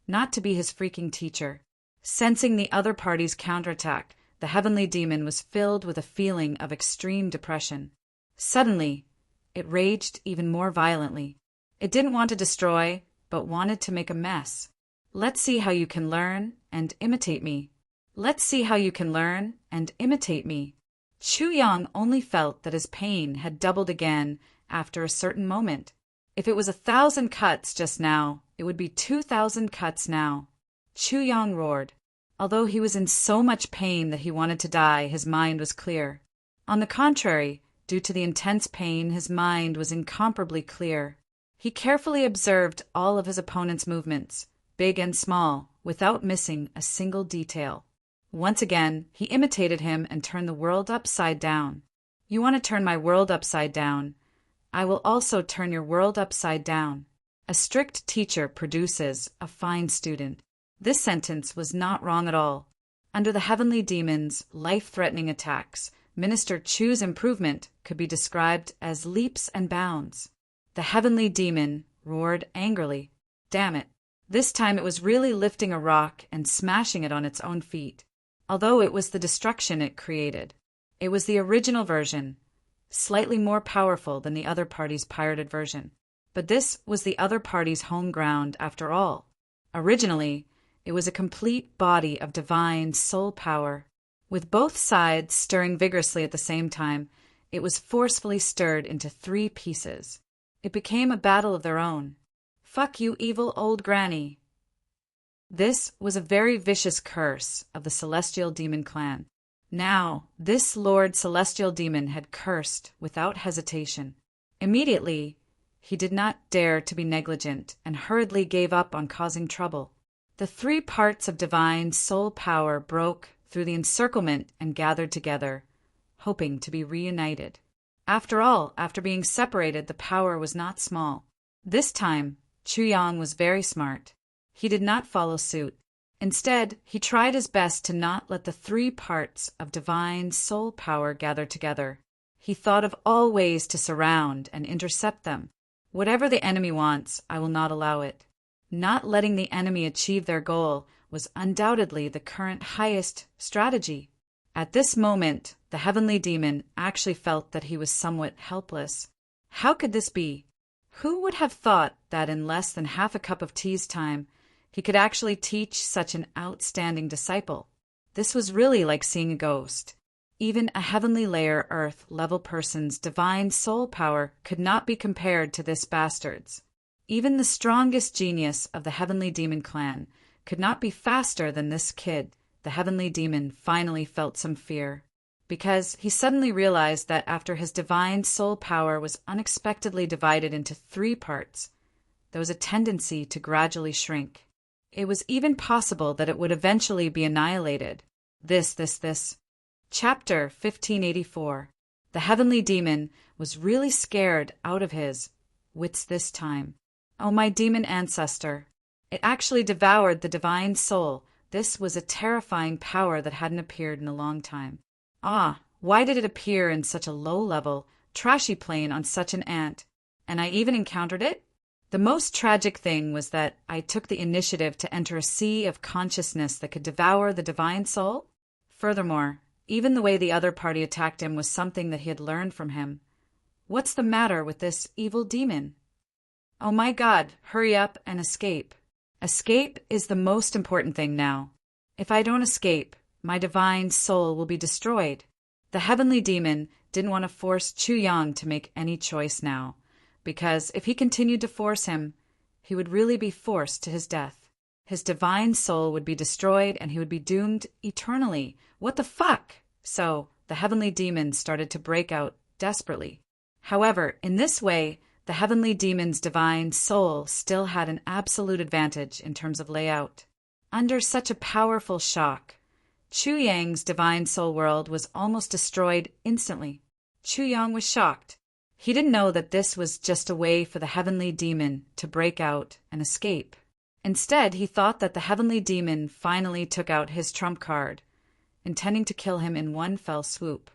not to be his freaking teacher. Sensing the other party's counterattack, the Heavenly Demon was filled with a feeling of extreme depression. Suddenly, it raged even more violently. It didn't want to destroy, but wanted to make a mess. Let's see how you can learn and imitate me. Let's see how you can learn and imitate me. Chu Yang only felt that his pain had doubled again after a certain moment. If it was 1,000 cuts just now, it would be 2,000 cuts now. Chu Yang roared. Although he was in so much pain that he wanted to die, his mind was clear. On the contrary, due to the intense pain, his mind was incomparably clear. He carefully observed all of his opponent's movements, big and small, without missing a single detail. Once again, he imitated him and turned the world upside down. You want to turn my world upside down? I will also turn your world upside down. A strict teacher produces a fine student. This sentence was not wrong at all. Under the heavenly demon's life-threatening attacks, Minister Chu's improvement could be described as leaps and bounds. The heavenly demon roared angrily. Damn it. This time it was really lifting a rock and smashing it on its own feet. Although it was the destruction it created. It was the original version, slightly more powerful than the other party's pirated version. But this was the other party's home ground after all. Originally, it was a complete body of divine soul power. With both sides stirring vigorously at the same time, it was forcefully stirred into 3 pieces. It became a battle of their own. Fuck you, evil old granny. This was a very vicious curse of the Celestial Demon clan. Now, this Lord Celestial Demon had cursed without hesitation. Immediately, he did not dare to be negligent and hurriedly gave up on causing trouble. The 3 parts of divine soul power broke through the encirclement and gathered together, hoping to be reunited. After all, after being separated, the power was not small. This time, Chu Yang was very smart. He did not follow suit. Instead, he tried his best to not let the 3 parts of divine soul power gather together. He thought of all ways to surround and intercept them. Whatever the enemy wants, I will not allow it. Not letting the enemy achieve their goal was undoubtedly the current highest strategy. At this moment, the heavenly demon actually felt that he was somewhat helpless. How could this be? Who would have thought that in less than half a cup of tea's time, he could actually teach such an outstanding disciple? This was really like seeing a ghost. Even a heavenly layer Earth level person's divine soul power could not be compared to this bastard's. Even the strongest genius of the heavenly demon clan could not be faster than this kid. The heavenly demon finally felt some fear, because he suddenly realized that after his divine soul power was unexpectedly divided into 3 parts, there was a tendency to gradually shrink. It was even possible that it would eventually be annihilated. This. Chapter 1584. The heavenly demon was really scared out of his wits this time. Oh, my demon ancestor. It actually devoured the divine soul. This was a terrifying power that hadn't appeared in a long time. Ah, why did it appear in such a low-level, trashy plane on such an ant? And I even encountered it? The most tragic thing was that I took the initiative to enter a sea of consciousness that could devour the divine soul. Furthermore, even the way the other party attacked him was something that he had learned from him. What's the matter with this evil demon? Oh my God, hurry up and escape. Escape is the most important thing now. If I don't escape, my divine soul will be destroyed. The heavenly demon didn't want to force Chu Yang to make any choice now, because if he continued to force him, he would really be forced to his death. His divine soul would be destroyed and he would be doomed eternally. What the fuck? So, the heavenly demon started to break out desperately. However, in this way, the heavenly demon's divine soul still had an absolute advantage in terms of layout. Under such a powerful shock, Chu Yang's divine soul world was almost destroyed instantly. Chu Yang was shocked. He didn't know that this was just a way for the heavenly demon to break out and escape. Instead, he thought that the heavenly demon finally took out his trump card, intending to kill him in one fell swoop.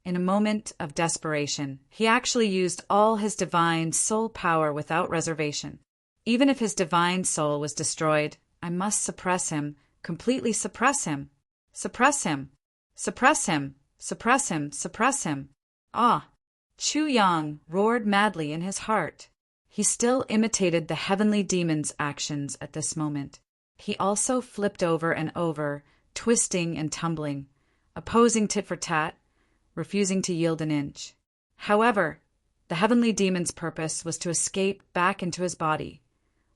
In a moment of desperation, he actually used all his divine soul power without reservation. Even if his divine soul was destroyed, I must suppress him, completely suppress him. Suppress him. Suppress him. Suppress him. Suppress him. Ah! Chu Yang roared madly in his heart. He still imitated the heavenly demon's actions at this moment. He also flipped over and over, twisting and tumbling, opposing tit for tat, refusing to yield an inch. However, the heavenly demon's purpose was to escape back into his body,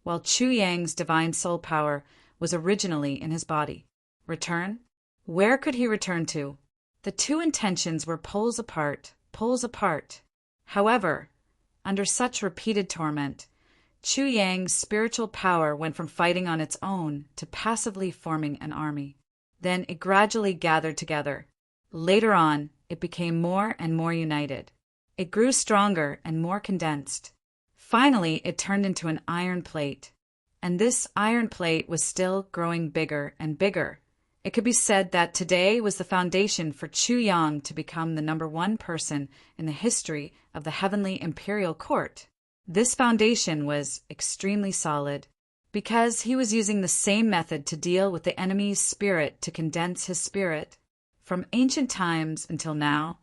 while Chu Yang's divine soul power was originally in his body. Return? Where could he return to? The two intentions were poles apart, poles apart. However, under such repeated torment, Chu Yang's spiritual power went from fighting on its own to passively forming an army. Then it gradually gathered together. Later on, it became more and more united. It grew stronger and more condensed. Finally, it turned into an iron plate. And this iron plate was still growing bigger and bigger. It could be said that today was the foundation for Chu Yang to become the #1 person in the history of the Heavenly Imperial Court. This foundation was extremely solid, because he was using the same method to deal with the enemy's spirit to condense his spirit. From ancient times until now,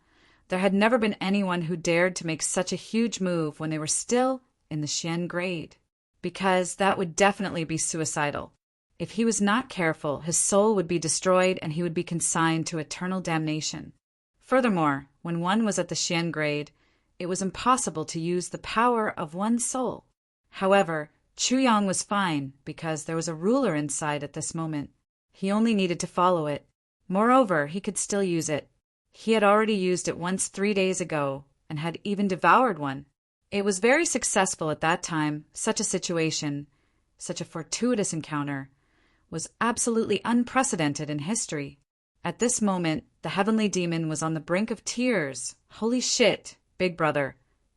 there had never been anyone who dared to make such a huge move when they were still in the Xian grade, because that would definitely be suicidal. If he was not careful, his soul would be destroyed and he would be consigned to eternal damnation. Furthermore, when one was at the Xian grade, it was impossible to use the power of one's soul. However, Chu Yang was fine because there was a ruler inside at this moment. He only needed to follow it. Moreover, he could still use it. He had already used it once 3 days ago and had even devoured one. It was very successful at that time. Such a situation, such a fortuitous encounter, was absolutely unprecedented in history. At this moment, the heavenly demon was on the brink of tears. Holy shit, big brother.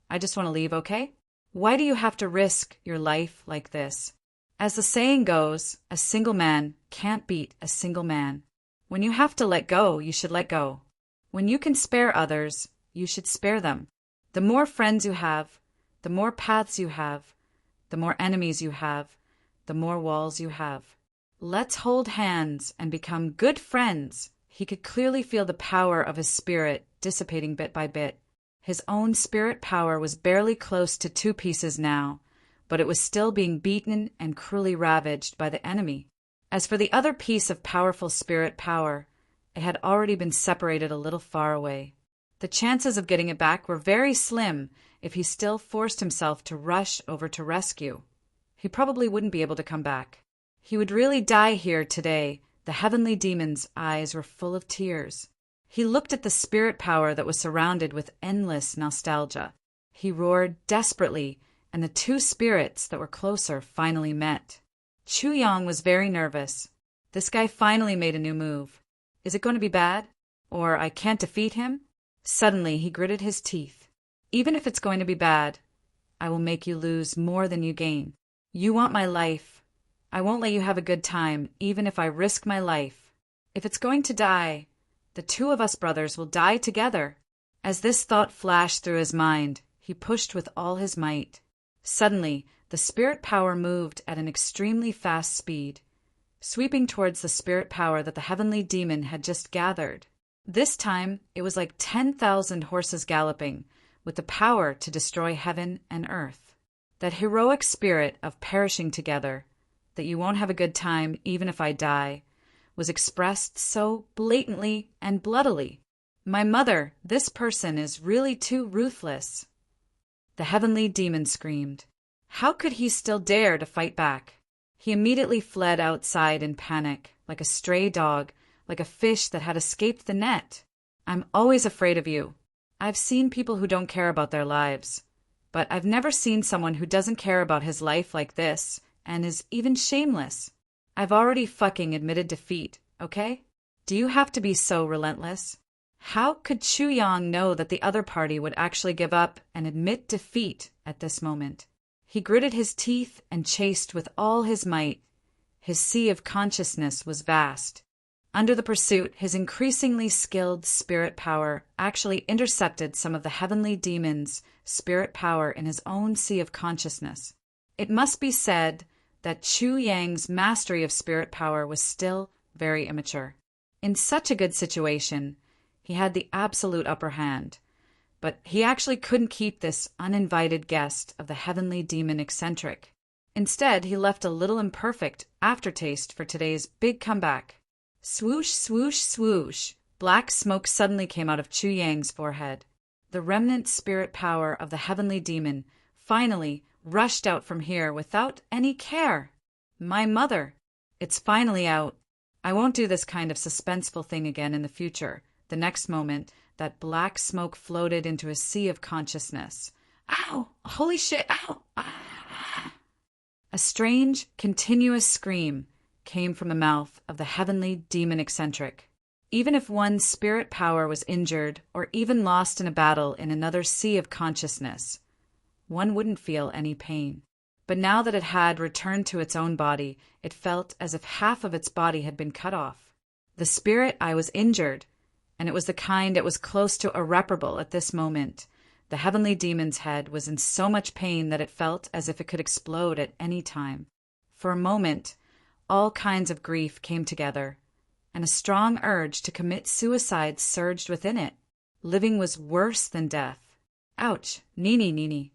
I just want to leave, okay? Why do you have to risk your life like this? As the saying goes, a single man can't beat a single man. When you have to let go, you should let go. When you can spare others, you should spare them. The more friends you have, the more paths you have, the more enemies you have, the more walls you have. Let's hold hands and become good friends. He could clearly feel the power of his spirit dissipating bit by bit. His own spirit power was barely close to 2 pieces now, but it was still being beaten and cruelly ravaged by the enemy. As for the other piece of powerful spirit power, it had already been separated a little far away. The chances of getting it back were very slim if he still forced himself to rush over to rescue. He probably wouldn't be able to come back. He would really die here today. The heavenly demon's eyes were full of tears. He looked at the spirit power that was surrounded with endless nostalgia. He roared desperately, and the 2 spirits that were closer finally met. Chu Yang was very nervous. This guy finally made a new move. Is it going to be bad? Or I can't defeat him? Suddenly he gritted his teeth. Even if it's going to be bad, I will make you lose more than you gain. You want my life. I won't let you have a good time, even if I risk my life. If it's going to die, the two of us brothers will die together." As this thought flashed through his mind, he pushed with all his might. Suddenly, the spirit power moved at an extremely fast speed, sweeping towards the spirit power that the heavenly demon had just gathered. This time, it was like 10,000 horses galloping, with the power to destroy heaven and earth. That heroic spirit of perishing together, that you won't have a good time even if I die, was expressed so blatantly and bloodily. "My mother, this person is really too ruthless," the heavenly demon screamed. How could he still dare to fight back? He immediately fled outside in panic, like a stray dog, like a fish that had escaped the net. "I'm always afraid of you. I've seen people who don't care about their lives, but I've never seen someone who doesn't care about his life like this, and is even shameless. I've already fucking admitted defeat, okay? Do you have to be so relentless?" How could Chu Yang know that the other party would actually give up and admit defeat at this moment? He gritted his teeth and chased with all his might. His sea of consciousness was vast. Under the pursuit, his increasingly skilled spirit power actually intercepted some of the heavenly demons' spirit power in his own sea of consciousness. It must be said that Chu Yang's mastery of spirit power was still very immature. In such a good situation, he had the absolute upper hand, but he actually couldn't keep this uninvited guest of the heavenly demon eccentric. Instead, he left a little imperfect aftertaste for today's big comeback. Swoosh, swoosh, swoosh. Black smoke suddenly came out of Chu Yang's forehead. The remnant spirit power of the heavenly demon finally rushed out from here without any care. "My mother. It's finally out. I won't do this kind of suspenseful thing again in the future." The next moment, that black smoke floated into a sea of consciousness. "Ow! Holy shit! Ow! Ah!" A strange, continuous scream came from the mouth of the heavenly demon eccentric. Even if one's spirit power was injured or even lost in a battle in another sea of consciousness, one wouldn't feel any pain. But now that it had returned to its own body, it felt as if half of its body had been cut off. The spirit I was injured, and it was the kind that was close to irreparable at this moment. The heavenly demon's head was in so much pain that it felt as if it could explode at any time. For a moment, all kinds of grief came together, and a strong urge to commit suicide surged within it. Living was worse than death. Ouch, Nini, Nini.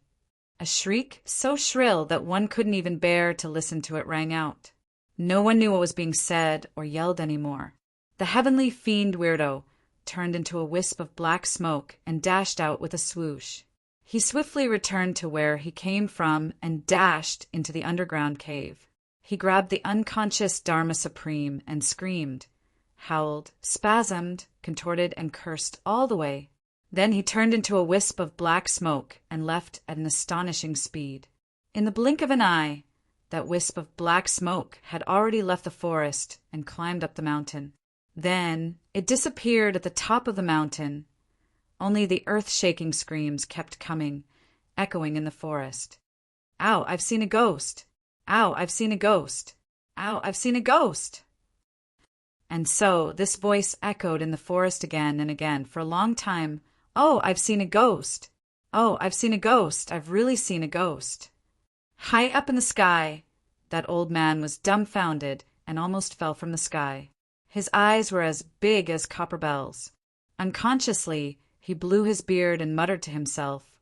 A shriek so shrill that one couldn't even bear to listen to it rang out. No one knew what was being said or yelled anymore. The heavenly fiend weirdo turned into a wisp of black smoke and dashed out with a swoosh. He swiftly returned to where he came from and dashed into the underground cave. He grabbed the unconscious Dharma Supreme and screamed, howled, spasmed, contorted, and cursed all the way. Then he turned into a wisp of black smoke and left at an astonishing speed. In the blink of an eye, that wisp of black smoke had already left the forest and climbed up the mountain. Then it disappeared at the top of the mountain. Only the earth-shaking screams kept coming, echoing in the forest. "Ow, I've seen a ghost! Ow, I've seen a ghost! Ow, I've seen a ghost!" And so this voice echoed in the forest again and again for a long time. "Oh, I've seen a ghost! Oh, I've seen a ghost! I've really seen a ghost!" High up in the sky, that old man was dumbfounded and almost fell from the sky. His eyes were as big as copper bells. Unconsciously, he blew his beard and muttered to himself,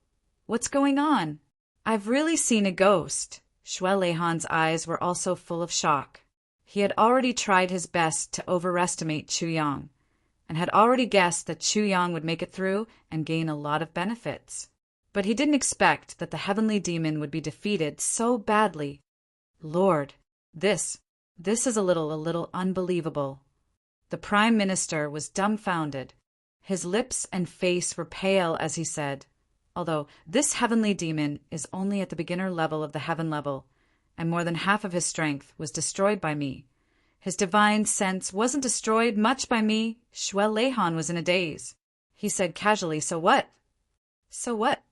"What's going on? I've really seen a ghost." Shuai Leihan's eyes were also full of shock. He had already tried his best to overestimate Chu Yang, and had already guessed that Chu Yang would make it through and gain a lot of benefits. But he didn't expect that the heavenly demon would be defeated so badly. Lord, this is a little unbelievable. The Prime Minister was dumbfounded. His lips and face were pale as he said, "Although this heavenly demon is only at the beginner level of the heaven level, and more than half of his strength was destroyed by me. His divine sense wasn't destroyed much by me." Shuai Leihan was in a daze. He said casually, "So what? So what?"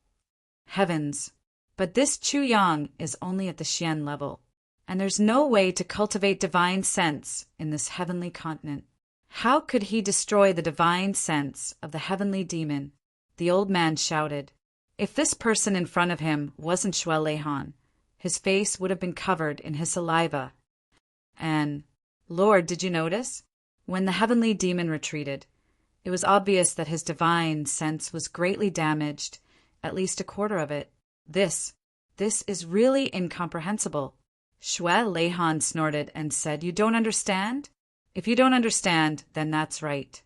Heavens, But this Chu Yang is only at the Xian level, and there's no way to cultivate divine sense in this heavenly continent. How could he destroy the divine sense of the heavenly demon? The old man shouted. If this person in front of him wasn't Xue Leihan, his face would have been covered in his saliva. And, Lord, did you notice? When the heavenly demon retreated, it was obvious that his divine sense was greatly damaged, at least a quarter of it. This is really incomprehensible. Xue Leihan snorted and said, You don't understand? If you don't understand, then that's right.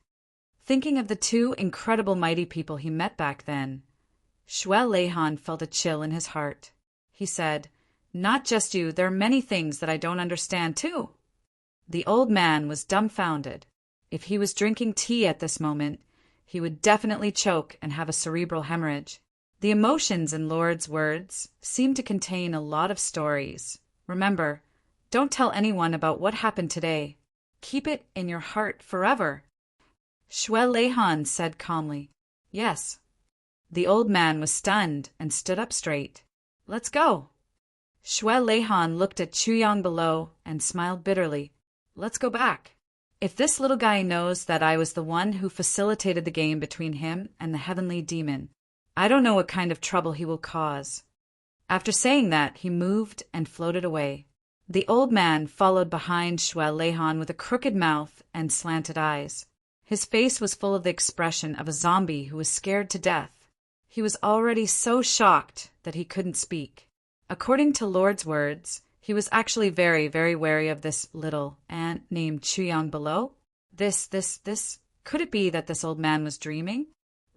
Thinking of the two incredible mighty people he met back then, Xue Leihan felt a chill in his heart. He said, Not just you, there are many things that I don't understand too. The old man was dumbfounded. If he was drinking tea at this moment, he would definitely choke and have a cerebral hemorrhage. The emotions in Lord's words seemed to contain a lot of stories. Remember, don't tell anyone about what happened today. Keep it in your heart forever. Xue Leihan said calmly, Yes. The old man was stunned and stood up straight. Let's go. Xue Leihan looked at Chu Yang below and smiled bitterly. Let's go back. If this little guy knows that I was the one who facilitated the game between him and the heavenly demon, I don't know what kind of trouble he will cause. After saying that, he moved and floated away. The old man followed behind Xue Leihan with a crooked mouth and slanted eyes. His face was full of the expression of a zombie who was scared to death. He was already so shocked that he couldn't speak. According to Lord's words, he was actually very, very wary of this little ant named Chu Yang below. Could it be that this old man was dreaming?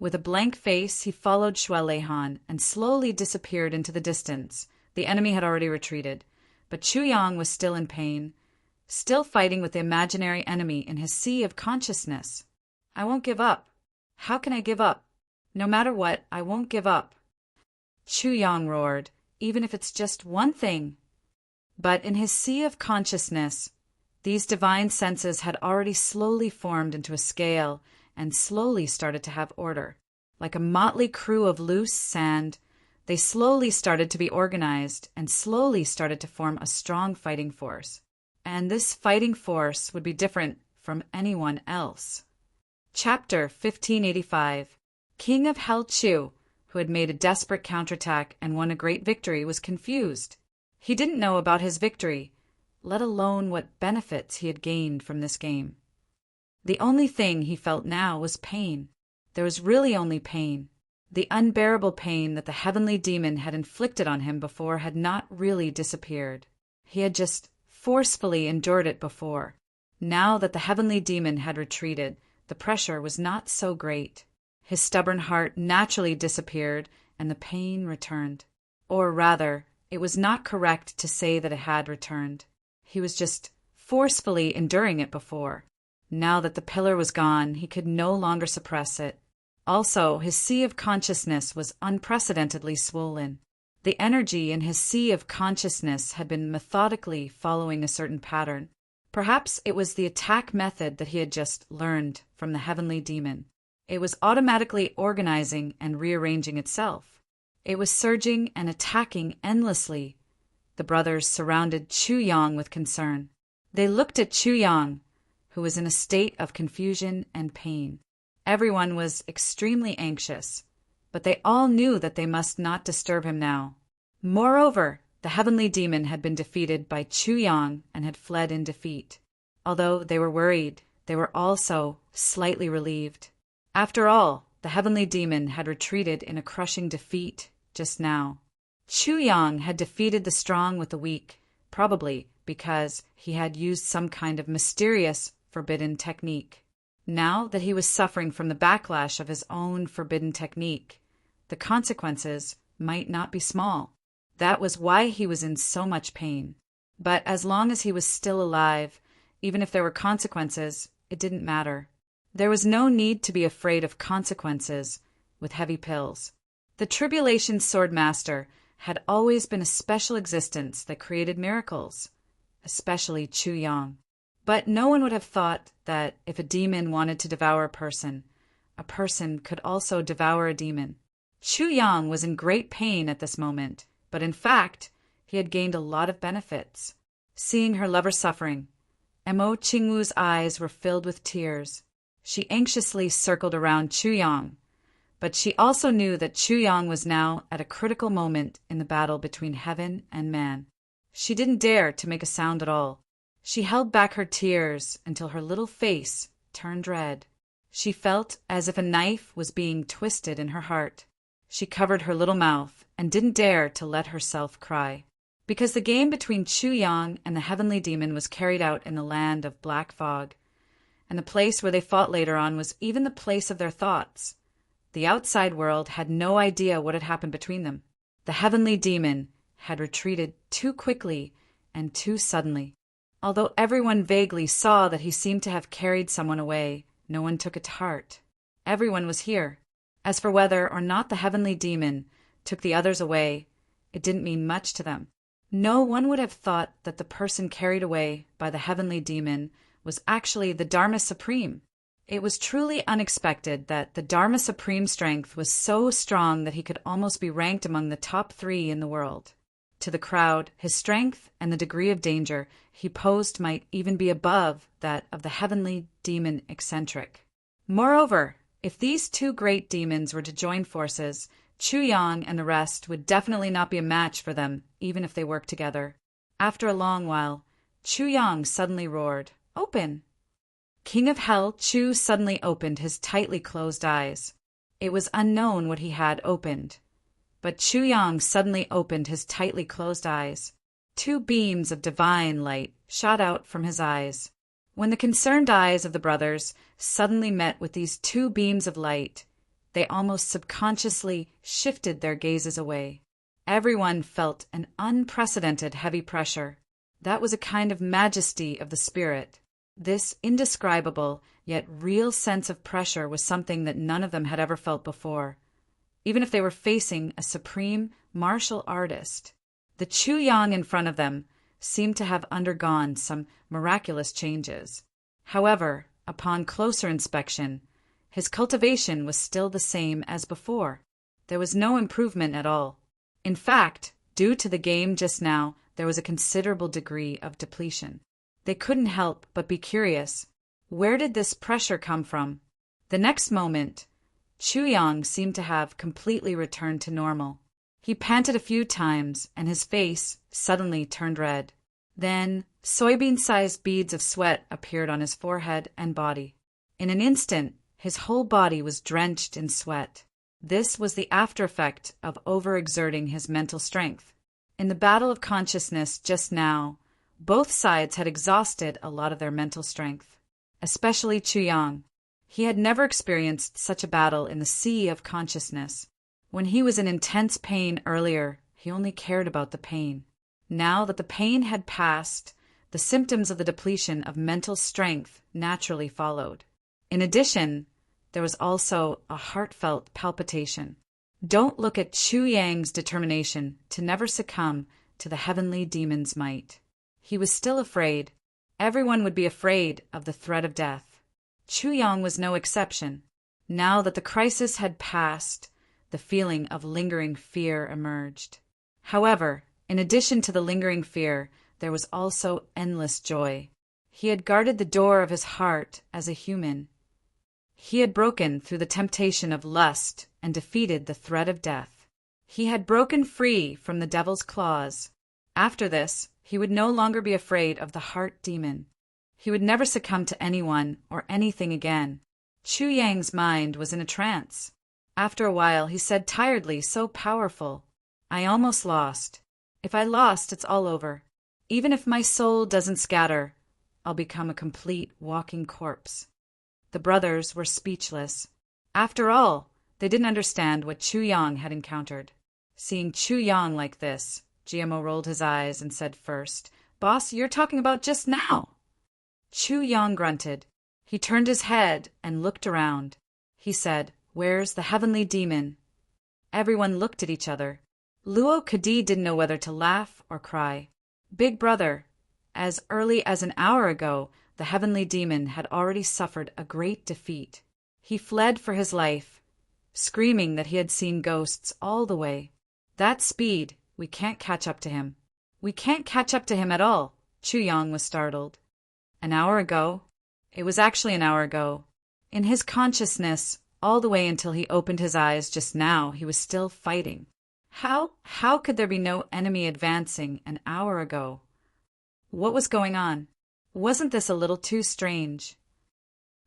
With a blank face, he followed Xue Leihan and slowly disappeared into the distance. The enemy had already retreated, but Chu Yang was still in pain, still fighting with the imaginary enemy in his sea of consciousness. I won't give up. How can I give up? No matter what, I won't give up. Chu Yang roared, even if it's just one thing. But in his sea of consciousness, these divine senses had already slowly formed into a scale and slowly started to have order. Like a motley crew of loose sand, they slowly started to be organized and slowly started to form a strong fighting force. And this fighting force would be different from anyone else. Chapter 1585. King of Hell Chu, who had made a desperate counterattack and won a great victory, was confused. He didn't know about his victory, let alone what benefits he had gained from this game. The only thing he felt now was pain. There was really only pain. The unbearable pain that the heavenly demon had inflicted on him before had not really disappeared. He had just forcefully endured it before. Now that the heavenly demon had retreated, the pressure was not so great. His stubborn heart naturally disappeared and the pain returned. Or rather, it was not correct to say that it had returned. He was just forcefully enduring it before. Now that the pillar was gone, he could no longer suppress it. Also, his sea of consciousness was unprecedentedly swollen. The energy in his sea of consciousness had been methodically following a certain pattern. Perhaps it was the attack method that he had just learned from the heavenly demon. It was automatically organizing and rearranging itself. It was surging and attacking endlessly. The brothers surrounded Chu Yang with concern. They looked at Chu Yang, who was in a state of confusion and pain. Everyone was extremely anxious, but they all knew that they must not disturb him now. Moreover, the heavenly demon had been defeated by Chu Yang and had fled in defeat. Although they were worried, they were also slightly relieved. After all, the heavenly demon had retreated in a crushing defeat just now. Chu Yang had defeated the strong with the weak, probably because he had used some kind of mysterious, forbidden technique. Now that he was suffering from the backlash of his own forbidden technique, the consequences might not be small. That was why he was in so much pain. But as long as he was still alive, even if there were consequences, it didn't matter. There was no need to be afraid of consequences with heavy pills. The Tribulation Swordmaster had always been a special existence that created miracles, especially Chu Yang. But no one would have thought that if a demon wanted to devour a person could also devour a demon. Chu Yang was in great pain at this moment, But in fact, he had gained a lot of benefits. Seeing her lover suffering, Mo Qingwu's eyes were filled with tears. She anxiously circled around Chu Yang, but she also knew that Chu Yang was now at a critical moment in the battle between heaven and man. She didn't dare to make a sound at all. She held back her tears until her little face turned red. She felt as if a knife was being twisted in her heart. She covered her little mouth and didn't dare to let herself cry. Because the game between Chu Yang and the heavenly demon was carried out in the land of black fog, and the place where they fought later on was even the place of their thoughts. The outside world had no idea what had happened between them. The heavenly demon had retreated too quickly and too suddenly. Although everyone vaguely saw that he seemed to have carried someone away, no one took it to heart. Everyone was here. As for whether or not the heavenly demon took the others away, it didn't mean much to them. No one would have thought that the person carried away by the heavenly demon was actually the Dharma Supreme. It was truly unexpected that the Dharma Supreme strength was so strong that he could almost be ranked among the top 3 in the world. To the crowd, his strength and the degree of danger he posed might even be above that of the heavenly demon eccentric. Moreover, if these 2 great demons were to join forces, Chu Yang and the rest would definitely not be a match for them, even if they worked together. After a long while, Chu Yang suddenly roared, "Open!" King of Hell Chu suddenly opened his tightly closed eyes. It was unknown what he had opened, but Chu Yang suddenly opened his tightly closed eyes. 2 beams of divine light shot out from his eyes. When the concerned eyes of the brothers suddenly met with these 2 beams of light, they almost subconsciously shifted their gazes away. Everyone felt an unprecedented heavy pressure. That was a kind of majesty of the spirit. This indescribable yet real sense of pressure was something that none of them had ever felt before, even if they were facing a supreme martial artist. The Chu Yang in front of them seemed to have undergone some miraculous changes. However, upon closer inspection, his cultivation was still the same as before. There was no improvement at all. In fact, due to the game just now, there was a considerable degree of depletion. They couldn't help but be curious. Where did this pressure come from? The next moment, Chu Yang seemed to have completely returned to normal. He panted a few times, and his face suddenly turned red. Then, soybean-sized beads of sweat appeared on his forehead and body. In an instant, his whole body was drenched in sweat. This was the after-effect of overexerting his mental strength. In the battle of consciousness just now, both sides had exhausted a lot of their mental strength, especially Chu Yang. He had never experienced such a battle in the sea of consciousness. When he was in intense pain earlier, he only cared about the pain. Now that the pain had passed, the symptoms of the depletion of mental strength naturally followed. In addition, there was also a heartfelt palpitation. Don't look at Chu Yang's determination to never succumb to the heavenly demon's might. He was still afraid. Everyone would be afraid of the threat of death. Chu Yang was no exception. Now that the crisis had passed, the feeling of lingering fear emerged. However, in addition to the lingering fear, there was also endless joy. He had guarded the door of his heart as a human. He had broken through the temptation of lust and defeated the threat of death. He had broken free from the devil's claws. After this, he would no longer be afraid of the heart demon. He would never succumb to anyone or anything again. Chu Yang's mind was in a trance. After a while, he said tiredly, so powerful, "I almost lost. If I lost, it's all over. Even if my soul doesn't scatter, I'll become a complete walking corpse." The brothers were speechless. After all, they didn't understand what Chu Yang had encountered. Seeing Chu Yang like this, GMO rolled his eyes and said first, "Boss, you're talking about just now." Chu Yang grunted. He turned his head and looked around. He said, "Where's the heavenly demon?" Everyone looked at each other. Luo Kadi didn't know whether to laugh or cry. Big brother, as early as an hour ago, the heavenly demon had already suffered a great defeat. He fled for his life, screaming that he had seen ghosts all the way. That speed We can't catch up to him. We can't catch up to him at all. Chuyang was startled. An hour ago? It was actually an hour ago. In his consciousness, all the way until he opened his eyes just now, he was still fighting. How could there be no enemy advancing an hour ago? What was going on? Wasn't this a little too strange?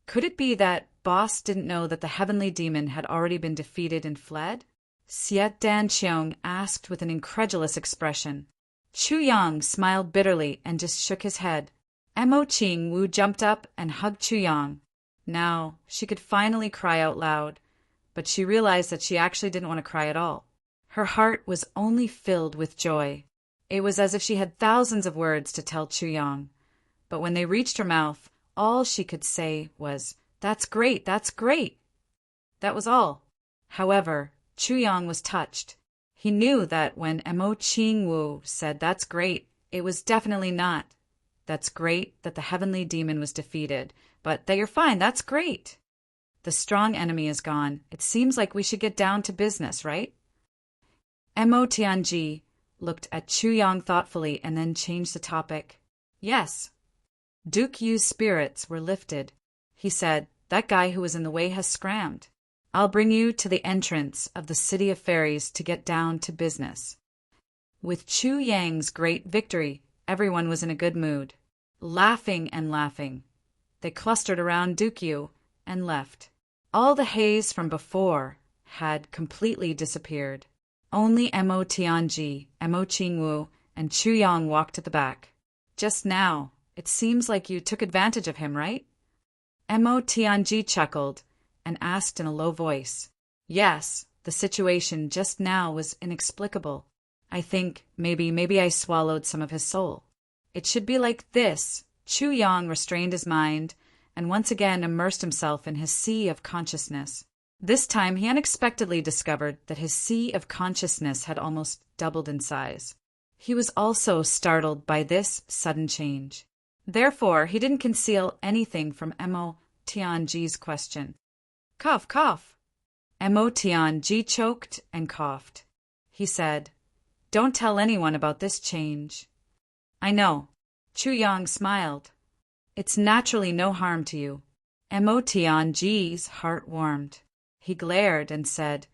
Could it be that Boss didn't know that the heavenly demon had already been defeated and fled? Siet Dan Cheong asked with an incredulous expression. Chuyang smiled bitterly and just shook his head. Mo Ching Wu jumped up and hugged Chuyang. Now, she could finally cry out loud, but she realized that she actually didn't want to cry at all. Her heart was only filled with joy. It was as if she had thousands of words to tell Chuyang, but when they reached her mouth, all she could say was, "That's great, that's great." That was all. However, Chuyang was touched. He knew that when Mo Ching Wu said, "That's great," it was definitely not, "That's great that the heavenly demon was defeated, but that you're fine, that's great. The strong enemy is gone. It seems like we should get down to business, right?" Mo Tianji looked at Chuyang thoughtfully and then changed the topic. "Yes." Duke Yu's spirits were lifted. He said, "That guy who was in the way has scrammed. I'll bring you to the entrance of the City of Fairies to get down to business." With Chu Yang's great victory, everyone was in a good mood. Laughing and laughing, they clustered around Duke Yu and left. All the haze from before had completely disappeared. Only Mo Tianji, Mo Qingwu, and Chuyang walked at the back. "Just now, it seems like you took advantage of him, right?" Mo Tianji chuckled and asked in a low voice. "Yes, the situation just now was inexplicable. I think maybe I swallowed some of his soul. It should be like this." Chuyang restrained his mind and once again immersed himself in his sea of consciousness. This time he unexpectedly discovered that his sea of consciousness had almost doubled in size. He was also startled by this sudden change. Therefore, he didn't conceal anything from Mo Tianji's question. "Cough, cough." Mo Tianji choked and coughed. He said, "Don't tell anyone about this change." "I know." Chuyang smiled. "It's naturally no harm to you." Mo Tianji's heart warmed. He glared and said,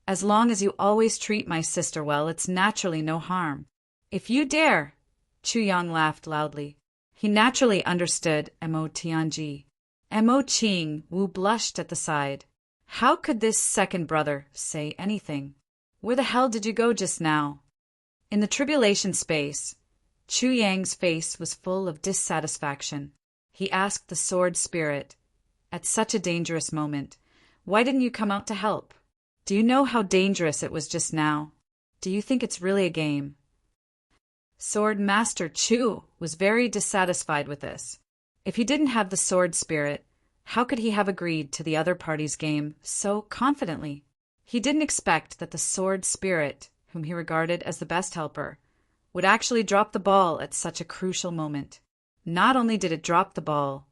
"As long as you always treat my sister well, it's naturally no harm." "If you dare!" Chuyang laughed loudly. He naturally understood Mo Tianji. Mo Ching Wu blushed at the side. How could this second brother say anything? "Where the hell did you go just now?" In the tribulation space, Chu Yang's face was full of dissatisfaction. He asked the sword spirit, "At such a dangerous moment, why didn't you come out to help? Do you know how dangerous it was just now? Do you think it's really a game?" Sword Master Chu was very dissatisfied with this. If he didn't have the sword spirit, how could he have agreed to the other party's game so confidently? He didn't expect that the sword spirit, whom he regarded as the best helper, would actually drop the ball at such a crucial moment. Not only did it drop the ball,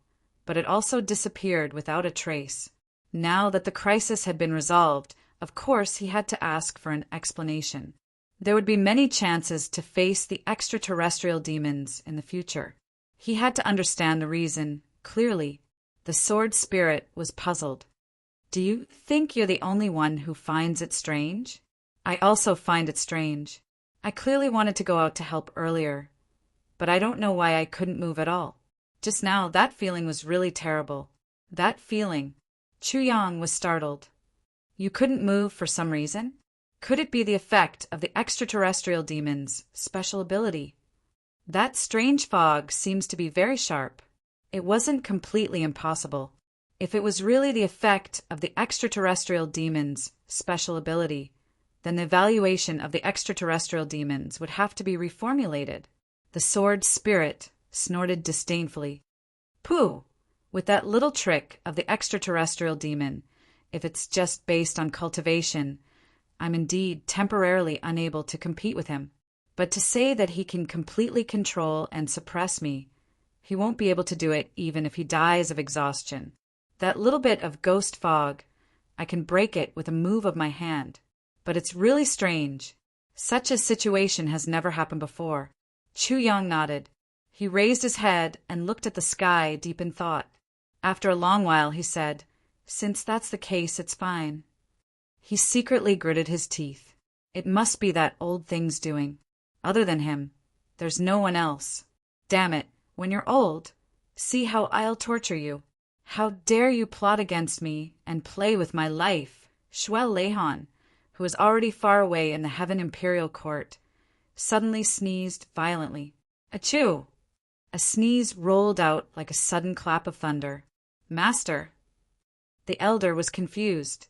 but it also disappeared without a trace. Now that the crisis had been resolved, of course he had to ask for an explanation. There would be many chances to face the extraterrestrial demons in the future. He had to understand the reason clearly. The sword spirit was puzzled. "Do you think you're the only one who finds it strange?" "I also find it strange. I clearly wanted to go out to help earlier, but I don't know why I couldn't move at all. Just now, that feeling was really terrible. That feeling." Chuyang was startled. "You couldn't move for some reason? Could it be the effect of the extraterrestrial demon's special ability? That strange fog seems to be very sharp. It wasn't completely impossible. If it was really the effect of the extraterrestrial demon's special ability, then the evaluation of the extraterrestrial demons would have to be reformulated." The sword spirit snorted disdainfully. "Pooh! With that little trick of the extraterrestrial demon, if it's just based on cultivation, I'm indeed temporarily unable to compete with him. But to say that he can completely control and suppress me, he won't be able to do it even if he dies of exhaustion. That little bit of ghost fog, I can break it with a move of my hand. But it's really strange. Such a situation has never happened before. Chuyang nodded. He raised his head and looked at the sky deep in thought. After a long while, he said, "Since that's the case, it's fine." He secretly gritted his teeth. It must be that old thing's doing. Other than him, there's no one else. Damn it, when you're old, see how I'll torture you. How dare you plot against me and play with my life? Shuel Lehan, who was already far away in the Heaven Imperial Court, suddenly sneezed violently. Achoo! A sneeze rolled out like a sudden clap of thunder. Master! The elder was confused.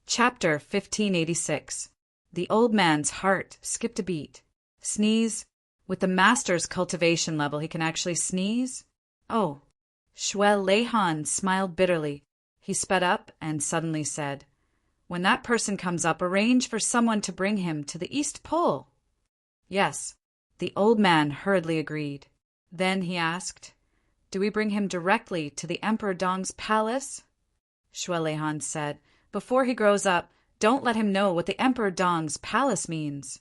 Chapter 1586. The old man's heart skipped a beat. Sneeze? With the master's cultivation level, he can actually sneeze? Oh. Shuel Lehan smiled bitterly. He sped up and suddenly said, "When that person comes up, arrange for someone to bring him to the East Pole." Yes, the old man hurriedly agreed. Then he asked, "Do we bring him directly to the Emperor Dong's palace?" Shuel Lehan said, "Before he grows up, don't let him know what the Emperor Dong's palace means."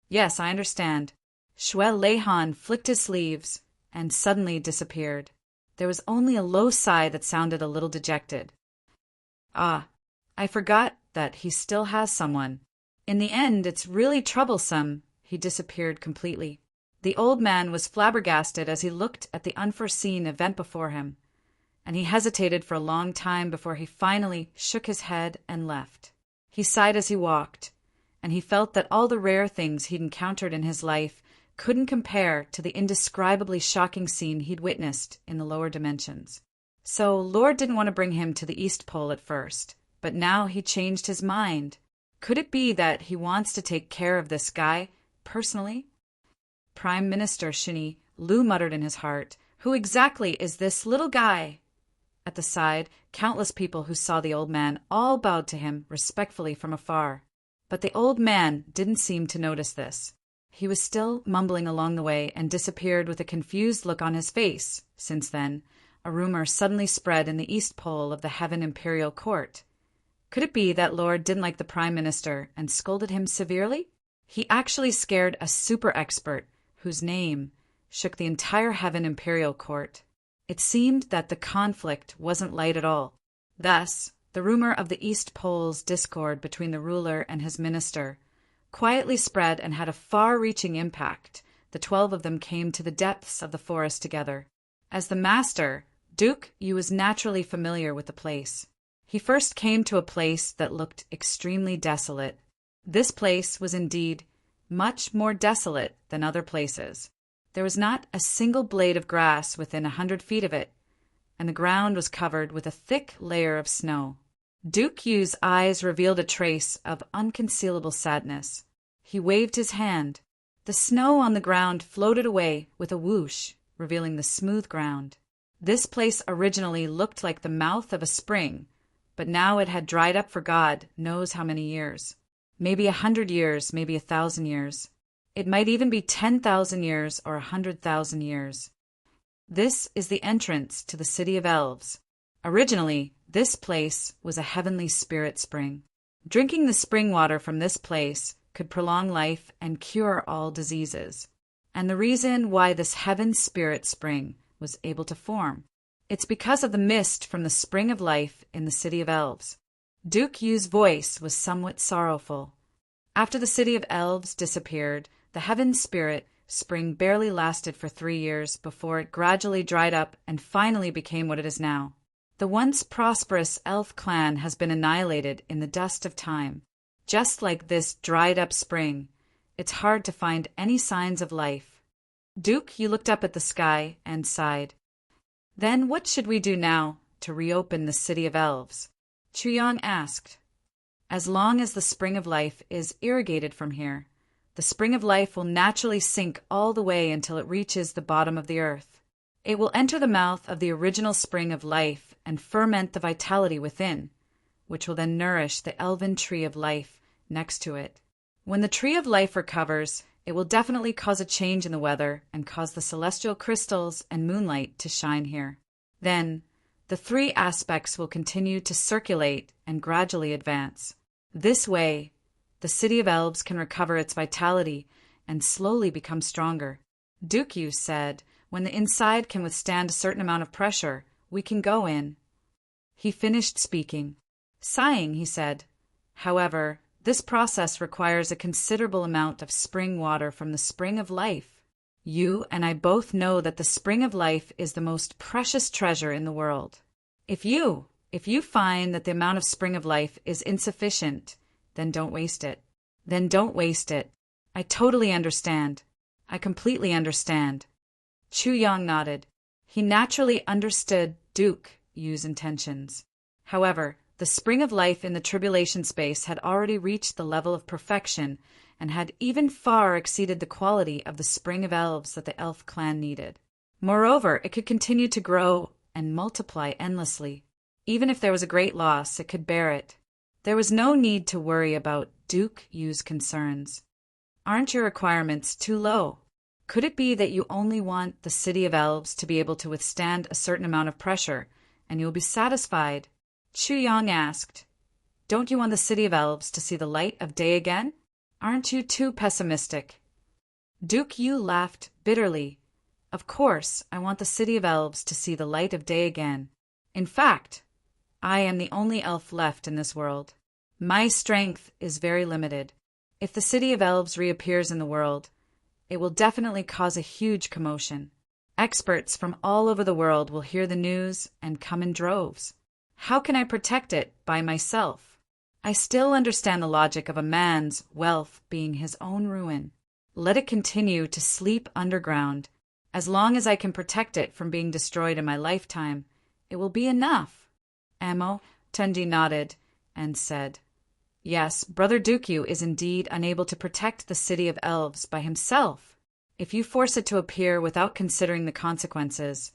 "Yes, I understand." Shuel Lehan flicked his sleeves and suddenly disappeared. There was only a low sigh that sounded a little dejected. "Ah, I forgot that he still has someone. In the end, it's really troublesome." He disappeared completely. The old man was flabbergasted as he looked at the unforeseen event before him, and he hesitated for a long time before he finally shook his head and left. He sighed as he walked, and he felt that all the rare things he'd encountered in his life couldn't compare to the indescribably shocking scene he'd witnessed in the lower dimensions. So Lord didn't want to bring him to the East Pole at first, but now he changed his mind. Could it be that he wants to take care of this guy personally? Prime Minister Shinny, Lu muttered in his heart, "Who exactly is this little guy?" At the side, countless people who saw the old man all bowed to him respectfully from afar. But the old man didn't seem to notice this. He was still mumbling along the way and disappeared with a confused look on his face. Since then, a rumor suddenly spread in the East Pole of the Heaven Imperial Court. Could it be that Lord didn't like the Prime Minister and scolded him severely? He actually scared a super expert whose name shook the entire Heaven Imperial Court. It seemed that the conflict wasn't light at all. Thus, the rumor of the East Pole's discord between the ruler and his minister quietly spread and had a far-reaching impact. The 12 of them came to the depths of the forest together. As the master, Duke Yu was naturally familiar with the place. He first came to a place that looked extremely desolate. This place was indeed much more desolate than other places. There was not a single blade of grass within 100 feet of it, and the ground was covered with a thick layer of snow. Duke Yu's eyes revealed a trace of unconcealable sadness. He waved his hand. The snow on the ground floated away with a whoosh, revealing the smooth ground. This place originally looked like the mouth of a spring, but now it had dried up for God knows how many years. Maybe 100 years, maybe 1,000 years. It might even be 10,000 years or 100,000 years. This is the entrance to the City of Elves. Originally, this place was a heavenly spirit spring. Drinking the spring water from this place could prolong life and cure all diseases. And the reason why this heaven spirit spring was able to form, it's because of the mist from the spring of life in the City of Elves. Duke Yu's voice was somewhat sorrowful. After the City of Elves disappeared, the heaven spirit spring barely lasted for 3 years before it gradually dried up and finally became what it is now. The once prosperous elf clan has been annihilated in the dust of time. Just like this dried-up spring, it's hard to find any signs of life. Duke, you looked up at the sky and sighed. Then what should we do now to reopen the City of Elves? Chuyang asked. As long as the spring of life is irrigated from here, the spring of life will naturally sink all the way until it reaches the bottom of the earth. It will enter the mouth of the original spring of life and ferment the vitality within, which will then nourish the elven tree of life next to it. When the tree of life recovers, it will definitely cause a change in the weather and cause the celestial crystals and moonlight to shine here. Then, the 3 aspects will continue to circulate and gradually advance. This way, the city of elves can recover its vitality and slowly become stronger. Dukyu said, when the inside can withstand a certain amount of pressure, we can go in. He finished speaking. Sighing, he said, however, this process requires a considerable amount of spring water from the spring of life. You and I both know that the spring of life is the most precious treasure in the world. If you find that the amount of spring of life is insufficient, then don't waste it. I totally understand. I completely understand. Chu Yang nodded. He naturally understood Duke Yu's intentions. However, the spring of life in the tribulation space had already reached the level of perfection and had even far exceeded the quality of the spring of elves that the elf clan needed. Moreover, it could continue to grow and multiply endlessly. Even if there was a great loss, it could bear it. There was no need to worry about Duke Yu's concerns. Aren't your requirements too low? Could it be that you only want the city of elves to be able to withstand a certain amount of pressure, and you'll be satisfied? Chu Yang asked, don't you want the city of elves to see the light of day again? Aren't you too pessimistic? Duke Yu laughed bitterly. Of course, I want the city of elves to see the light of day again. In fact, I am the only elf left in this world. My strength is very limited. If the city of elves reappears in the world, it will definitely cause a huge commotion. Experts from all over the world will hear the news and come in droves. How can I protect it by myself? I still understand the logic of a man's wealth being his own ruin. Let it continue to sleep underground. As long as I can protect it from being destroyed in my lifetime, it will be enough. Amo Tendi nodded and said, yes, Brother Dukyu is indeed unable to protect the city of elves by himself. If you force it to appear without considering the consequences,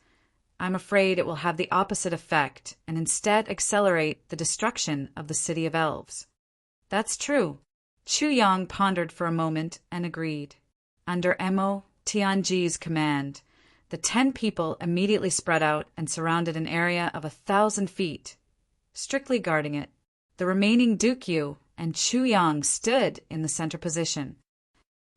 I'm afraid it will have the opposite effect and instead accelerate the destruction of the city of elves. That's true. Chu Yang pondered for a moment and agreed. Under Emo Tianji's command, the 10 people immediately spread out and surrounded an area of 1,000 feet, strictly guarding it. The remaining Dukyu and Chu Yang stood in the center position.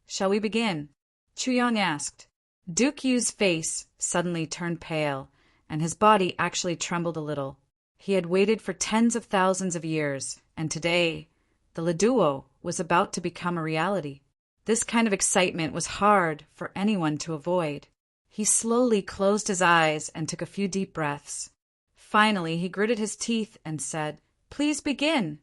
Shall we begin? Chu Yang asked. Dukyu's face suddenly turned pale, and his body actually trembled a little. He had waited for tens of thousands of years, and today, the Leduo was about to become a reality. This kind of excitement was hard for anyone to avoid. He slowly closed his eyes and took a few deep breaths. Finally, he gritted his teeth and said, "Please begin."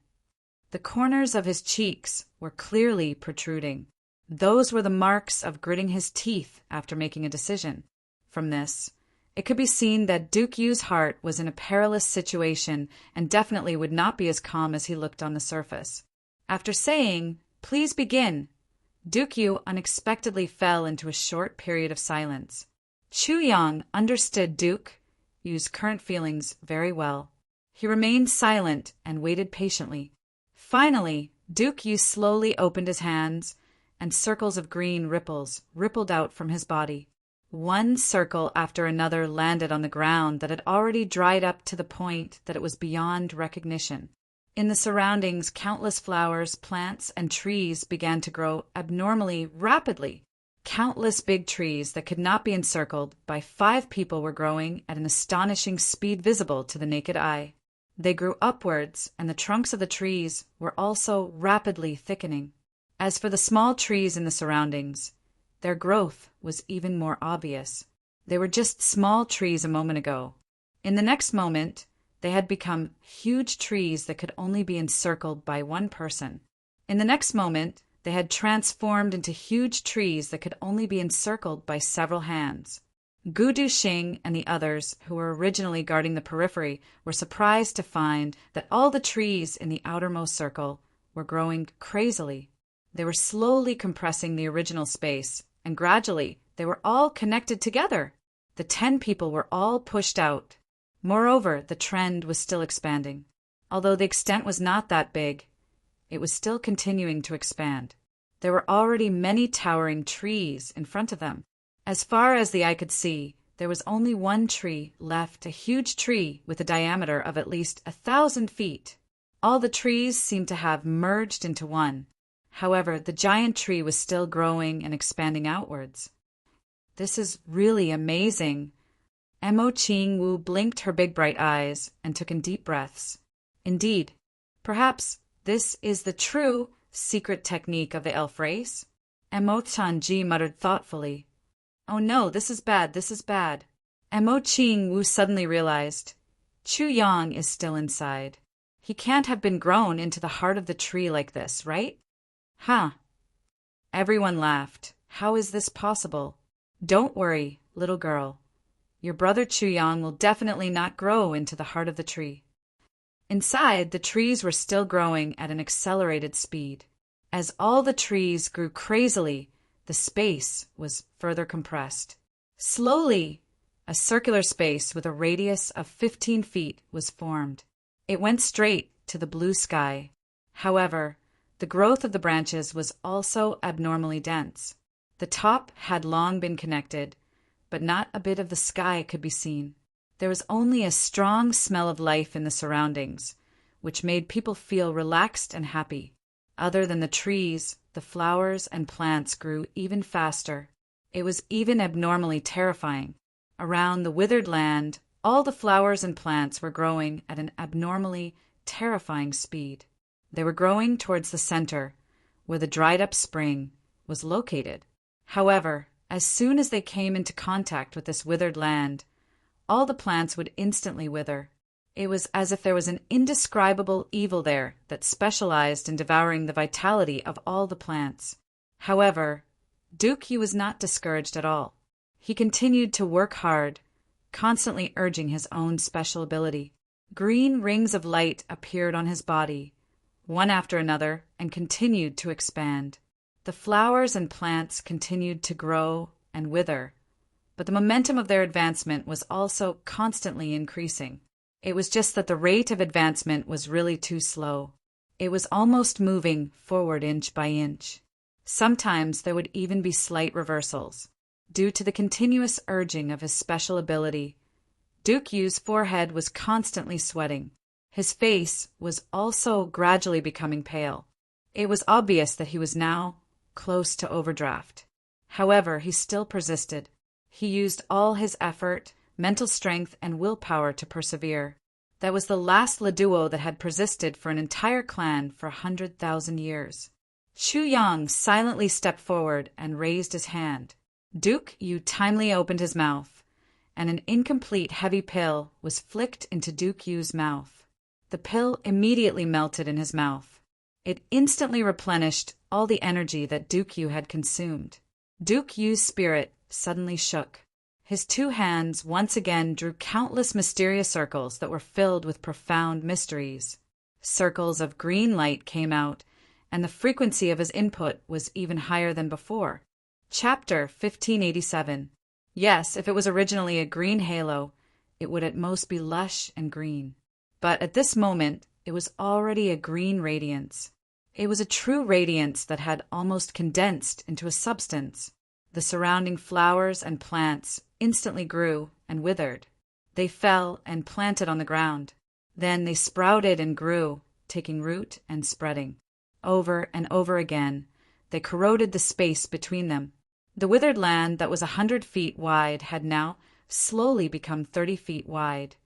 The corners of his cheeks were clearly protruding. Those were the marks of gritting his teeth after making a decision. From this, it could be seen that Duke Yu's heart was in a perilous situation and definitely would not be as calm as he looked on the surface. After saying, "Please begin," Duke Yu unexpectedly fell into a short period of silence. Chu Yang understood Duke Yu's current feelings very well. He remained silent and waited patiently. Finally, Duke Yu slowly opened his hands, and circles of green ripples rippled out from his body. One circle after another landed on the ground that had already dried up to the point that it was beyond recognition. In the surroundings, countless flowers, plants, and trees began to grow abnormally rapidly. Countless big trees that could not be encircled by 5 people were growing at an astonishing speed visible to the naked eye. They grew upwards, and the trunks of the trees were also rapidly thickening. As for the small trees in the surroundings, their growth was even more obvious. They were just small trees a moment ago. In the next moment, they had become huge trees that could only be encircled by one person. In the next moment, they had transformed into huge trees that could only be encircled by several hands. Gu Duxing and the others who were originally guarding the periphery were surprised to find that all the trees in the outermost circle were growing crazily. They were slowly compressing the original space, and gradually they were all connected together. The 10 people were all pushed out. Moreover, the trend was still expanding. Although the extent was not that big, it was still continuing to expand. There were already many towering trees in front of them. As far as the eye could see, there was only one tree left, a huge tree with a diameter of at least 1,000 feet. All the trees seemed to have merged into one. However, the giant tree was still growing and expanding outwards. "This is really amazing." Mo Ching Wu blinked her big bright eyes and took in deep breaths. "Indeed, perhaps this is the true secret technique of the elf race?" Mo Tanji muttered thoughtfully. "Oh no, this is bad, this is bad." Mo Ching Wu suddenly realized, Chu Yang is still inside. He can't have been grown into the heart of the tree like this, right? Huh. Everyone laughed. How is this possible? "Don't worry, little girl. Your brother Chu Yang will definitely not grow into the heart of the tree." Inside, the trees were still growing at an accelerated speed. As all the trees grew crazily, the space was further compressed. Slowly, a circular space with a radius of 15 feet was formed. It went straight to the blue sky. However, the growth of the branches was also abnormally dense. The top had long been connected, but not a bit of the sky could be seen. There was only a strong smell of life in the surroundings, which made people feel relaxed and happy. Other than the trees, the flowers and plants grew even faster. It was even abnormally terrifying. Around the withered land, all the flowers and plants were growing at an abnormally terrifying speed. They were growing towards the center, where the dried-up spring was located. However, as soon as they came into contact with this withered land, all the plants would instantly wither. It was as if there was an indescribable evil there that specialized in devouring the vitality of all the plants. However, Duke Yu was not discouraged at all. He continued to work hard, constantly urging his own special ability. Green rings of light appeared on his body, one after another, and continued to expand. The flowers and plants continued to grow and wither, but the momentum of their advancement was also constantly increasing. It was just that the rate of advancement was really too slow. It was almost moving forward inch by inch. Sometimes there would even be slight reversals, due to the continuous urging of his special ability. Duke Yu's forehead was constantly sweating. His face was also gradually becoming pale. It was obvious that he was now close to overdraft. However, he still persisted. He used all his effort, mental strength, and willpower to persevere. That was the last Leduo that had persisted for an entire clan for 100,000 years. Chu Yang silently stepped forward and raised his hand. Duke Yu timely opened his mouth, and an incomplete heavy pill was flicked into Duke Yu's mouth. The pill immediately melted in his mouth. It instantly replenished all the energy that Duke Yu had consumed. Duke Yu's spirit suddenly shook. His two hands once again drew countless mysterious circles that were filled with profound mysteries. Circles of green light came out, and the frequency of his input was even higher than before. Chapter 1587. Yes, if it was originally a green halo, it would at most be lush and green. But at this moment, it was already a green radiance. It was a true radiance that had almost condensed into a substance. The surrounding flowers and plants instantly grew and withered. They fell and planted on the ground. Then they sprouted and grew, taking root and spreading. Over and over again, they corroded the space between them. The withered land that was 100 feet wide had now slowly become 30 feet wide.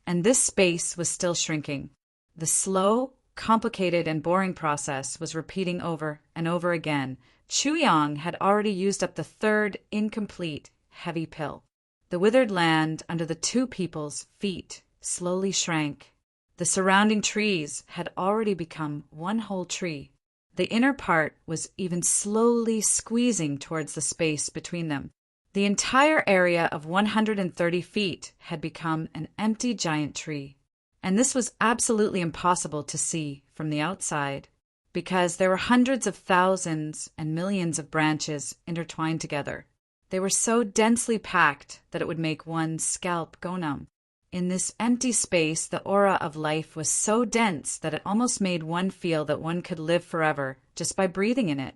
And this space was still shrinking. The slow, complicated, and boring process was repeating over and over again. Chu Yang had already used up the third, incomplete, heavy pill. The withered land under the two people's feet slowly shrank. The surrounding trees had already become one whole tree. The inner part was even slowly squeezing towards the space between them. The entire area of 130 feet had become an empty giant tree. And this was absolutely impossible to see from the outside, because there were hundreds of thousands and millions of branches intertwined together. They were so densely packed that it would make one's scalp go numb. In this empty space, the aura of life was so dense that it almost made one feel that one could live forever just by breathing in it.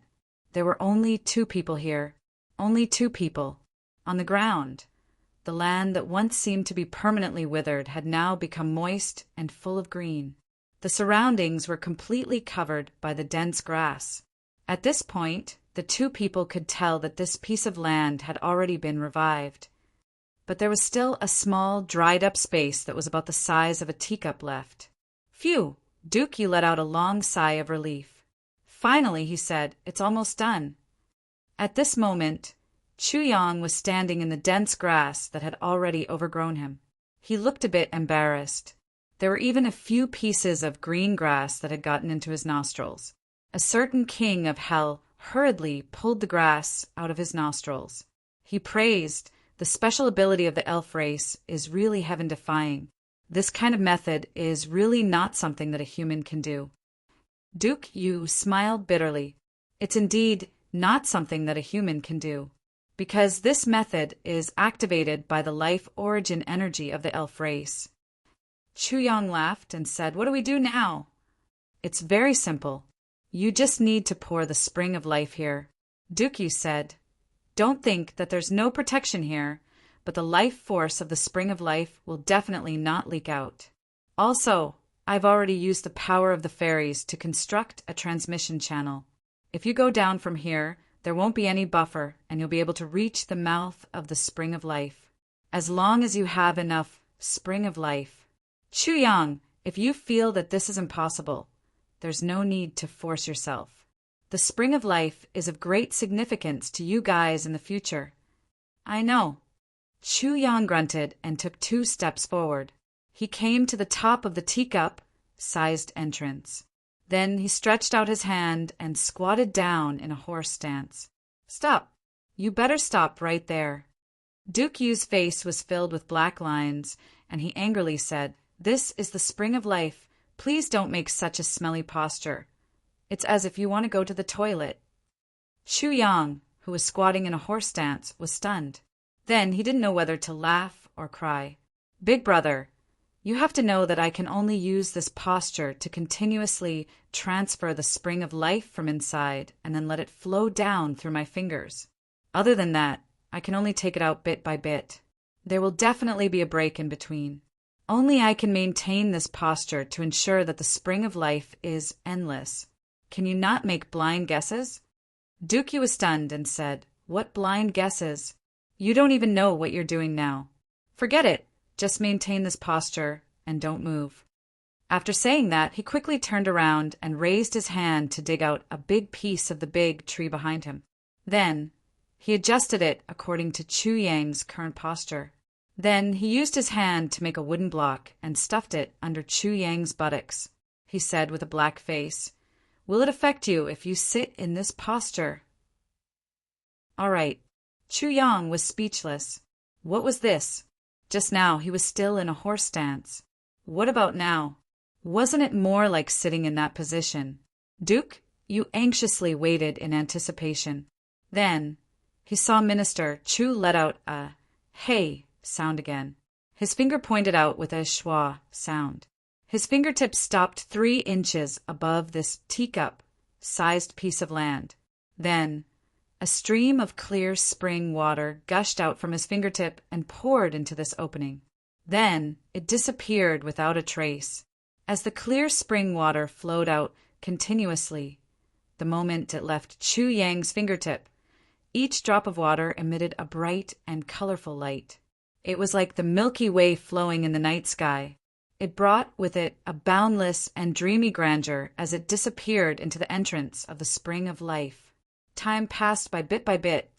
There were only two people here. Only two people. On the ground. The land that once seemed to be permanently withered had now become moist and full of green. The surroundings were completely covered by the dense grass. At this point, the two people could tell that this piece of land had already been revived. But there was still a small, dried-up space that was about the size of a teacup left. Phew! Dookie let out a long sigh of relief. Finally, he said, it's almost done. At this moment, Chuyang was standing in the dense grass that had already overgrown him. He looked a bit embarrassed. There were even a few pieces of green grass that had gotten into his nostrils. A certain king of hell hurriedly pulled the grass out of his nostrils. He praised, the special ability of the elf race is really heaven-defying. This kind of method is really not something that a human can do. Duke Yu smiled bitterly. It's indeed not something that a human can do, because this method is activated by the life origin energy of the elf race. Chuyang laughed and said, what do we do now? It's very simple. You just need to pour the spring of life here. Duke Yu said, don't think that there's no protection here, but the life force of the spring of life will definitely not leak out. Also, I've already used the power of the fairies to construct a transmission channel. If you go down from here, there won't be any buffer, and you'll be able to reach the mouth of the spring of life. As long as you have enough spring of life. Chuyang, if you feel that this is impossible, there's no need to force yourself. The spring of life is of great significance to you guys in the future. I know. Chuyang grunted and took 2 steps forward. He came to the top of the teacup-sized entrance. Then he stretched out his hand and squatted down in a horse stance. Stop. You better stop right there. Duke Yu's face was filled with black lines, and he angrily said, this is the spring of life. Please don't make such a smelly posture. It's as if you want to go to the toilet. Chuyang, who was squatting in a horse stance, was stunned. Then he didn't know whether to laugh or cry. Big brother, you have to know that I can only use this posture to continuously transfer the spring of life from inside and then let it flow down through my fingers. Other than that, I can only take it out bit by bit. There will definitely be a break in between. Only I can maintain this posture to ensure that the spring of life is endless. Can you not make blind guesses? Dookie was stunned and said, what blind guesses? You don't even know what you're doing now. Forget it. Just maintain this posture and don't move. After saying that, he quickly turned around and raised his hand to dig out a big piece of the big tree behind him. Then, he adjusted it according to Chuyang's current posture. Then, he used his hand to make a wooden block and stuffed it under Chuyang's buttocks. He said with a black face, will it affect you if you sit in this posture? All right. Chuyang was speechless. What was this? Just now, he was still in a horse stance. What about now? Wasn't it more like sitting in that position? Duke, you anxiously waited in anticipation. Then, he saw Minister Chu let out a hey sound again. His finger pointed out with a schwa sound. His fingertips stopped 3 inches above this teacup-sized piece of land. Then, a stream of clear spring water gushed out from his fingertip and poured into this opening. Then it disappeared without a trace. As the clear spring water flowed out continuously, the moment it left Chuyang's fingertip, each drop of water emitted a bright and colorful light. It was like the Milky Way flowing in the night sky. It brought with it a boundless and dreamy grandeur as it disappeared into the entrance of the spring of life. Time passed by bit.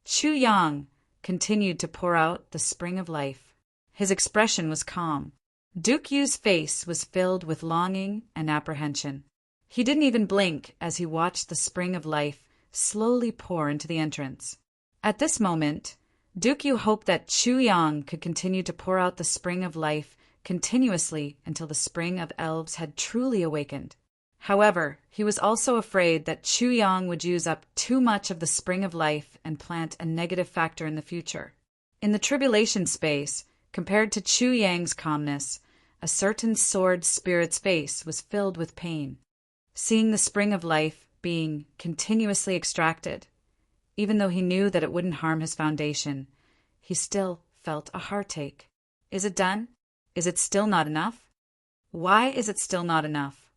Chuyang continued to pour out the spring of life. His expression was calm. Duke Yu's face was filled with longing and apprehension. He didn't even blink as he watched the spring of life slowly pour into the entrance. At this moment, Duke Yu hoped that Chuyang could continue to pour out the spring of life continuously until the spring of elves had truly awakened. However, he was also afraid that Chuyang would use up too much of the spring of life and plant a negative factor in the future. In the tribulation space, compared to Chuyang's calmness, a certain sword spirit's face was filled with pain. Seeing the spring of life being continuously extracted, even though he knew that it wouldn't harm his foundation, he still felt a heartache. Is it done? Is it still not enough? Why is it still not enough?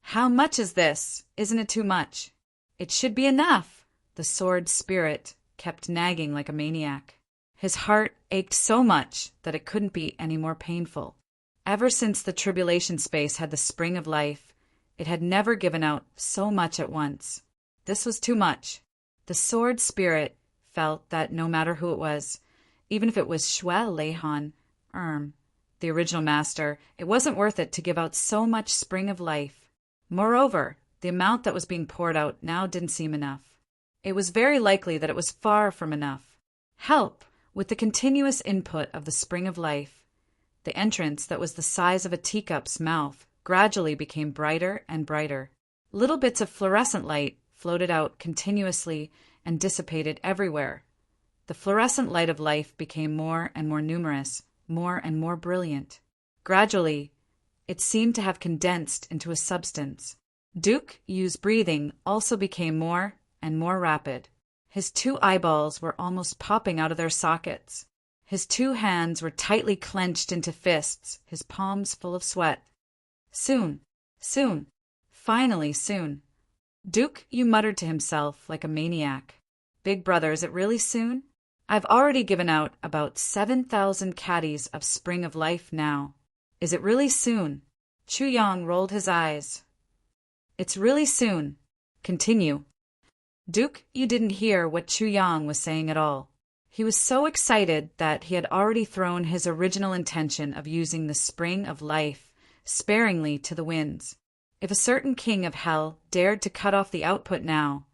How much is this? Isn't it too much? It should be enough. The sword spirit kept nagging like a maniac. His heart ached so much that it couldn't be any more painful. Ever since the tribulation space had the spring of life, it had never given out so much at once. This was too much. The sword spirit felt that no matter who it was, even if it was Shuel Lehan, the original master, it wasn't worth it to give out so much spring of life. Moreover, the amount that was being poured out now didn't seem enough. It was very likely that it was far from enough. Help! With the continuous input of the spring of life, the entrance that was the size of a teacup's mouth gradually became brighter and brighter. Little bits of fluorescent light floated out continuously and dissipated everywhere. The fluorescent light of life became more and more numerous, more and more brilliant. Gradually, it seemed to have condensed into a substance. Duke Yu's breathing also became more and more rapid. His 2 eyeballs were almost popping out of their sockets. His 2 hands were tightly clenched into fists, his palms full of sweat. Soon, soon, finally soon. Duke Yu muttered to himself like a maniac. Big brother, is it really soon? I've already given out about 7,000 caddies of spring of life now. Is it really soon? Chu Yang rolled his eyes. It's really soon. Continue. Duke Yu didn't hear what Chu Yang was saying at all. He was so excited that he had already thrown his original intention of using the spring of life sparingly to the winds. If a certain king of hell dared to cut off the output now,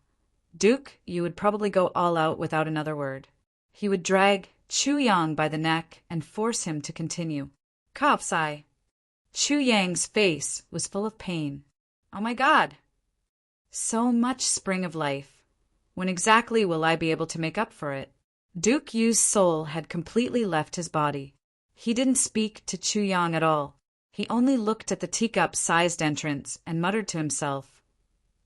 Duke Yu would probably go all out without another word. He would drag Chu Yang by the neck and force him to continue. Sigh. Chu Yang's face was full of pain. Oh my God! So much spring of life. When exactly will I be able to make up for it? Duke Yu's soul had completely left his body. He didn't speak to Chu Yang at all. He only looked at the teacup-sized entrance and muttered to himself,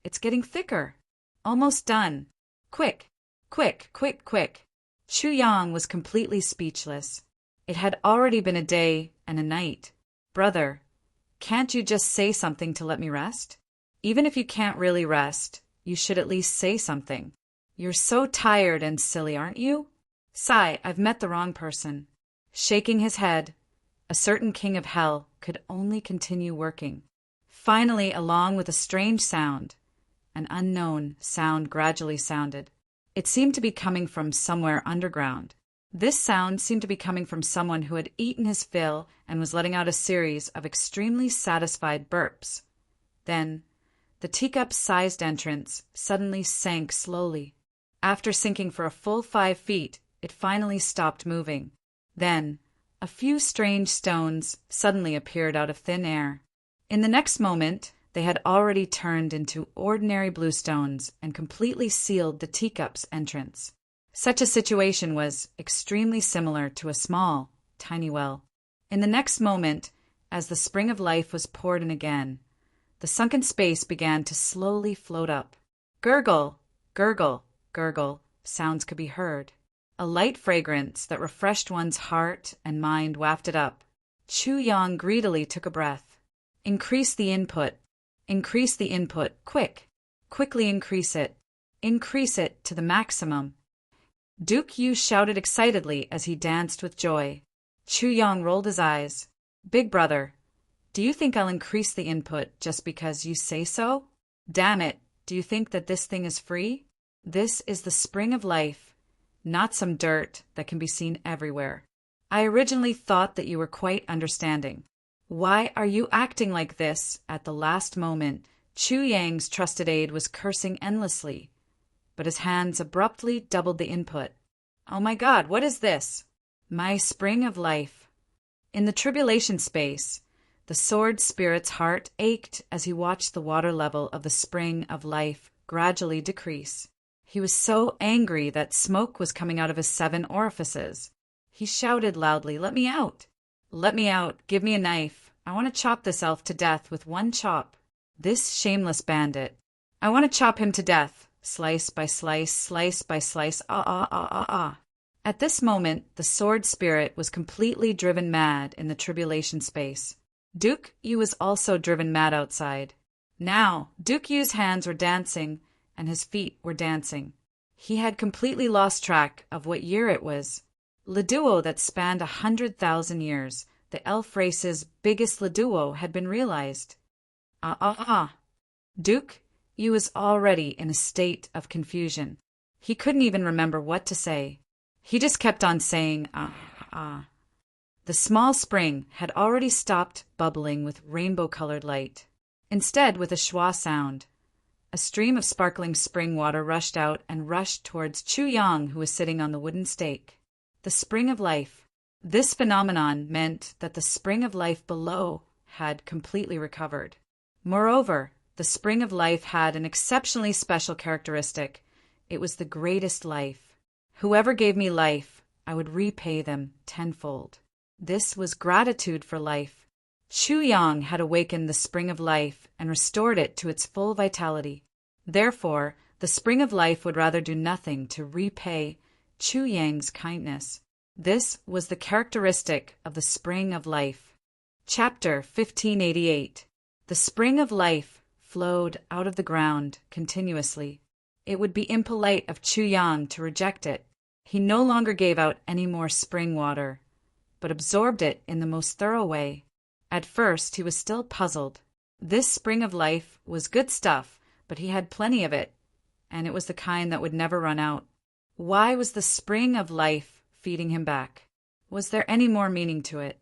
"It's getting thicker. Almost done. Quick, quick, quick, quick." Chu Yang was completely speechless. It had already been a day and a night. Brother, can't you just say something to let me rest? Even if you can't really rest, you should at least say something. You're so tired and silly, aren't you? Sigh, I've met the wrong person. Shaking his head, a certain king of hell could only continue working. Finally, along with a strange sound, an unknown sound gradually sounded. It seemed to be coming from somewhere underground. This sound seemed to be coming from someone who had eaten his fill and was letting out a series of extremely satisfied burps. Then, the teacup-sized entrance suddenly sank slowly. After sinking for a full 5 feet, it finally stopped moving. Then, a few strange stones suddenly appeared out of thin air. In the next moment, they had already turned into ordinary blue stones and completely sealed the teacup's entrance. Such a situation was extremely similar to a small, tiny well. In the next moment, as the spring of life was poured in again, the sunken space began to slowly float up. Gurgle, gurgle, gurgle, sounds could be heard. A light fragrance that refreshed one's heart and mind wafted up. Chu Yang greedily took a breath. Increase the input. Increase the input. Quick. Quickly increase it. Increase it to the maximum. Duke Yu shouted excitedly as he danced with joy. Chu Yang rolled his eyes. Big brother, do you think I'll increase the input just because you say so? Damn it, do you think that this thing is free? This is the spring of life, not some dirt that can be seen everywhere. I originally thought that you were quite understanding. Why are you acting like this at the last moment? Chu Yang's trusted aide was cursing endlessly, but his hands abruptly doubled the input. Oh my God, what is this? My spring of life. In the tribulation space, the sword spirit's heart ached as he watched the water level of the spring of life gradually decrease. He was so angry that smoke was coming out of his 7 orifices. He shouted loudly, "Let me out! Let me out! Give me a knife! I want to chop this elf to death with one chop. This shameless bandit. I want to chop him to death, slice by slice, slice by slice, At this moment, the sword spirit was completely driven mad in the tribulation space. Duke Yu was also driven mad outside. Now, Duke Yu's hands were dancing, and his feet were dancing. He had completely lost track of what year it was. Le duo that spanned 100,000 years, the elf race's biggest le duo, had been realized. Duke, you was already in a state of confusion. He couldn't even remember what to say. He just kept on saying, The small spring had already stopped bubbling with rainbow-colored light. Instead, with a schwa sound, a stream of sparkling spring water rushed out and rushed towards Chu Yang, who was sitting on the wooden stake. The spring of life. This phenomenon meant that the spring of life below had completely recovered. Moreover, the spring of life had an exceptionally special characteristic. It was the greatest life. Whoever gave me life, I would repay them tenfold. This was gratitude for life. Chu Yang had awakened the spring of life and restored it to its full vitality. Therefore, the spring of life would rather do nothing to repay Chu Yang's kindness. This was the characteristic of the spring of life. Chapter 1588. The spring of life flowed out of the ground continuously. It would be impolite of Chu Yang to reject it. He no longer gave out any more spring water, but absorbed it in the most thorough way. At first he was still puzzled. This spring of life was good stuff, but he had plenty of it, and it was the kind that would never run out. Why was the spring of life feeding him back? Was there any more meaning to it?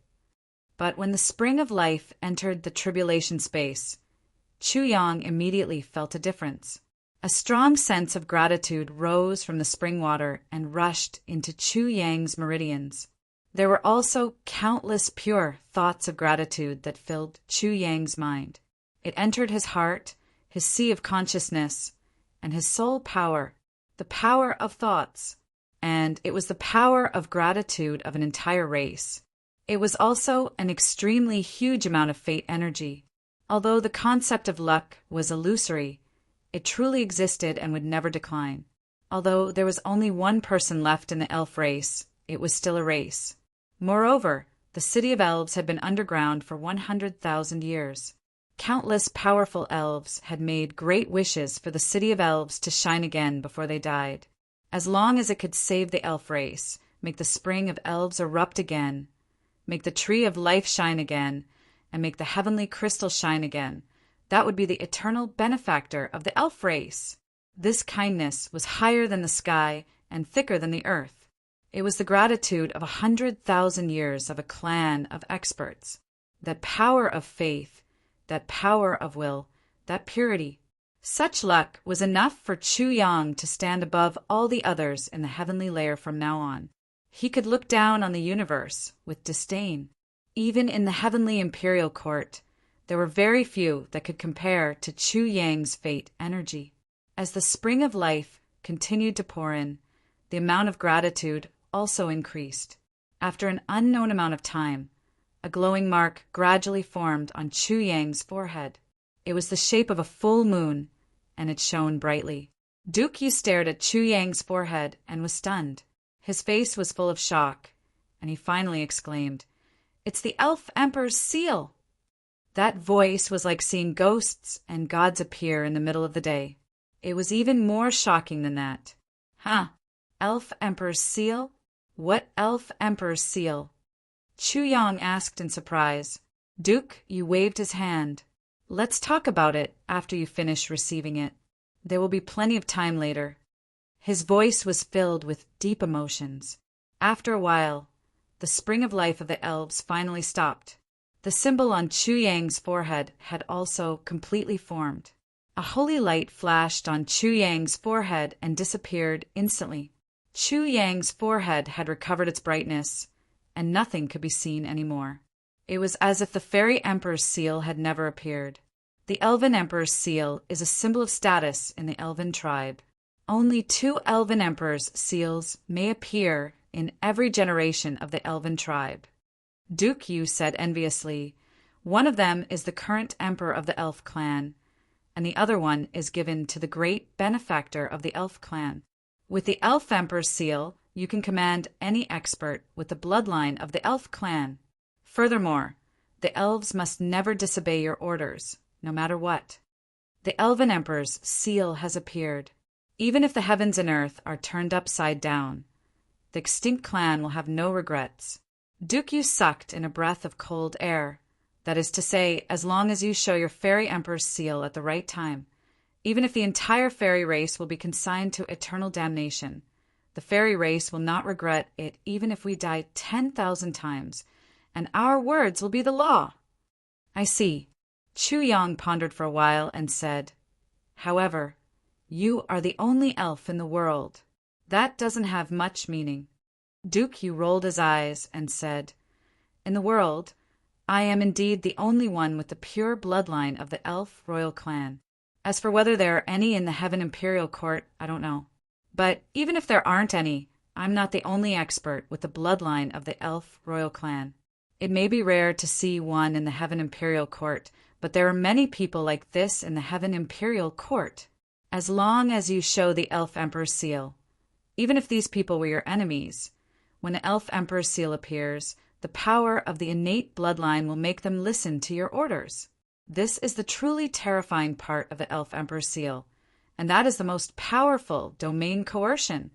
But when the spring of life entered the tribulation space, Chu Yang immediately felt a difference. A strong sense of gratitude rose from the spring water and rushed into Chu Yang's meridians. There were also countless pure thoughts of gratitude that filled Chu Yang's mind. It entered his heart, his sea of consciousness, and his soul power, the power of thoughts, and it was the power of gratitude of an entire race. It was also an extremely huge amount of fate energy. Although the concept of luck was illusory, it truly existed and would never decline. Although there was only one person left in the elf race, it was still a race. Moreover, the city of elves had been underground for 100,000 years. Countless powerful elves had made great wishes for the city of elves to shine again before they died. As long as it could save the elf race, make the spring of elves erupt again, make the tree of life shine again, and make the heavenly crystal shine again, that would be the eternal benefactor of the elf race. This kindness was higher than the sky and thicker than the earth. It was the gratitude of 100,000 years of a clan of experts. That power of faith, that power of will, that purity. Such luck was enough for Chu Yang to stand above all the others in the heavenly layer from now on. He could look down on the universe with disdain. Even in the heavenly imperial court, there were very few that could compare to Chu Yang's fate energy. As the spring of life continued to pour in, the amount of gratitude also increased. After an unknown amount of time, a glowing mark gradually formed on Chu Yang's forehead. It was the shape of a full moon, and it shone brightly. Duke Yu stared at Chu Yang's forehead and was stunned. His face was full of shock, and he finally exclaimed, "It's the Elf Emperor's seal!" That voice was like seeing ghosts and gods appear in the middle of the day. It was even more shocking than that. Elf Emperor's seal? What Elf Emperor's seal? Chu Yang asked in surprise. Duke Yu waved his hand. Let's talk about it after you finish receiving it. There will be plenty of time later. His voice was filled with deep emotions. After a while, the spring of life of the elves finally stopped. The symbol on Chu Yang's forehead had also completely formed. A holy light flashed on Chu Yang's forehead and disappeared instantly. Chu Yang's forehead had recovered its brightness, and nothing could be seen anymore. It was as if the fairy emperor's seal had never appeared. The elven emperor's seal is a symbol of status in the elven tribe. Only 2 elven emperor's seals may appear in every generation of the elven tribe. Duke Yu said enviously, "One of them is the current emperor of the elf clan, and the other one is given to the great benefactor of the elf clan. With the elf emperor's seal, you can command any expert with the bloodline of the elf clan. Furthermore, the elves must never disobey your orders, no matter what." The Elven Emperor's seal has appeared. Even if the heavens and earth are turned upside down, the extinct clan will have no regrets. Dukyu sucked in a breath of cold air. That is to say, as long as you show your fairy emperor's seal at the right time, even if the entire fairy race will be consigned to eternal damnation, the fairy race will not regret it even if we die 10,000 times, and our words will be the law. I see. Chu Yang pondered for a while and said, However, you are the only elf in the world. That doesn't have much meaning. Dukyu rolled his eyes and said, In the world, I am indeed the only one with the pure bloodline of the elf royal clan. As for whether there are any in the Heaven Imperial Court, I don't know. But even if there aren't any, I'm not the only expert with the bloodline of the elf royal clan. It may be rare to see one in the Heaven Imperial Court, but there are many people like this in the Heaven Imperial Court. As long as you show the Elf Emperor's seal, even if these people were your enemies, when the Elf Emperor's seal appears, the power of the innate bloodline will make them listen to your orders. This is the truly terrifying part of the Elf Emperor's seal, and that is the most powerful domain coercion.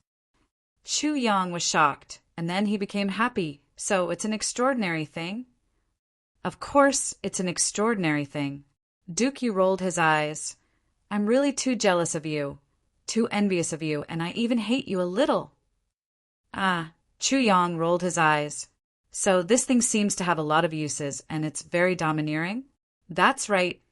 Chu Yang was shocked, and then he became happy. So it's an extraordinary thing? Of course it's an extraordinary thing. Dukyu rolled his eyes. I'm really too jealous of you, too envious of you, and I even hate you a little. Ah, Chu Yang rolled his eyes. So this thing seems to have a lot of uses, and it's very domineering? That's right.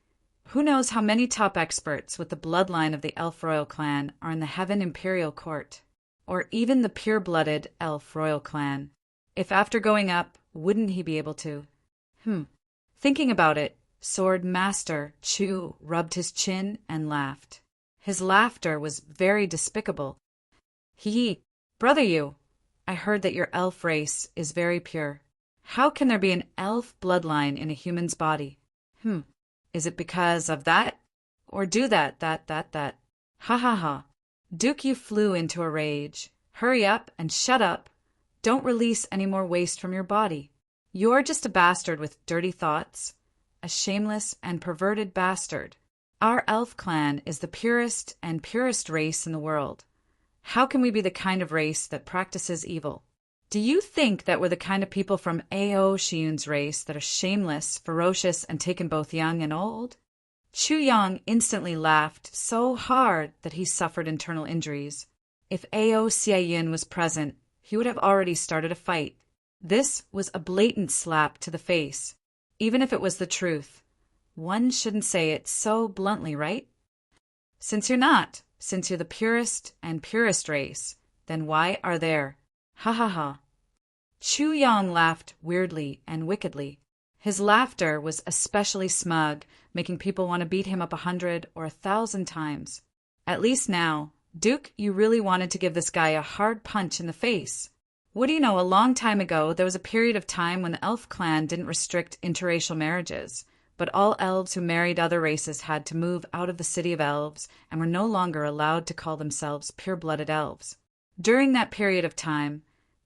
Who knows how many top experts with the bloodline of the Elf Royal Clan are in the Heaven Imperial Court, or even the pure-blooded Elf Royal Clan. If after going up, wouldn't he be able to? Thinking about it, Sword Master Chu rubbed his chin and laughed. His laughter was very despicable. Brother you, I heard that your elf race is very pure. How can there be an elf bloodline in a human's body? Is it because of that? Or do that? Ha ha ha. Dukyu flew into a rage. Hurry up and shut up. Don't release any more waste from your body. You're just a bastard with dirty thoughts. A shameless and perverted bastard. Our elf clan is the purest and purest race in the world. How can we be the kind of race that practices evil? Do you think that we're the kind of people from Ao Shiyun's race that are shameless, ferocious, and taken both young and old? Chu Yang instantly laughed so hard that he suffered internal injuries. If Ao Xiayun was present, he would have already started a fight. This was a blatant slap to the face. Even if it was the truth, one shouldn't say it so bluntly, right? Since you're not, since you're the purest and purest race, then why are there? Ha ha ha. Chu Yang laughed weirdly and wickedly. His laughter was especially smug, making people want to beat him up 100 or 1,000 times. At least now, Duke, you really wanted to give this guy a hard punch in the face. What do you know, a long time ago, there was a period of time when the elf clan didn't restrict interracial marriages, but all elves who married other races had to move out of the city of elves and were no longer allowed to call themselves pure-blooded elves. During that period of time,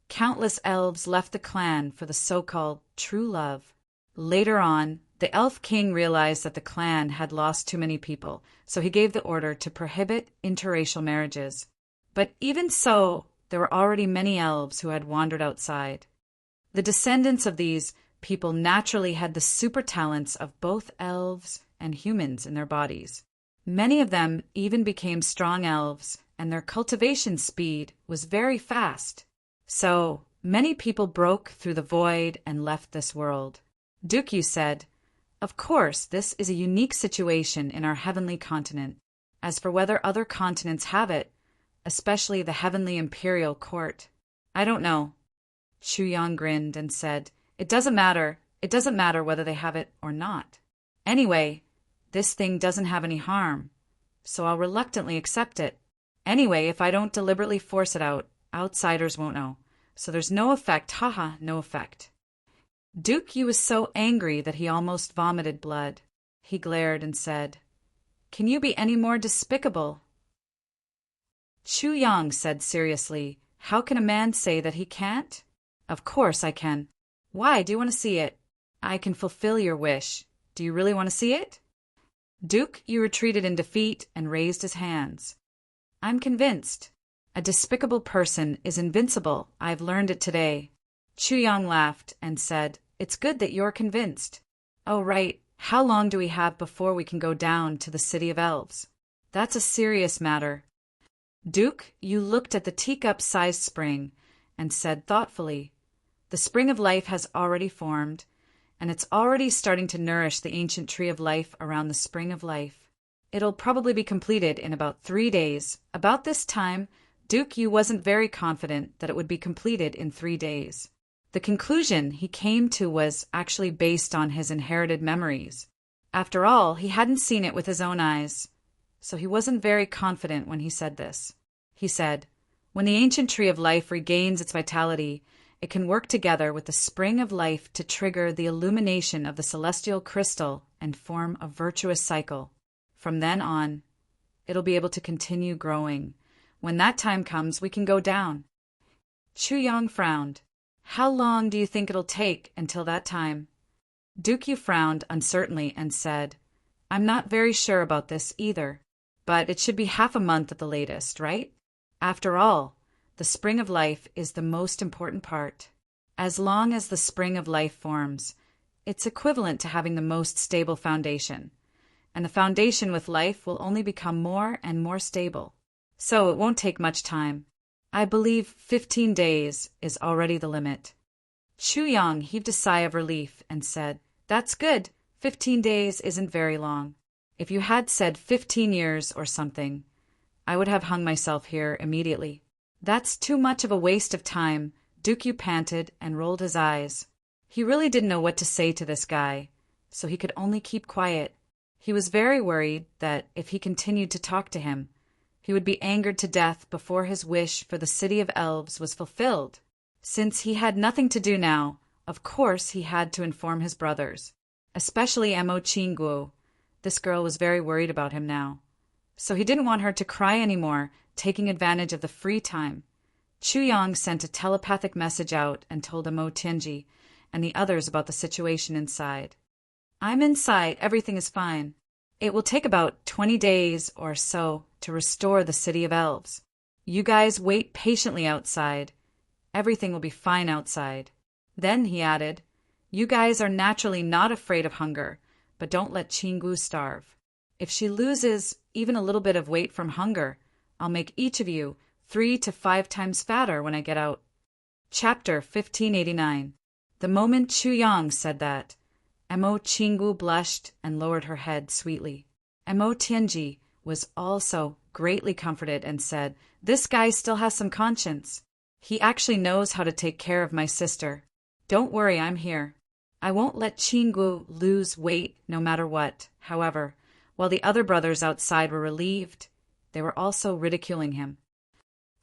countless elves left the clan for the so-called true love. Later on, the elf king realized that the clan had lost too many people, so he gave the order to prohibit interracial marriages. But even so, there were already many elves who had wandered outside. The descendants of these people naturally had the super talents of both elves and humans in their bodies. Many of them even became strong elves, and their cultivation speed was very fast. So, many people broke through the void and left this world. Dukyu said, Of course, this is a unique situation in our heavenly continent. As for whether other continents have it, especially the Heavenly Imperial Court, I don't know. Chu Yang grinned and said, It doesn't matter. It doesn't matter whether they have it or not. Anyway, this thing doesn't have any harm, so I'll reluctantly accept it. Anyway, if I don't deliberately force it out, outsiders won't know. So there's no effect, haha, no effect. Dukyu was so angry that he almost vomited blood. He glared and said, Can you be any more despicable? Chu Yang said seriously, How can a man say that he can't? Of course I can. Why, do you want to see it? I can fulfill your wish. Do you really want to see it? Duke Yu retreated in defeat and raised his hands. I'm convinced. A despicable person is invincible. I've learned it today. Chuyang laughed and said, It's good that you're convinced. Oh, right. How long do we have before we can go down to the City of Elves? That's a serious matter. Duke, you looked at the teacup-sized spring and said thoughtfully, The spring of life has already formed, and it's already starting to nourish the ancient tree of life around the spring of life. It'll probably be completed in about 3 days. About this time, Duke Yu wasn't very confident that it would be completed in 3 days. The conclusion he came to was actually based on his inherited memories. After all, he hadn't seen it with his own eyes, so he wasn't very confident when he said this. He said, When the ancient tree of life regains its vitality, it can work together with the spring of life to trigger the illumination of the celestial crystal and form a virtuous cycle. From then on, it'll be able to continue growing. When that time comes, we can go down. Chuyang frowned. How long do you think it'll take until that time? Duke Yu frowned uncertainly and said, I'm not very sure about this either, but it should be half a month at the latest, right? After all, the spring of life is the most important part. As long as the spring of life forms, it's equivalent to having the most stable foundation, and the foundation with life will only become more and more stable. So it won't take much time. I believe 15 days is already the limit. Chuyang heaved a sigh of relief and said, That's good. 15 days isn't very long. If you had said 15 years or something, I would have hung myself here immediately. That's too much of a waste of time, Duke Yu panted and rolled his eyes. He really didn't know what to say to this guy, so he could only keep quiet. He was very worried that if he continued to talk to him, he would be angered to death before his wish for the City of Elves was fulfilled. Since he had nothing to do now, of course he had to inform his brothers, especially Mo Qingguo. This girl was very worried about him now, so he didn't want her to cry anymore, taking advantage of the free time. Chuyang sent a telepathic message out and told Mo Tianji and the others about the situation inside. I'm inside, everything is fine. It will take about 20 days or so to restore the City of Elves. You guys wait patiently outside. Everything will be fine outside. Then he added, You guys are naturally not afraid of hunger, but don't let Qinggu starve. If she loses even a little bit of weight from hunger, I'll make each of you 3 to 5 times fatter when I get out. Chapter 1589. The moment Chuyang said that, Mo Qinggu blushed and lowered her head sweetly. Mo Tianji was also greatly comforted and said, This guy still has some conscience. He actually knows how to take care of my sister. Don't worry, I'm here. I won't let Qinggu lose weight no matter what. However, while the other brothers outside were relieved, they were also ridiculing him.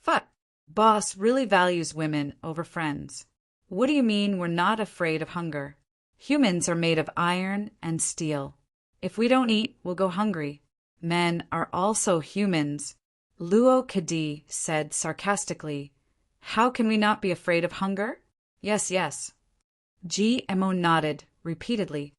Fuck, boss really values women over friends. What do you mean we're not afraid of hunger? Humans are made of iron and steel. If we don't eat, we'll go hungry. Men are also humans. Luo Kadi said sarcastically, How can we not be afraid of hunger? Yes, yes. GMO nodded repeatedly.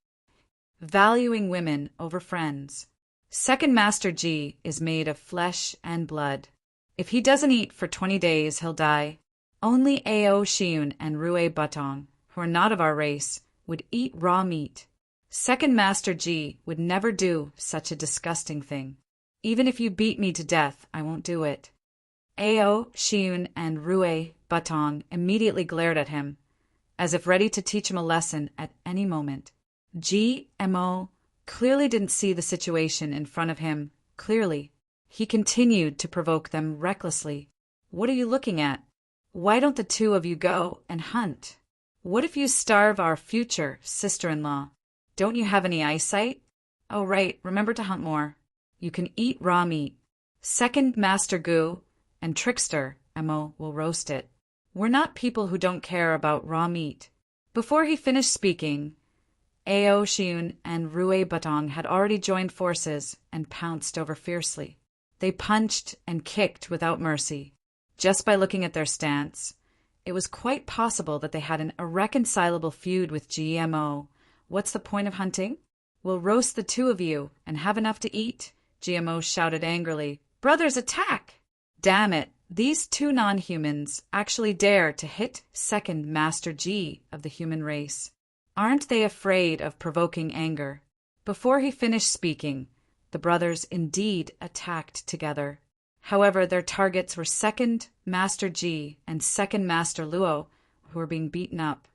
Valuing women over friends. Second Master G is made of flesh and blood. If he doesn't eat for 20 days, he'll die. Only Ao Xiun and Rue Batong, who are not of our race, would eat raw meat. Second Master G would never do such a disgusting thing. Even if you beat me to death, I won't do it. Ao Xiun and Rue Batong immediately glared at him, as if ready to teach him a lesson at any moment. GMO clearly didn't see the situation in front of him clearly. He continued to provoke them recklessly. What are you looking at? Why don't the two of you go and hunt? What if you starve our future sister-in-law? Don't you have any eyesight? Oh, right, remember to hunt more. You can eat raw meat. Second Master Gu and Trickster, Mo, will roast it. We're not people who don't care about raw meat. Before he finished speaking, Ao Xiun and Rue Batong had already joined forces and pounced over fiercely. They punched and kicked without mercy. Just by looking at their stance, it was quite possible that they had an irreconcilable feud with GMO. What's the point of hunting? We'll roast the two of you and have enough to eat, GMO shouted angrily. Brothers, attack! Damn it, these two non-humans actually dare to hit second Master G of the human race. Aren't they afraid of provoking anger? Before he finished speaking, the brothers indeed attacked together. However, their targets were second Master G and second Master Luo, who were being beaten up.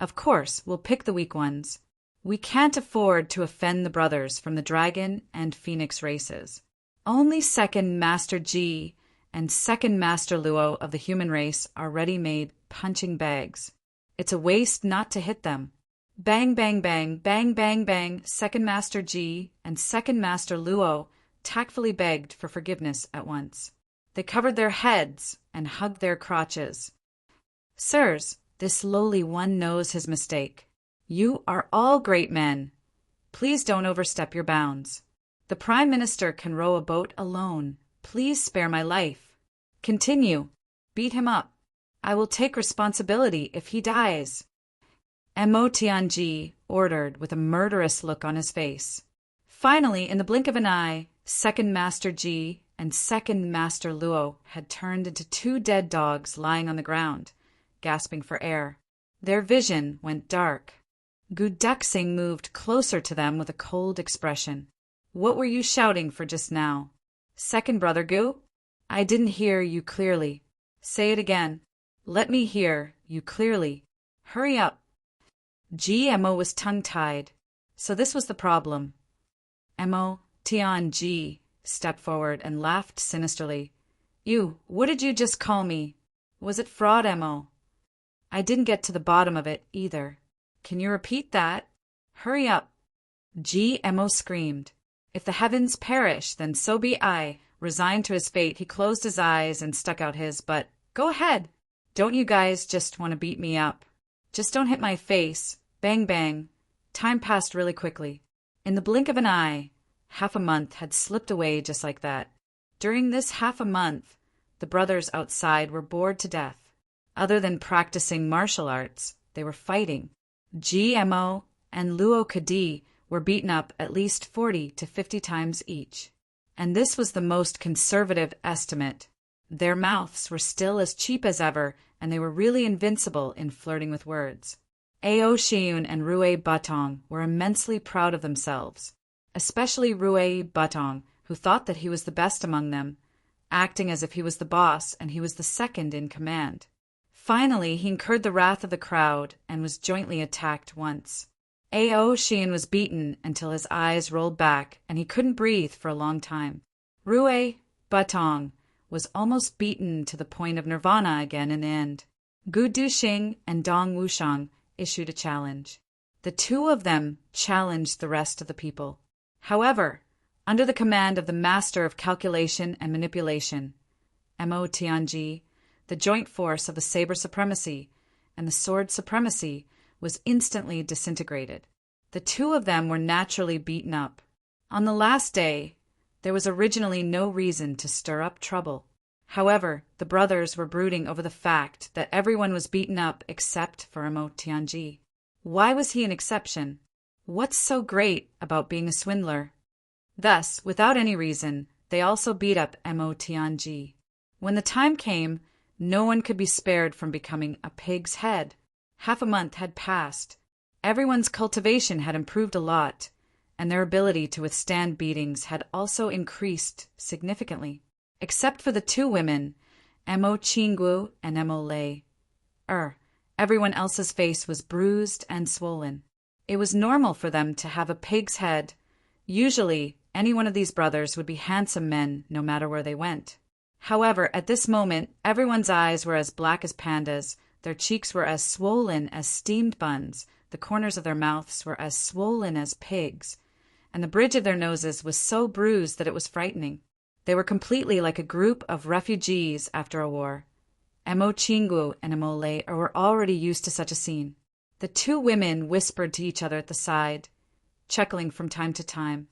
Of course, we'll pick the weak ones. We can't afford to offend the brothers from the Dragon and Phoenix races. Only second Master G and second Master Luo of the human race are ready-made punching bags. It's a waste not to hit them. Bang, bang, bang, bang, bang, bang, second Master G and second Master Luo tactfully begged for forgiveness at once. They covered their heads and hugged their crotches. Sirs, this lowly one knows his mistake. You are all great men. Please don't overstep your bounds. The Prime Minister can row a boat alone. Please spare my life. Continue. Beat him up. I will take responsibility if he dies. Mo Tianji ordered with a murderous look on his face. Finally, in the blink of an eye, second Master G and second Master Luo had turned into two dead dogs lying on the ground, gasping for air. Their vision went dark. Gu Duxing moved closer to them with a cold expression. What were you shouting for just now? Second brother Gu? I didn't hear you clearly. Say it again. Let me hear you clearly. Hurry up. GMO was tongue-tied. So this was the problem. Mo Tianji stepped forward and laughed sinisterly. You, what did you just call me? Was it fraud, Mo? I didn't get to the bottom of it either. Can you repeat that? Hurry up. GMO screamed. If the heavens perish, then so be I. Resigned to his fate, he closed his eyes and stuck out his, but go ahead. Don't you guys just want to beat me up? Just don't hit my face. Bang, bang. Time passed really quickly. In the blink of an eye, half a month had slipped away just like that. During this half a month, the brothers outside were bored to death. Other than practicing martial arts, they were fighting. GMO and Luo Kadi were beaten up at least 40 to 50 times each. And this was the most conservative estimate. Their mouths were still as cheap as ever, and they were really invincible in flirting with words. Ao Xiun and Rue Batong were immensely proud of themselves, especially Rue Batong, who thought that he was the best among them, acting as if he was the boss and he was the second in command. Finally, he incurred the wrath of the crowd and was jointly attacked once. Ao Xian was beaten until his eyes rolled back and he couldn't breathe for a long time. Rue Batong was almost beaten to the point of nirvana again in the end. Gu Duxing and Dong Wushang issued a challenge. The two of them challenged the rest of the people. However, under the command of the master of calculation and manipulation, Mo Tianji, the joint force of the saber supremacy and the sword supremacy was instantly disintegrated. The two of them were naturally beaten up. On the last day, there was originally no reason to stir up trouble. However, the brothers were brooding over the fact that everyone was beaten up except for Mo Tianji. Why was he an exception? What's so great about being a swindler? Thus, without any reason, they also beat up Mo Tianji. When the time came, no one could be spared from becoming a pig's head. Half a month had passed. Everyone's cultivation had improved a lot, and their ability to withstand beatings had also increased significantly. Except for the two women, Mo Qinggu and Mo Lei. Everyone else's face was bruised and swollen. It was normal for them to have a pig's head. Usually, any one of these brothers would be handsome men no matter where they went. However, at this moment, everyone's eyes were as black as pandas, their cheeks were as swollen as steamed buns, the corners of their mouths were as swollen as pigs, and the bridge of their noses was so bruised that it was frightening. They were completely like a group of refugees after a war. Mo Qinggu and Mo Lei were already used to such a scene. The two women whispered to each other at the side, chuckling from time to time.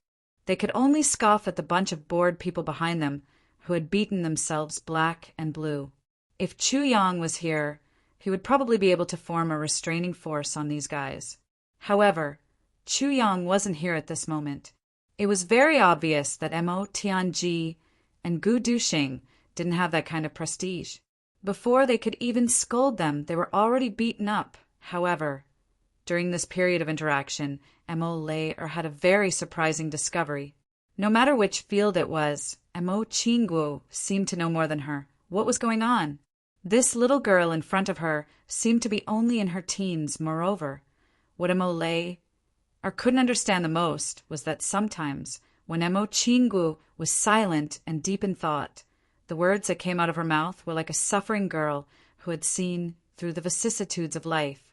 They could only scoff at the bunch of bored people behind them who had beaten themselves black and blue. If Chu Yang was here, he would probably be able to form a restraining force on these guys. However, Chuyang wasn't here at this moment. It was very obvious that Mo Tianji and Gu Duxing didn't have that kind of prestige. Before they could even scold them, they were already beaten up. However, during this period of interaction, Mo Lei had a very surprising discovery. No matter which field it was, Mo Qingguo seemed to know more than her. What was going on? This little girl in front of her seemed to be only in her teens. Moreover, what Mo Lei couldn't understand the most was that sometimes, when Mo Qingguo was silent and deep in thought, the words that came out of her mouth were like a suffering girl who had seen through the vicissitudes of life,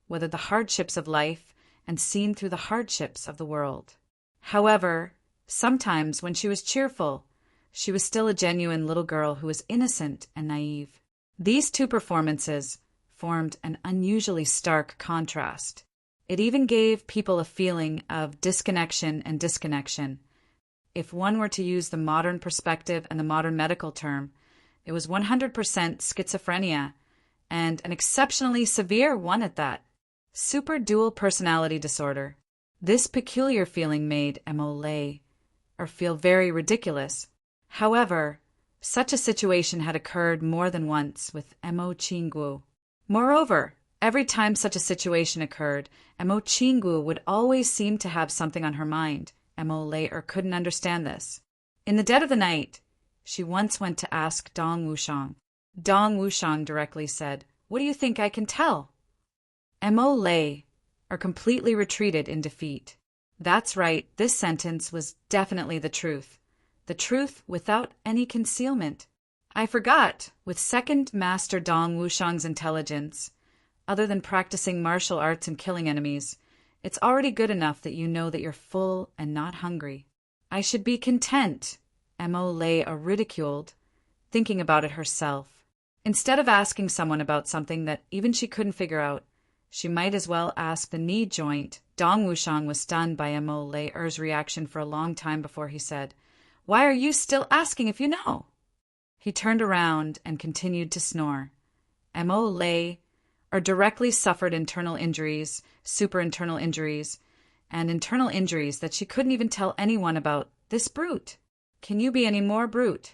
weathered the hardships of life, and seen through the hardships of the world. However, sometimes when she was cheerful, she was still a genuine little girl who was innocent and naive. These two performances formed an unusually stark contrast. It even gave people a feeling of disconnection and disconnection. If one were to use the modern perspective and the modern medical term, it was 100% schizophrenia, and an exceptionally severe one at that. Super dual personality disorder. This peculiar feeling made Mo Lei feel very ridiculous. However, such a situation had occurred more than once with Mo Qingguo. Moreover, every time such a situation occurred, Mo Qingguo would always seem to have something on her mind. Mo Lei couldn't understand this. In the dead of the night, she once went to ask Dong Wushang. Dong Wushang directly said, "What do you think I can tell?" Mo Lei completely retreated in defeat. That's right, this sentence was definitely the truth. The truth without any concealment. I forgot, with second master Dong Wushang's intelligence, other than practicing martial arts and killing enemies, it's already good enough that you know that you're full and not hungry. I should be content, Mo Lei ridiculed, thinking about it herself. Instead of asking someone about something that even she couldn't figure out, she might as well ask the knee joint. Dong Wushang was stunned by Mo Lei's reaction for a long time before he said, "Why are you still asking if you know?" He turned around and continued to snore. Mo Lei directly suffered internal injuries, superinternal injuries, and internal injuries that she couldn't even tell anyone about. This brute. Can you be any more brute?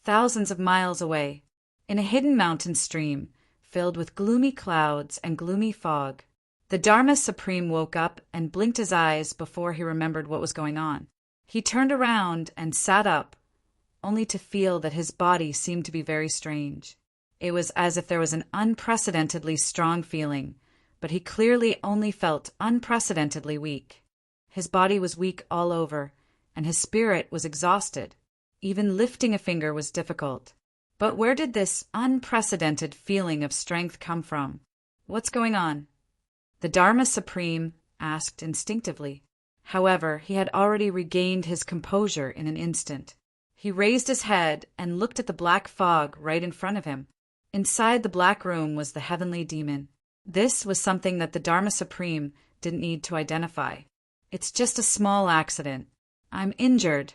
Thousands of miles away, in a hidden mountain stream, filled with gloomy clouds and gloomy fog, the Dharma Supreme woke up and blinked his eyes before he remembered what was going on. He turned around and sat up, only to feel that his body seemed to be very strange. It was as if there was an unprecedentedly strong feeling, but he clearly only felt unprecedentedly weak. His body was weak all over, and his spirit was exhausted. Even lifting a finger was difficult. But where did this unprecedented feeling of strength come from? What's going on? The Dharma Supreme asked instinctively. However, he had already regained his composure in an instant. He raised his head and looked at the black fog right in front of him. Inside the black room was the heavenly demon. This was something that the Dharma Supreme didn't need to identify. It's just a small accident. I'm injured.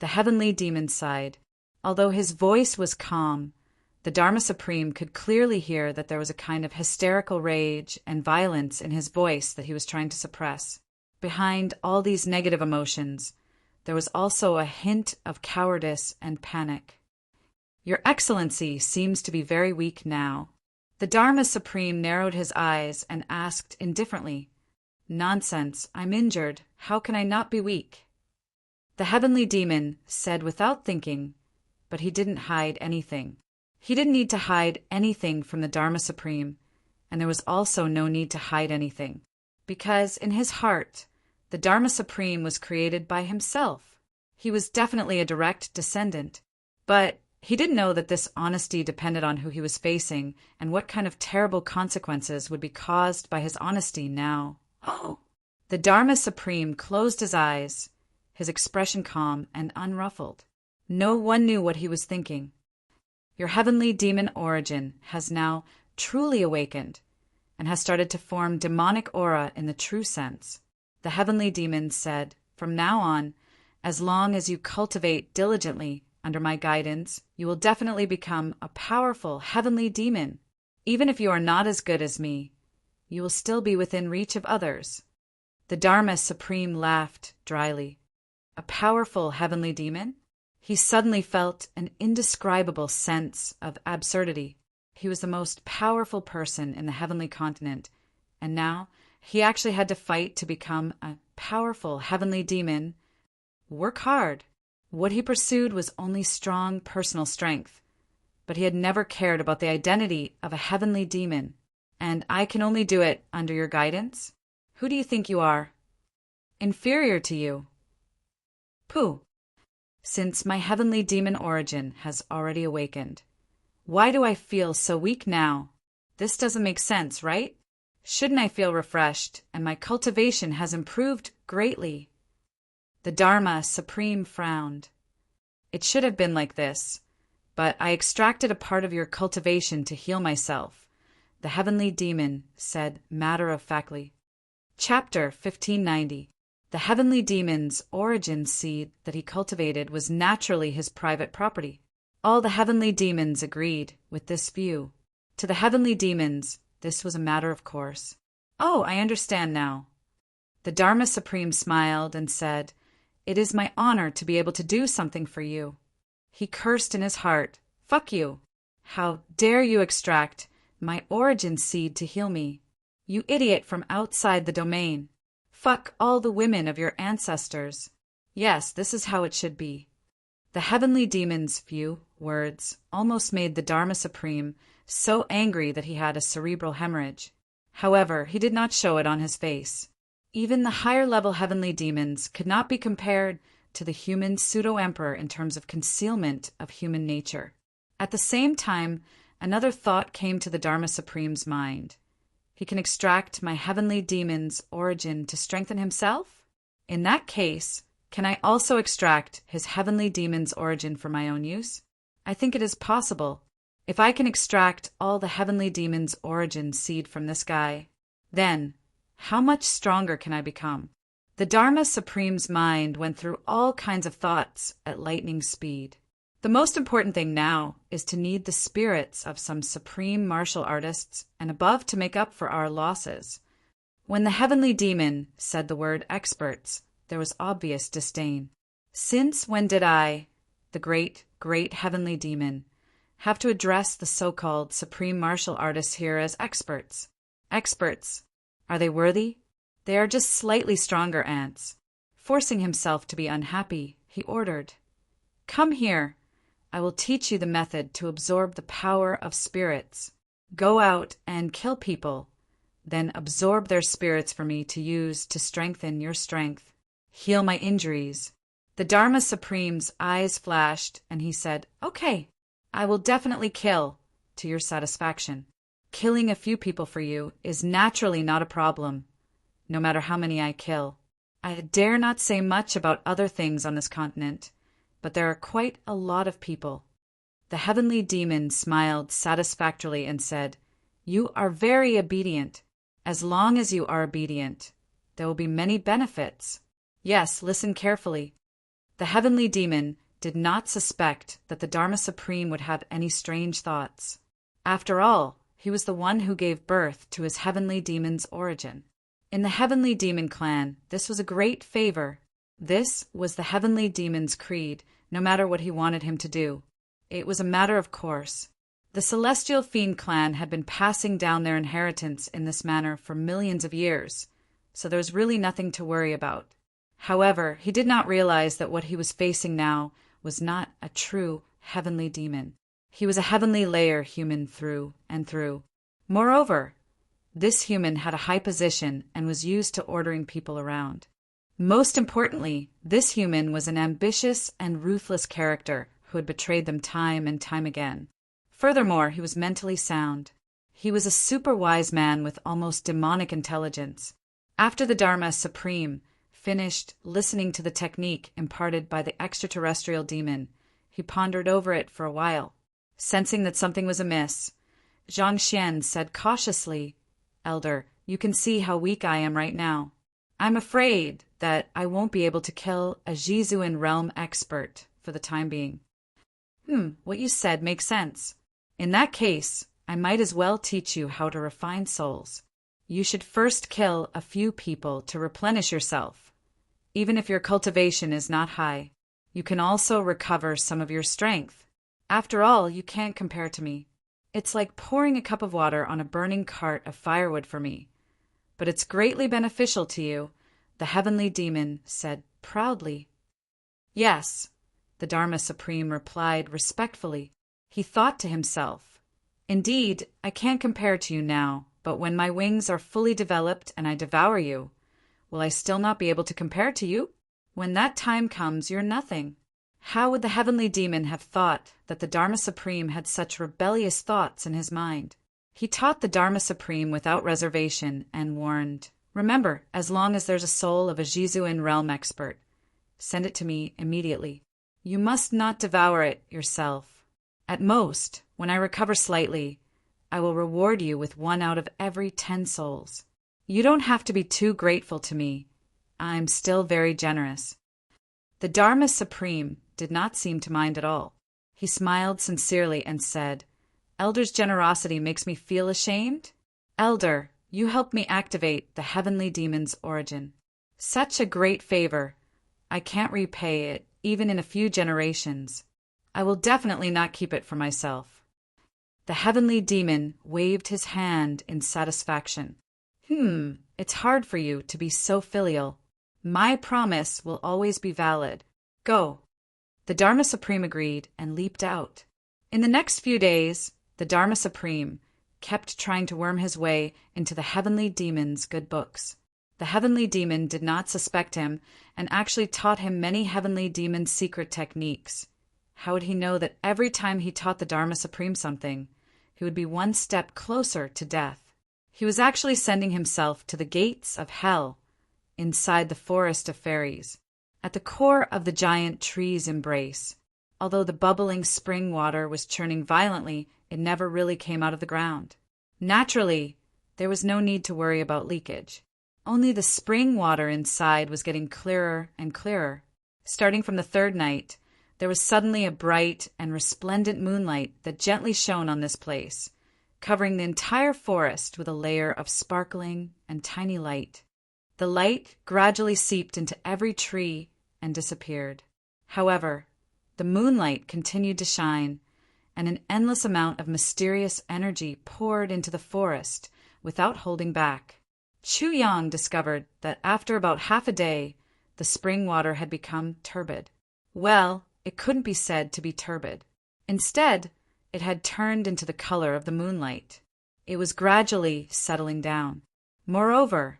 The heavenly demon sighed. Although his voice was calm, the Dharma Supreme could clearly hear that there was a kind of hysterical rage and violence in his voice that he was trying to suppress. Behind all these negative emotions, there was also a hint of cowardice and panic. Your Excellency seems to be very weak now. The Dharma Supreme narrowed his eyes and asked indifferently, "Nonsense, I'm injured. How can I not be weak?" The heavenly demon said without thinking, but he didn't hide anything. He didn't need to hide anything from the Dharma Supreme, and there was also no need to hide anything, because in his heart, the Dharma Supreme was created by himself. He was definitely a direct descendant, but he didn't know that this honesty depended on who he was facing and what kind of terrible consequences would be caused by his honesty now. Oh! The Dharma Supreme closed his eyes, his expression calm and unruffled. No one knew what he was thinking. Your heavenly demon origin has now truly awakened and has started to form demonic aura in the true sense. The heavenly demon said, "From now on, as long as you cultivate diligently under my guidance, you will definitely become a powerful heavenly demon. Even if you are not as good as me, you will still be within reach of others. The Dharma Supreme laughed dryly. A powerful heavenly demon? He suddenly felt an indescribable sense of absurdity. He was the most powerful person in the heavenly continent, and now he actually had to fight to become a powerful heavenly demon. Work hard. What he pursued was only strong personal strength, but he had never cared about the identity of a heavenly demon. And I can only do it under your guidance? Who do you think you are? Inferior to you? Pooh. Since my heavenly demon origin has already awakened. Why do I feel so weak now? This doesn't make sense, right? Shouldn't I feel refreshed, and my cultivation has improved greatly? The Dharma Supreme frowned. It should have been like this, but I extracted a part of your cultivation to heal myself, the heavenly demon said matter-of-factly. Chapter 1590. The heavenly demon's origin seed that he cultivated was naturally his private property. All the heavenly demons agreed with this view. To the heavenly demons, this was a matter of course. Oh, I understand now. The Dharma Supreme smiled and said, "It is my honor to be able to do something for you." He cursed in his heart, "Fuck you! How dare you extract my origin seed to heal me? You idiot from outside the domain! Fuck all the women of your ancestors!" Yes, this is how it should be. The heavenly demon's few words almost made the Dharma Supreme so angry that he had a cerebral hemorrhage. However, he did not show it on his face. Even the higher-level heavenly demons could not be compared to the human pseudo-emperor in terms of concealment of human nature. At the same time, another thought came to the Dharma Supreme's mind. He can extract my heavenly demon's origin to strengthen himself? In that case, can I also extract his heavenly demon's origin for my own use? I think it is possible. If I can extract all the heavenly demon's origin seed from this guy, then how much stronger can I become? The Dharma Supreme's mind went through all kinds of thoughts at lightning speed. The most important thing now is to need the spirits of some supreme martial artists and above to make up for our losses. When the heavenly demon said the word experts, there was obvious disdain. Since when did I, the great, great heavenly demon, have to address the so-called supreme martial artists here as experts? Experts. Are they worthy? They are just slightly stronger ants. Forcing himself to be unhappy, he ordered, "Come here. I will teach you the method to absorb the power of spirits. Go out and kill people, then absorb their spirits for me to use to strengthen your strength. Heal my injuries." The Dharma Supreme's eyes flashed, and he said, "Okay, I will definitely kill, to your satisfaction. Killing a few people for you is naturally not a problem, no matter how many I kill. I dare not say much about other things on this continent, but there are quite a lot of people." The heavenly demon smiled satisfactorily and said, "You are very obedient. As long as you are obedient, there will be many benefits. Yes, listen carefully." The heavenly demon did not suspect that the Dharma Supreme would have any strange thoughts. After all, he was the one who gave birth to his heavenly demon's origin. In the heavenly demon clan, this was a great favor. This was the heavenly demon's creed, no matter what he wanted him to do. It was a matter of course. The celestial fiend clan had been passing down their inheritance in this manner for millions of years, so there was really nothing to worry about. However, he did not realize that what he was facing now was not a true heavenly demon. He was a heavenly layer human through and through. Moreover, this human had a high position and was used to ordering people around. Most importantly, this human was an ambitious and ruthless character who had betrayed them time and time again. Furthermore, he was mentally sound. He was a super wise man with almost demonic intelligence. After the Dharma Supreme finished listening to the technique imparted by the extraterrestrial demon, he pondered over it for a while. Sensing that something was amiss, Zhang Xian said cautiously, "Elder, you can see how weak I am right now. I'm afraid that I won't be able to kill a Jizuan realm expert for the time being." What you said makes sense. In that case, I might as well teach you how to refine souls. You should first kill a few people to replenish yourself. Even if your cultivation is not high, you can also recover some of your strength. After all, you can't compare to me. It's like pouring a cup of water on a burning cart of firewood for me. But it's greatly beneficial to you, the heavenly demon said proudly. Yes, the Dharma Supreme replied respectfully. He thought to himself, indeed, I can't compare to you now, but when my wings are fully developed and I devour you, will I still not be able to compare to you? When that time comes, you're nothing. How would the heavenly demon have thought that the Dharma Supreme had such rebellious thoughts in his mind? He taught the Dharma Supreme without reservation and warned, remember, as long as there's a soul of a Jizuin realm expert, send it to me immediately. You must not devour it yourself. At most, when I recover slightly, I will reward you with 1 out of every 10 souls. You don't have to be too grateful to me. I'm still very generous. The Dharma Supreme did not seem to mind at all. He smiled sincerely and said, Elder's generosity makes me feel ashamed? Elder, you helped me activate the heavenly demon's origin. Such a great favor. I can't repay it, even in a few generations. I will definitely not keep it for myself. The heavenly demon waved his hand in satisfaction. It's hard for you to be so filial. My promise will always be valid. Go. The Dharma Supreme agreed and leaped out. In the next few days, the Dharma Supreme kept trying to worm his way into the heavenly demon's good books. The heavenly demon did not suspect him and actually taught him many heavenly demon's secret techniques. How would he know that every time he taught the Dharma Supreme something, he would be 1 step closer to death? He was actually sending himself to the gates of hell, inside the forest of fairies, at the core of the giant tree's embrace. Although the bubbling spring water was churning violently, it never really came out of the ground. Naturally, there was no need to worry about leakage. Only the spring water inside was getting clearer and clearer. Starting from the 3rd night, there was suddenly a bright and resplendent moonlight that gently shone on this place, covering the entire forest with a layer of sparkling and tiny light. The light gradually seeped into every tree and disappeared. However, the moonlight continued to shine, and an endless amount of mysterious energy poured into the forest without holding back. Chu Yang discovered that after about half a day, the spring water had become turbid. Well, it couldn't be said to be turbid. Instead, it had turned into the color of the moonlight. It was gradually settling down. Moreover,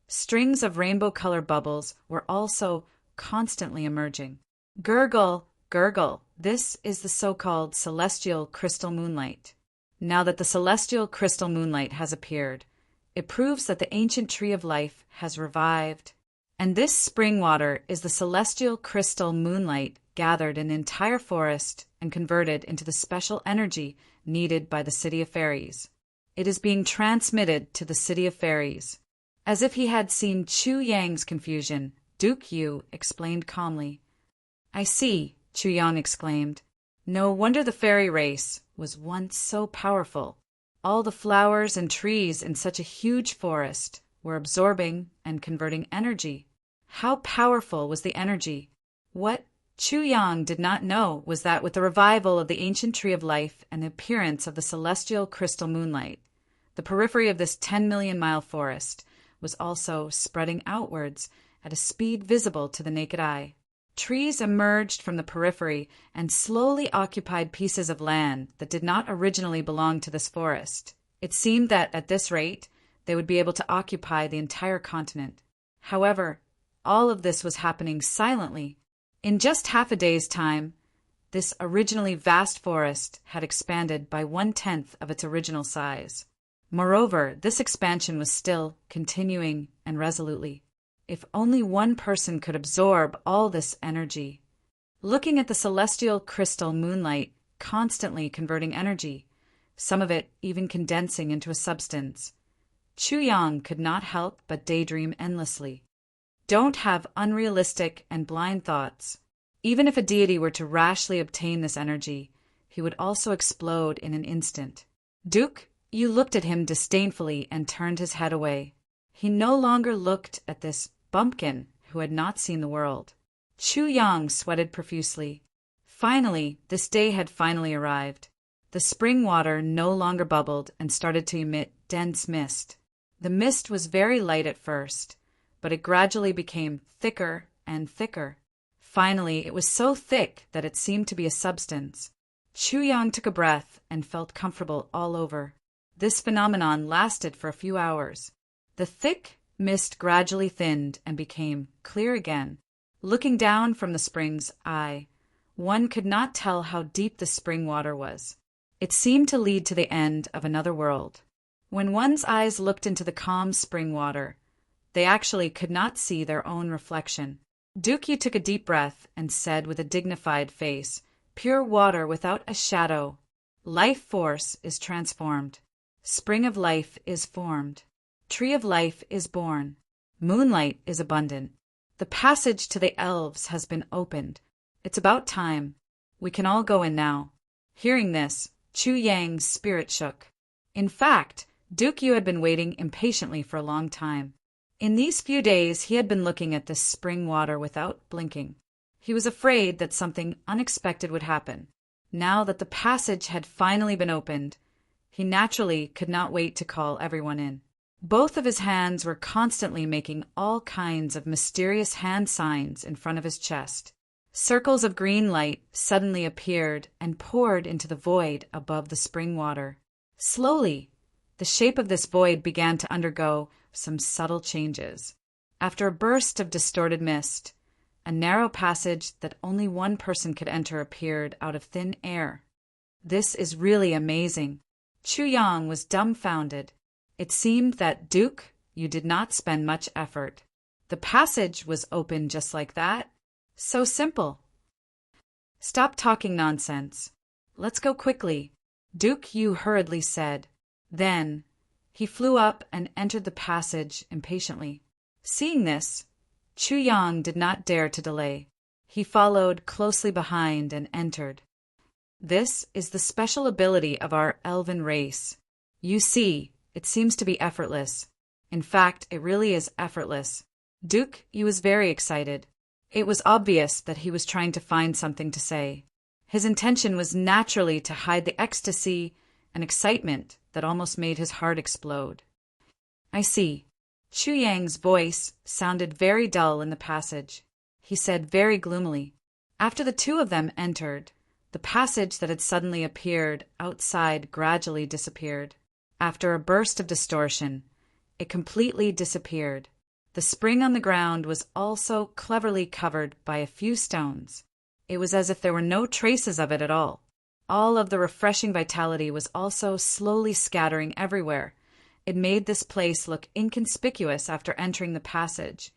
strings of rainbow-colored bubbles were also constantly emerging. Gurgle, gurgle, this is the so-called celestial crystal moonlight. Now that the celestial crystal moonlight has appeared, it proves that the ancient tree of life has revived. And this spring water is the celestial crystal moonlight gathered in the entire forest and converted into the special energy needed by the City of Fairies. It is being transmitted to the City of Fairies. As if he had seen Chu Yang's confusion, Duke Yu explained calmly. I see, Chu Yang exclaimed. No wonder the fairy race was once so powerful. All the flowers and trees in such a huge forest were absorbing and converting energy. How powerful was the energy? What Chu Yang did not know was that with the revival of the ancient tree of life and the appearance of the celestial crystal moonlight, the periphery of this 10-million-mile forest was also spreading outwards at a speed visible to the naked eye. Trees emerged from the periphery and slowly occupied pieces of land that did not originally belong to this forest. It seemed that at this rate, they would be able to occupy the entire continent. However, all of this was happening silently. In just half a day's time, this originally vast forest had expanded by 1/10 of its original size. Moreover, this expansion was still continuing and resolutely. If only one person could absorb all this energy. Looking at the celestial crystal moonlight constantly converting energy, some of it even condensing into a substance, Chu Yang could not help but daydream endlessly. Don't have unrealistic and blind thoughts. Even if a deity were to rashly obtain this energy, he would also explode in an instant. Duke, Yu looked at him disdainfully and turned his head away. He no longer looked at this bumpkin who had not seen the world. Chu Yang sweated profusely. Finally, this day had finally arrived. The spring water no longer bubbled and started to emit dense mist. The mist was very light at first, but it gradually became thicker and thicker. Finally, it was so thick that it seemed to be a substance. Chu Yang took a breath and felt comfortable all over. This phenomenon lasted for a few hours. The thick mist gradually thinned and became clear again. Looking down from the spring's eye, one could not tell how deep the spring water was. It seemed to lead to the end of another world. When one's eyes looked into the calm spring water, they actually could not see their own reflection. Dukyu took a deep breath and said with a dignified face, "Pure water without a shadow. Life force is transformed. Spring of life is formed. Tree of life is born. Moonlight is abundant. The passage to the elves has been opened. It's about time. We can all go in now." Hearing this, Chu Yang's spirit shook. In fact, Dukyu had been waiting impatiently for a long time. In these few days he had been looking at this spring water without blinking. He was afraid that something unexpected would happen. Now that the passage had finally been opened, he naturally could not wait to call everyone in. Both of his hands were constantly making all kinds of mysterious hand signs in front of his chest. Circles of green light suddenly appeared and poured into the void above the spring water. Slowly, the shape of this void began to undergo some subtle changes. After a burst of distorted mist, a narrow passage that only one person could enter appeared out of thin air. This is really amazing. Chu Yang was dumbfounded. It seemed that you did not spend much effort. The passage was open just like that. So simple. Stop talking nonsense. Let's go quickly, Yu hurriedly said. Then, he flew up and entered the passage impatiently. Seeing this, Chu Yang did not dare to delay. He followed closely behind and entered. This is the special ability of our elven race. You see, it seems to be effortless. In fact, it really is effortless. Yu was very excited. It was obvious that he was trying to find something to say. His intention was naturally to hide the ecstasy and excitement that almost made his heart explode. I see. Chu Yang's voice sounded very dull in the passage. He said very gloomily. After the two of them entered, the passage that had suddenly appeared outside gradually disappeared. After a burst of distortion, it completely disappeared. The spring on the ground was also cleverly covered by a few stones. It was as if there were no traces of it at all. All of the refreshing vitality was also slowly scattering everywhere. It made this place look inconspicuous after entering the passage.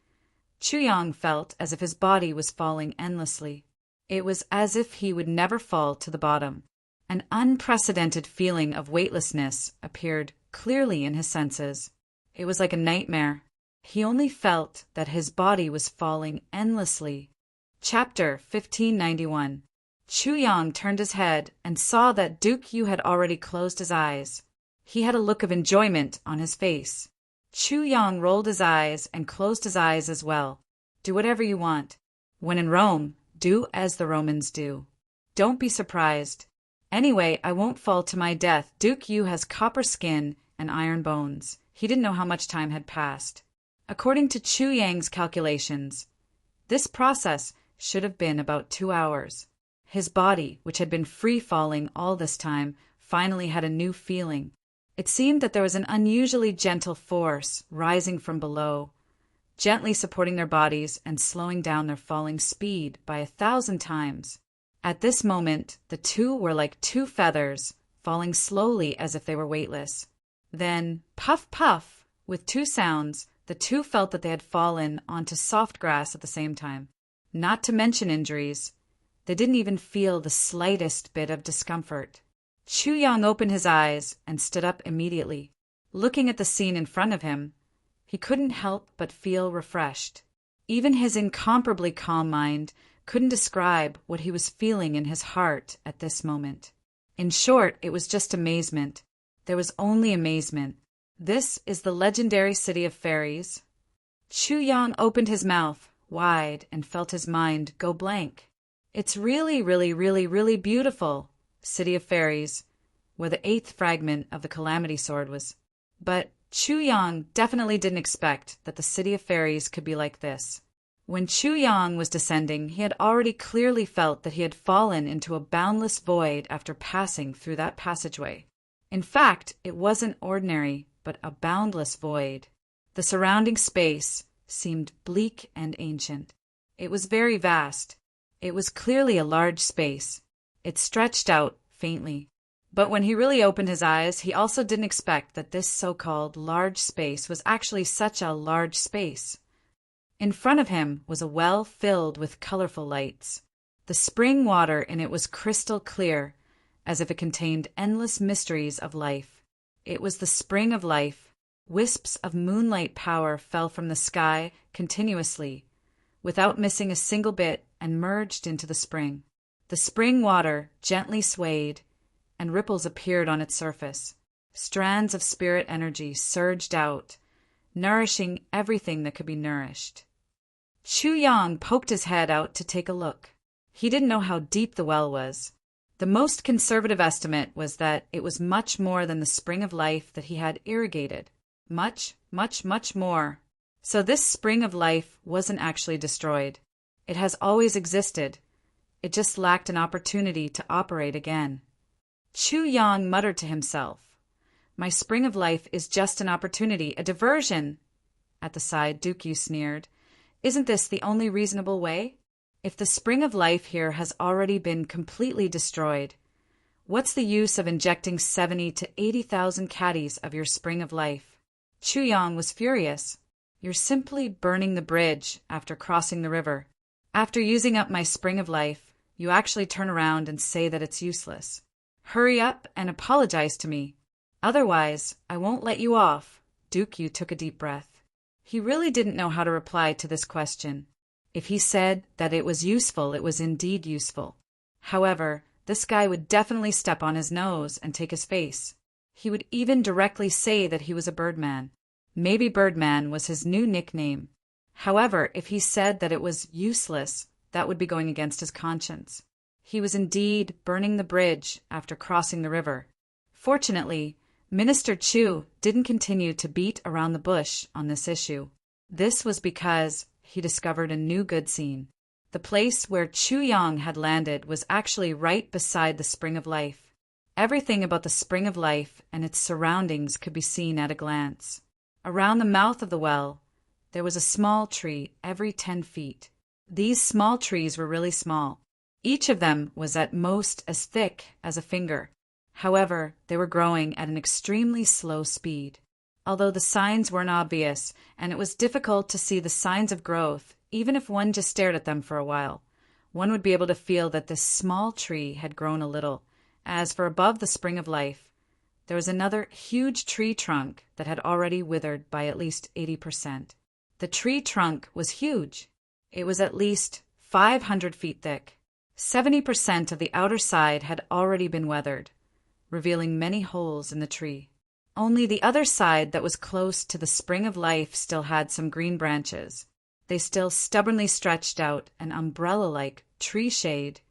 Chu Yang felt as if his body was falling endlessly. It was as if he would never fall to the bottom. An unprecedented feeling of weightlessness appeared clearly in his senses. It was like a nightmare. He only felt that his body was falling endlessly. Chapter 1591. Chu Yang turned his head and saw that Yu had already closed his eyes. He had a look of enjoyment on his face. Chu Yang rolled his eyes and closed his eyes as well. Do whatever you want. When in Rome, do as the Romans do. Don't be surprised. Anyway, I won't fall to my death. Yu has copper skin and iron bones. He didn't know how much time had passed. According to Chu Yang's calculations, this process should have been about 2 hours. His body, which had been free-falling all this time, finally had a new feeling. It seemed that there was an unusually gentle force rising from below, gently supporting their bodies and slowing down their falling speed by 1,000 times. At this moment, the two were like two feathers, falling slowly as if they were weightless. Then, puff, puff, with two sounds, the two felt that they had fallen onto soft grass at the same time. Not to mention injuries. They didn't even feel the slightest bit of discomfort. Chu Yang opened his eyes and stood up immediately. Looking at the scene in front of him, he couldn't help but feel refreshed. Even his incomparably calm mind couldn't describe what he was feeling in his heart at this moment. In short, it was just amazement. There was only amazement. This is the legendary city of fairies. Chu Yang opened his mouth wide and felt his mind go blank. It's really, really, really, really beautiful, city of fairies, where the 8th fragment of the Calamity Sword was. But Chu Yang definitely didn't expect that the city of fairies could be like this. When Chu Yang was descending, he had already clearly felt that he had fallen into a boundless void after passing through that passageway. In fact, it wasn't ordinary, but a boundless void. The surrounding space seemed bleak and ancient. It was very vast. It was clearly a large space. It stretched out faintly. But when he really opened his eyes, he also didn't expect that this so-called large space was actually such a large space. In front of him was a well filled with colorful lights. The spring water in it was crystal clear, as if it contained endless mysteries of life. It was the spring of life. Wisps of moonlight power fell from the sky continuously, without missing a single bit, and merged into the spring. The spring water gently swayed, and ripples appeared on its surface. Strands of spirit energy surged out, nourishing everything that could be nourished. Chu Yang poked his head out to take a look. He didn't know how deep the well was. The most conservative estimate was that it was much more than the spring of life that he had irrigated. Much, much, much more. So this spring of life wasn't actually destroyed. It has always existed. It just lacked an opportunity to operate again. Chu Yang muttered to himself, "My spring of life is just an opportunity, a diversion." At the side, Dukyu sneered, "Isn't this the only reasonable way? If the spring of life here has already been completely destroyed, what's the use of injecting 70 to 80,000 caddies of your spring of life?" Chu Yang was furious. "You're simply burning the bridge after crossing the river. After using up my spring of life, you actually turn around and say that it's useless. Hurry up and apologize to me. Otherwise, I won't let you off." Dukyu took a deep breath. He really didn't know how to reply to this question. If he said that it was useful, it was indeed useful. However, this guy would definitely step on his nose and take his face. He would even directly say that he was a Birdman. Maybe Birdman was his new nickname. However, if he said that it was useless, that would be going against his conscience. He was indeed burning the bridge after crossing the river. Fortunately, Minister Chu didn't continue to beat around the bush on this issue. This was because he discovered a new good scene. The place where Chu Yang had landed was actually right beside the Spring of Life. Everything about the Spring of Life and its surroundings could be seen at a glance. Around the mouth of the well, there was a small tree every 10 feet. These small trees were really small. Each of them was at most as thick as a finger. However, they were growing at an extremely slow speed. Although the signs weren't obvious, and it was difficult to see the signs of growth, even if one just stared at them for a while, one would be able to feel that this small tree had grown a little. As for above the Spring of Life, there was another huge tree trunk that had already withered by at least 80%. The tree trunk was huge. It was at least 500 feet thick. 70% of the outer side had already been weathered, revealing many holes in the tree. Only the other side that was close to the Spring of Life still had some green branches. They still stubbornly stretched out an umbrella-like tree shade,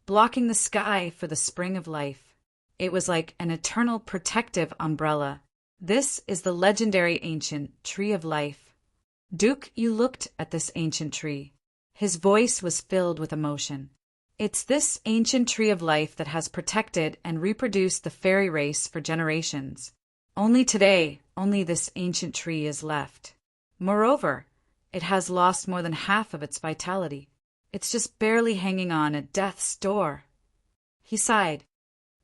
blocking the sky for the Spring of Life. It was like an eternal protective umbrella. This is the legendary ancient Tree of Life. You looked at this ancient tree. His voice was filled with emotion. It's this ancient Tree of Life that has protected and reproduced the fairy race for generations. Only today, only this ancient tree is left. Moreover, it has lost more than half of its vitality. It's just barely hanging on at death's door. He sighed.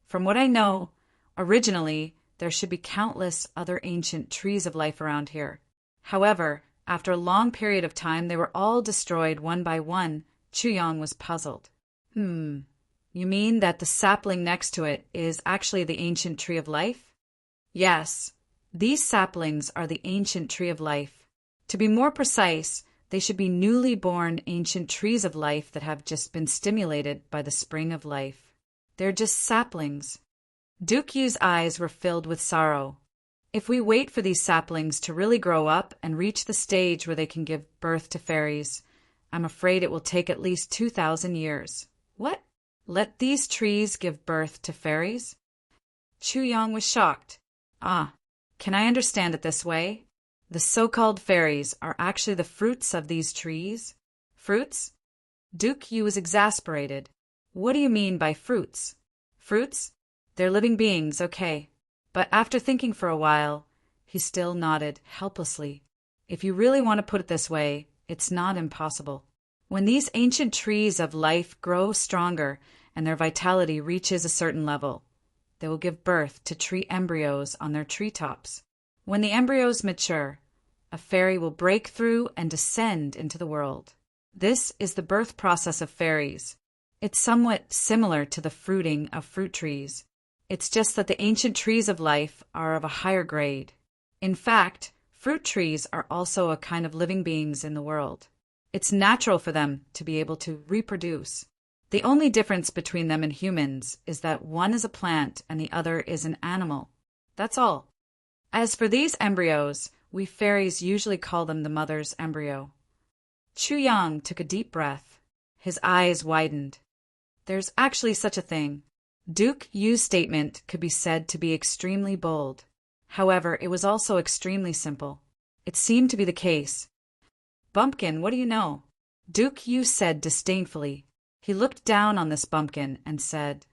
From what I know, originally, there should be countless other ancient trees of life around here. However, after a long period of time, they were all destroyed one by one. Chu Yang was puzzled. You mean that the sapling next to it is actually the ancient Tree of Life? Yes, these saplings are the ancient Tree of Life. To be more precise, they should be newly born ancient trees of life that have just been stimulated by the Spring of Life. They're just saplings. Duke Yu's eyes were filled with sorrow. If we wait for these saplings to really grow up and reach the stage where they can give birth to fairies, I'm afraid it will take at least 2,000 years. What? Let these trees give birth to fairies? Chu Yang was shocked. Ah, can I understand it this way? The so-called fairies are actually the fruits of these trees? Fruits? Duke Yu was exasperated. What do you mean by fruits? Fruits? They're living beings, okay. But after thinking for a while, he still nodded helplessly. If you really want to put it this way, it's not impossible. When these ancient trees of life grow stronger and their vitality reaches a certain level, they will give birth to tree embryos on their treetops. When the embryos mature, a fairy will break through and descend into the world. This is the birth process of fairies. It's somewhat similar to the fruiting of fruit trees. It's just that the ancient trees of life are of a higher grade. In fact, fruit trees are also a kind of living beings in the world. It's natural for them to be able to reproduce. The only difference between them and humans is that one is a plant and the other is an animal. That's all. As for these embryos, we fairies usually call them the mother's embryo. Chu Yang took a deep breath. His eyes widened. There's actually such a thing. Duke Yu's statement could be said to be extremely bold. However, it was also extremely simple. It seemed to be the case. Bumpkin, what do you know? Duke Yu said disdainfully. He looked down on this bumpkin and said,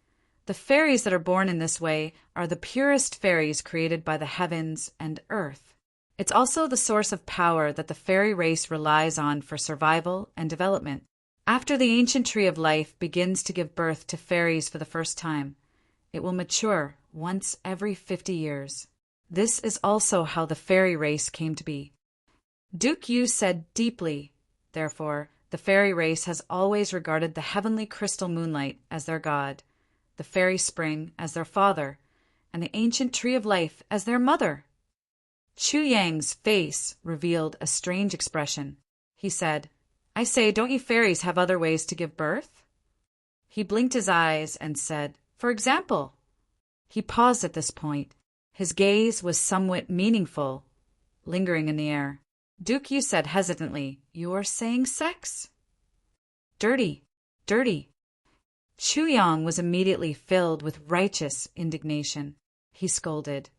The fairies that are born in this way are the purest fairies created by the heavens and earth. It's also the source of power that the fairy race relies on for survival and development. After the ancient tree of life begins to give birth to fairies for the first time, it will mature once every 50 years. This is also how the fairy race came to be. Duke Yu said deeply, therefore, the fairy race has always regarded the heavenly crystal moonlight as their god, the fairy spring as their father, and the ancient tree of life as their mother. Chu Yang's face revealed a strange expression. He said, I say, don't you fairies have other ways to give birth? He blinked his eyes and said, For example. He paused at this point. His gaze was somewhat meaningful, lingering in the air. Duke Yu said hesitantly, You're saying sex? Dirty, dirty. Chu Yang was immediately filled with righteous indignation. He scolded,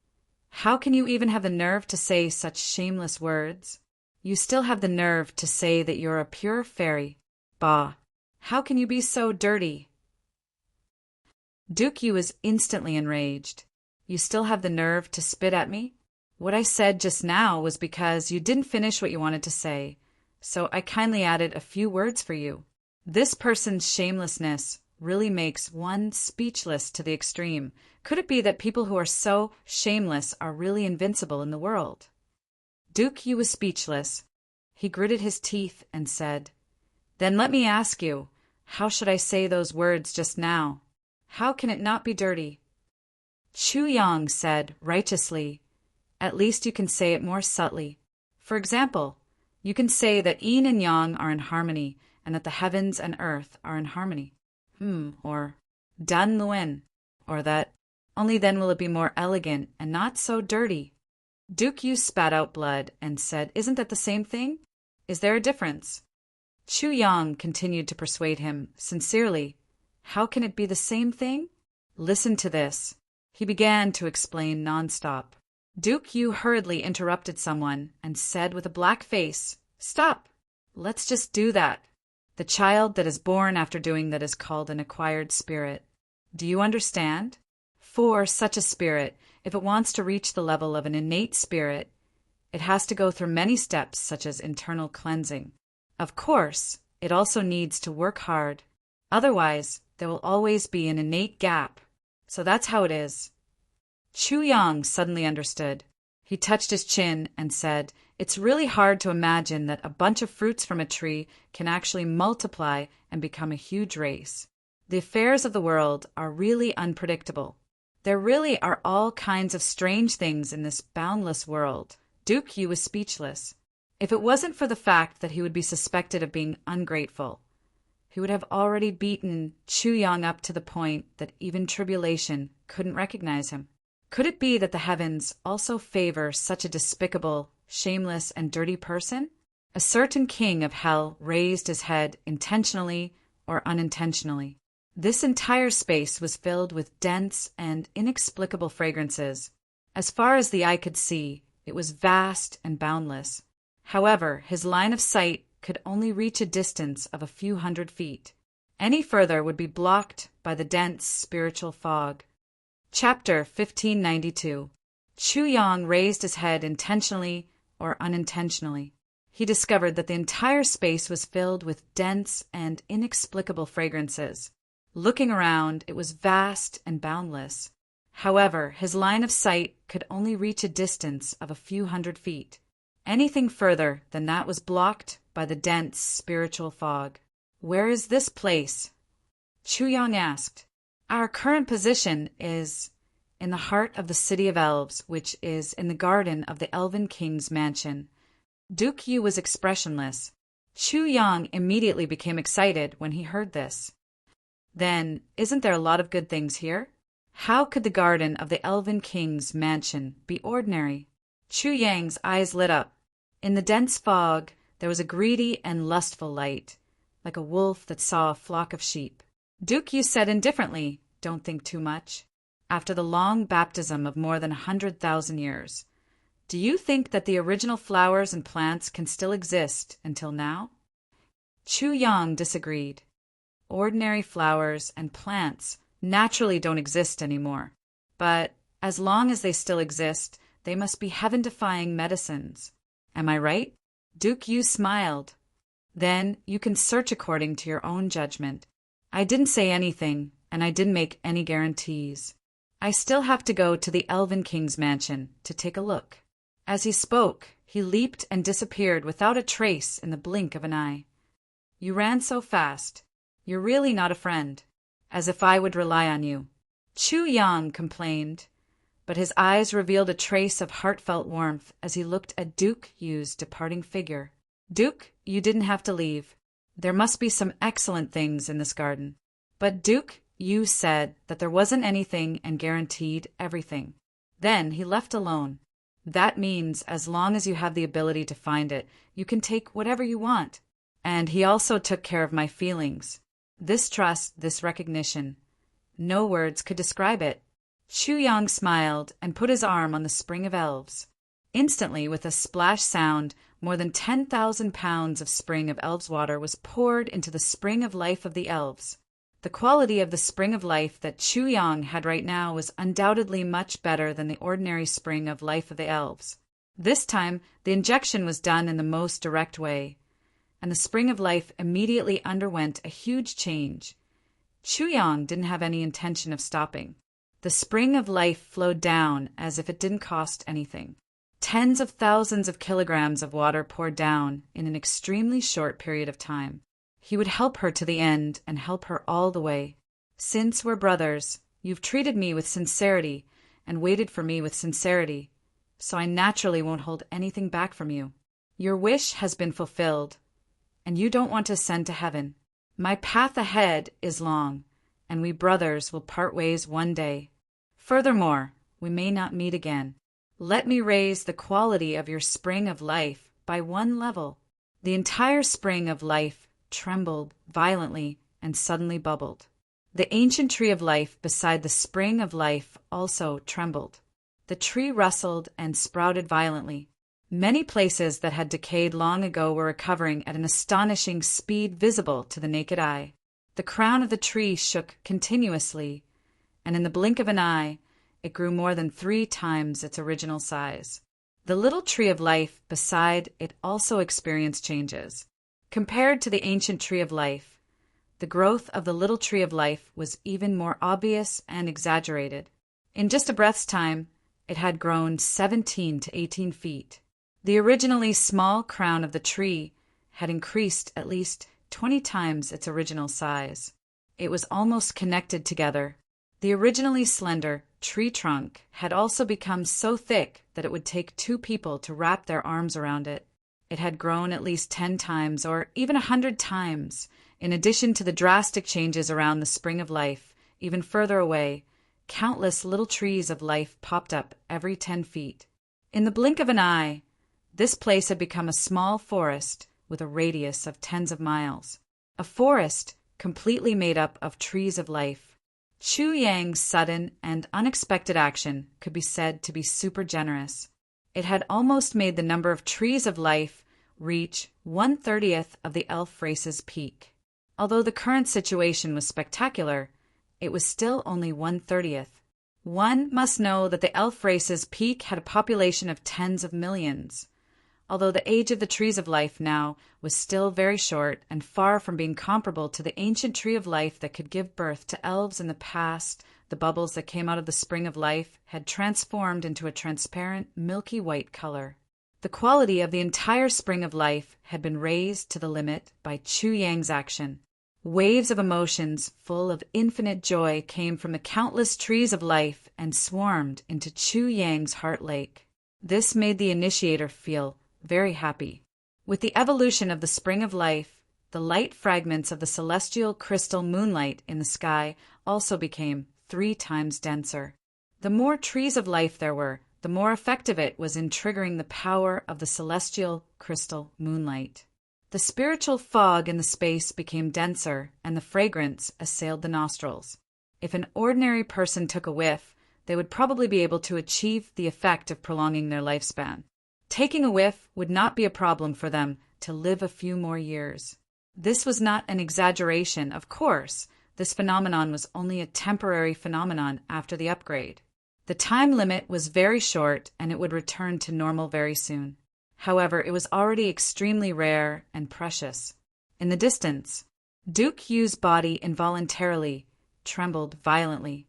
How can you even have the nerve to say such shameless words? You still have the nerve to say that you're a pure fairy. Bah! How can you be so dirty? Duke Yu was instantly enraged. You still have the nerve to spit at me? What I said just now was because you didn't finish what you wanted to say, so I kindly added a few words for you. This person's shamelessness really makes one speechless to the extreme. Could it be that people who are so shameless are really invincible in the world? Duke Yu was speechless. He gritted his teeth and said, Then let me ask you, how should I say those words just now? How can it not be dirty? Chu Yang said righteously, At least you can say it more subtly. For example, you can say that yin and yang are in harmony and that the heavens and earth are in harmony. Or Dan Luen, or that only then will it be more elegant and not so dirty. Duke Yu spat out blood and said, Isn't that the same thing? Is there a difference? Chu Yang continued to persuade him, sincerely, How can it be the same thing? Listen to this. He began to explain nonstop. Duke Yu hurriedly interrupted someone and said with a black face, Stop! Let's just do that. The child that is born after doing that is called an acquired spirit. Do you understand? For such a spirit, if it wants to reach the level of an innate spirit, it has to go through many steps such as internal cleansing. Of course, it also needs to work hard. Otherwise, there will always be an innate gap. So that's how it is. Chu Yang suddenly understood. He touched his chin and said, It's really hard to imagine that a bunch of fruits from a tree can actually multiply and become a huge race. The affairs of the world are really unpredictable. There really are all kinds of strange things in this boundless world. Duke Yu was speechless. If it wasn't for the fact that he would be suspected of being ungrateful, he would have already beaten Chu Yang up to the point that even tribulation couldn't recognize him. Could it be that the heavens also favor such a despicable, shameless, and dirty person? A certain king of hell raised his head intentionally or unintentionally. This entire space was filled with dense and inexplicable fragrances. As far as the eye could see, it was vast and boundless. However, his line of sight could only reach a distance of a few hundred feet. Any further would be blocked by the dense spiritual fog. Chapter 1592. Chu Yang raised his head intentionally or unintentionally. He discovered that the entire space was filled with dense and inexplicable fragrances. Looking around, it was vast and boundless. However, his line of sight could only reach a distance of a few hundred feet. Anything further than that was blocked by the dense spiritual fog. "Where is this place?" Chu Yang asked. "Our current position is in the heart of the City of Elves, which is in the garden of the Elven King's mansion." Duke Yu was expressionless. Chu Yang immediately became excited when he heard this. "Then, isn't there a lot of good things here? How could the garden of the Elven King's mansion be ordinary?" Chu Yang's eyes lit up. In the dense fog, there was a greedy and lustful light, like a wolf that saw a flock of sheep. Duke Yu said indifferently, "Don't think too much. After the long baptism of more than 100,000 years, do you think that the original flowers and plants can still exist until now?" Chu Yang disagreed. Ordinary flowers and plants naturally don't exist anymore. But as long as they still exist, they must be heaven-defying medicines. Am I right? Duke Yu smiled. Then you can search according to your own judgment. I didn't say anything, and I didn't make any guarantees. I still have to go to the Elven King's mansion to take a look. As he spoke, he leaped and disappeared without a trace in the blink of an eye. "You ran so fast. You're really not a friend. As if I would rely on you," Chu Yang complained, but his eyes revealed a trace of heartfelt warmth as he looked at Duke Yu's departing figure. "Duke, you didn't have to leave. There must be some excellent things in this garden." But Duke Yu said that there wasn't anything and guaranteed everything. Then he left alone. "That means as long as you have the ability to find it, you can take whatever you want." And he also took care of my feelings. This trust, this recognition. No words could describe it. Chu Yang smiled and put his arm on the Spring of Elves. Instantly, with a splash sound, more than 10,000 pounds of Spring of Elves water was poured into the Spring of Life of the Elves. The quality of the Spring of Life that Chu Yang had right now was undoubtedly much better than the ordinary Spring of Life of the Elves. This time, the injection was done in the most direct way, and the Spring of Life immediately underwent a huge change. Chu Yang didn't have any intention of stopping. The Spring of Life flowed down as if it didn't cost anything. Tens of thousands of kilograms of water poured down in an extremely short period of time. He would help her to the end and help her all the way. "Since we're brothers, you've treated me with sincerity and waited for me with sincerity, so I naturally won't hold anything back from you. Your wish has been fulfilled, and you don't want to ascend to heaven. My path ahead is long, and we brothers will part ways one day. Furthermore, we may not meet again. Let me raise the quality of your Spring of Life by one level." The entire Spring of Life trembled violently and suddenly bubbled. The ancient tree of life beside the Spring of Life also trembled. The tree rustled and sprouted violently. Many places that had decayed long ago were recovering at an astonishing speed visible to the naked eye. The crown of the tree shook continuously, and in the blink of an eye, it grew more than 3 times its original size. The little tree of life beside it also experienced changes. Compared to the ancient tree of life, the growth of the little tree of life was even more obvious and exaggerated. In just a breath's time, it had grown 17 to 18 feet. The originally small crown of the tree had increased at least 20 times its original size. It was almost connected together. The originally slender tree trunk had also become so thick that it would take 2 people to wrap their arms around it. It had grown at least 10 times or even 100 times In addition to the drastic changes around the spring of life, even further away, countless little trees of life popped up every 10 feet. In the blink of an eye, this place had become a small forest with a radius of tens of miles. A forest completely made up of trees of life. Chu Yang's sudden and unexpected action could be said to be super generous. It had almost made the number of trees of life reach 1/30th of the elf race's peak. Although the current situation was spectacular, it was still only 1/30th. One must know that the elf race's peak had a population of tens of millions. Although the age of the trees of life now was still very short and far from being comparable to the ancient tree of life that could give birth to elves in the past, the bubbles that came out of the spring of life had transformed into a transparent, milky white color. The quality of the entire spring of life had been raised to the limit by Chu Yang's action. Waves of emotions full of infinite joy came from the countless trees of life and swarmed into Chu Yang's heart lake. This made the initiator feel very happy. With the evolution of the spring of life, the light fragments of the celestial crystal moonlight in the sky also became 3 times denser. The more trees of life there were, the more effective it was in triggering the power of the celestial crystal moonlight. The spiritual fog in the space became denser, and the fragrance assailed the nostrils. If an ordinary person took a whiff, they would probably be able to achieve the effect of prolonging their lifespan. Taking a whiff would not be a problem for them to live a few more years. This was not an exaggeration, of course. This phenomenon was only a temporary phenomenon after the upgrade. The time limit was very short, and it would return to normal very soon. However, it was already extremely rare and precious. In the distance, Duke Yu's body involuntarily trembled violently.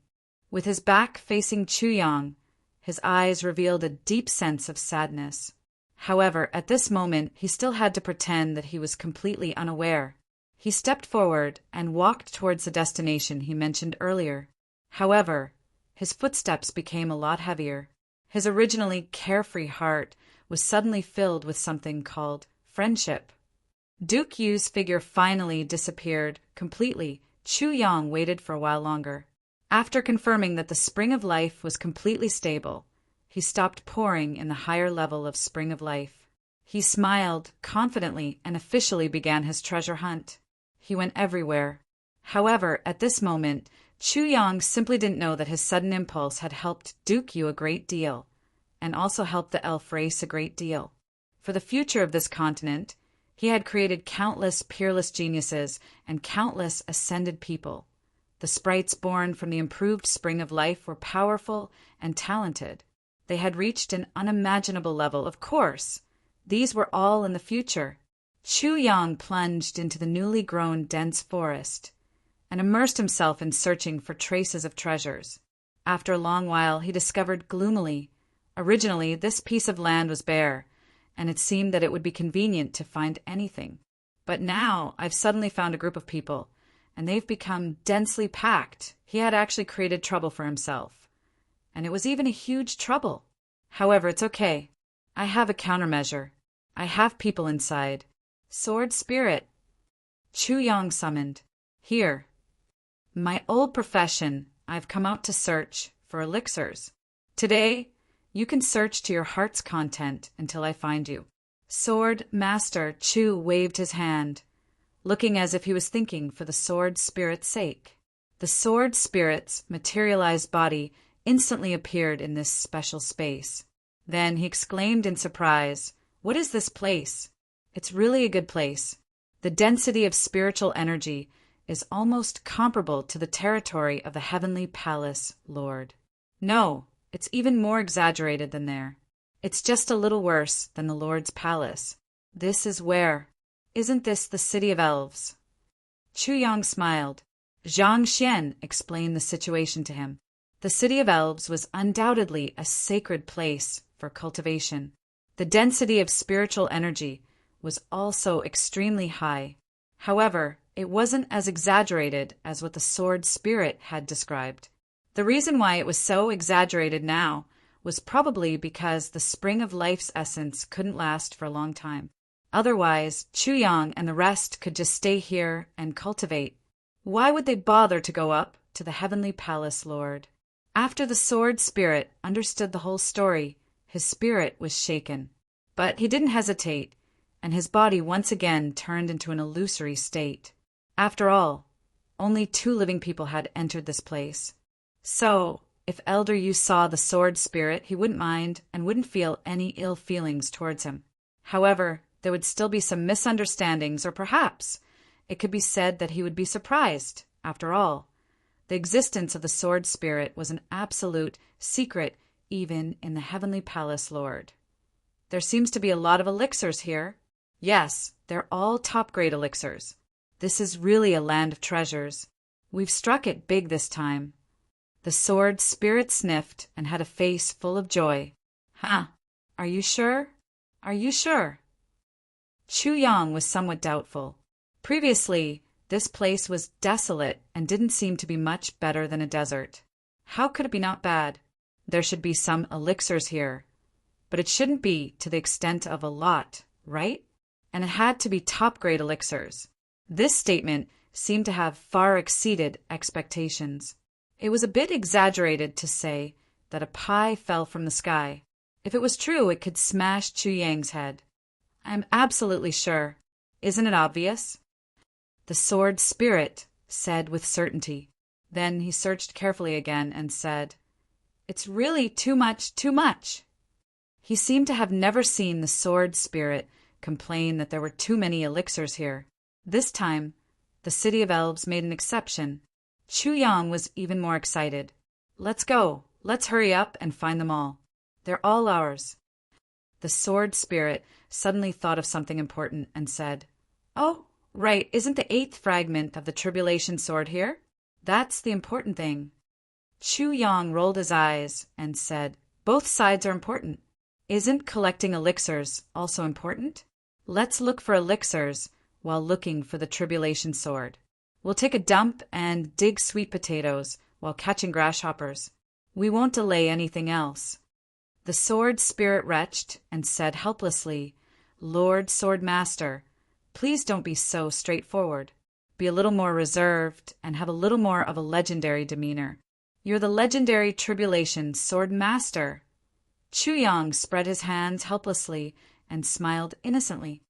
With his back facing Chu Yang, his eyes revealed a deep sense of sadness. However, at this moment, he still had to pretend that he was completely unaware. He stepped forward and walked towards the destination he mentioned earlier. However, his footsteps became a lot heavier. His originally carefree heart was suddenly filled with something called friendship. Duke Yu's figure finally disappeared completely. Chu Yang waited for a while longer. After confirming that the spring of life was completely stable, he stopped pouring in the higher level of spring of life. He smiled confidently and officially began his treasure hunt. He went everywhere. However, at this moment, Chu Yang simply didn't know that his sudden impulse had helped Duke Yu a great deal, and also helped the elf race a great deal. For the future of this continent, he had created countless peerless geniuses and countless ascended people. The sprites born from the improved spring of life were powerful and talented. They had reached an unimaginable level, of course. These were all in the future. Chu Yang plunged into the newly grown dense forest and immersed himself in searching for traces of treasures. After a long while, he discovered gloomily, originally this piece of land was bare, and it seemed that it would be convenient to find anything. But now I've suddenly found a group of people, and they've become densely packed. He had actually created trouble for himself. And it was even a huge trouble. However, it's okay. I have a countermeasure. I have people inside. Sword Spirit. Chu Yang summoned. Here. My old profession, I've come out to search for elixirs. Today, you can search to your heart's content until I find you. Sword Master Chu waved his hand, looking as if he was thinking for the Sword Spirit's sake. The Sword Spirit's materialized body instantly appeared in this special space. Then he exclaimed in surprise, "What is this place? It's really a good place. The density of spiritual energy is almost comparable to the territory of the Heavenly Palace, Lord. No, it's even more exaggerated than there. It's just a little worse than the Lord's palace. This is where. Isn't this the city of elves?" Chu Yang smiled. Zhang Xian explained the situation to him. The city of elves was undoubtedly a sacred place for cultivation. The density of spiritual energy was also extremely high. However, it wasn't as exaggerated as what the Sword Spirit had described. The reason why it was so exaggerated now was probably because the spring of life's essence couldn't last for a long time. Otherwise, Chuyang and the rest could just stay here and cultivate. Why would they bother to go up to the heavenly palace, Lord? After the sword spirit understood the whole story, his spirit was shaken. But he didn't hesitate, and his body once again turned into an illusory state. After all, only 2 living people had entered this place. So, if Elder Yu saw the sword spirit, he wouldn't mind and wouldn't feel any ill feelings towards him. However, there would still be some misunderstandings, or perhaps it could be said that he would be surprised. After all, the existence of the sword spirit was an absolute secret even in the heavenly palace, Lord. There seems to be a lot of elixirs here. Yes, they're all top-grade elixirs. This is really a land of treasures. We've struck it big this time. The sword spirit sniffed and had a face full of joy. Huh? Are you sure? Are you sure? Chuyang was somewhat doubtful. Previously, this place was desolate and didn't seem to be much better than a desert. How could it be not bad? There should be some elixirs here. But it shouldn't be to the extent of a lot, right? And it had to be top-grade elixirs. This statement seemed to have far exceeded expectations. It was a bit exaggerated to say that a pie fell from the sky. If it was true, it could smash Chuyang's head. I'm absolutely sure. Isn't it obvious? The sword spirit said with certainty. Then he searched carefully again and said, "It's really too much, too much." He seemed to have never seen the sword spirit complain that there were too many elixirs here. This time, the City of Elves made an exception. Chuyang was even more excited. "Let's go. Let's hurry up and find them all. They're all ours." The sword spirit suddenly thought of something important and said, "Oh, right, isn't the 8th fragment of the Tribulation Sword here? That's the important thing." Chuyang rolled his eyes and said, "Both sides are important. Isn't collecting elixirs also important? Let's look for elixirs while looking for the Tribulation Sword. We'll take a dump and dig sweet potatoes while catching grasshoppers. We won't delay anything else." The sword spirit retched and said helplessly, "Lord Sword Master, please don't be so straightforward. Be a little more reserved and have a little more of a legendary demeanor. You're the legendary Tribulation Sword Master." Chuyang spread his hands helplessly and smiled innocently.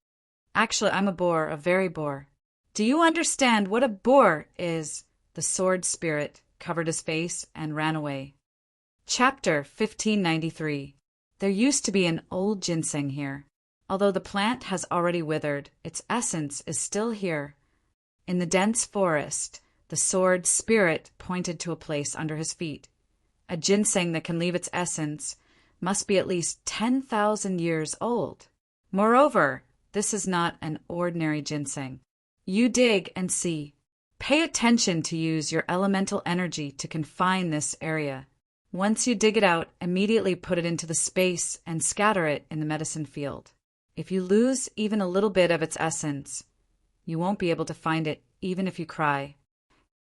"Actually, I'm a bore, a very bore." "Do you understand what a bore is?" The sword spirit covered his face and ran away. Chapter 1593. There used to be an old ginseng here. Although the plant has already withered, its essence is still here. In the dense forest, the sword spirit pointed to a place under his feet. A ginseng that can leave its essence must be at least 10,000 years old. Moreover, this is not an ordinary ginseng. You dig and see. Pay attention to use your elemental energy to confine this area. Once you dig it out, immediately put it into the space and scatter it in the medicine field. If you lose even a little bit of its essence, you won't be able to find it even if you cry.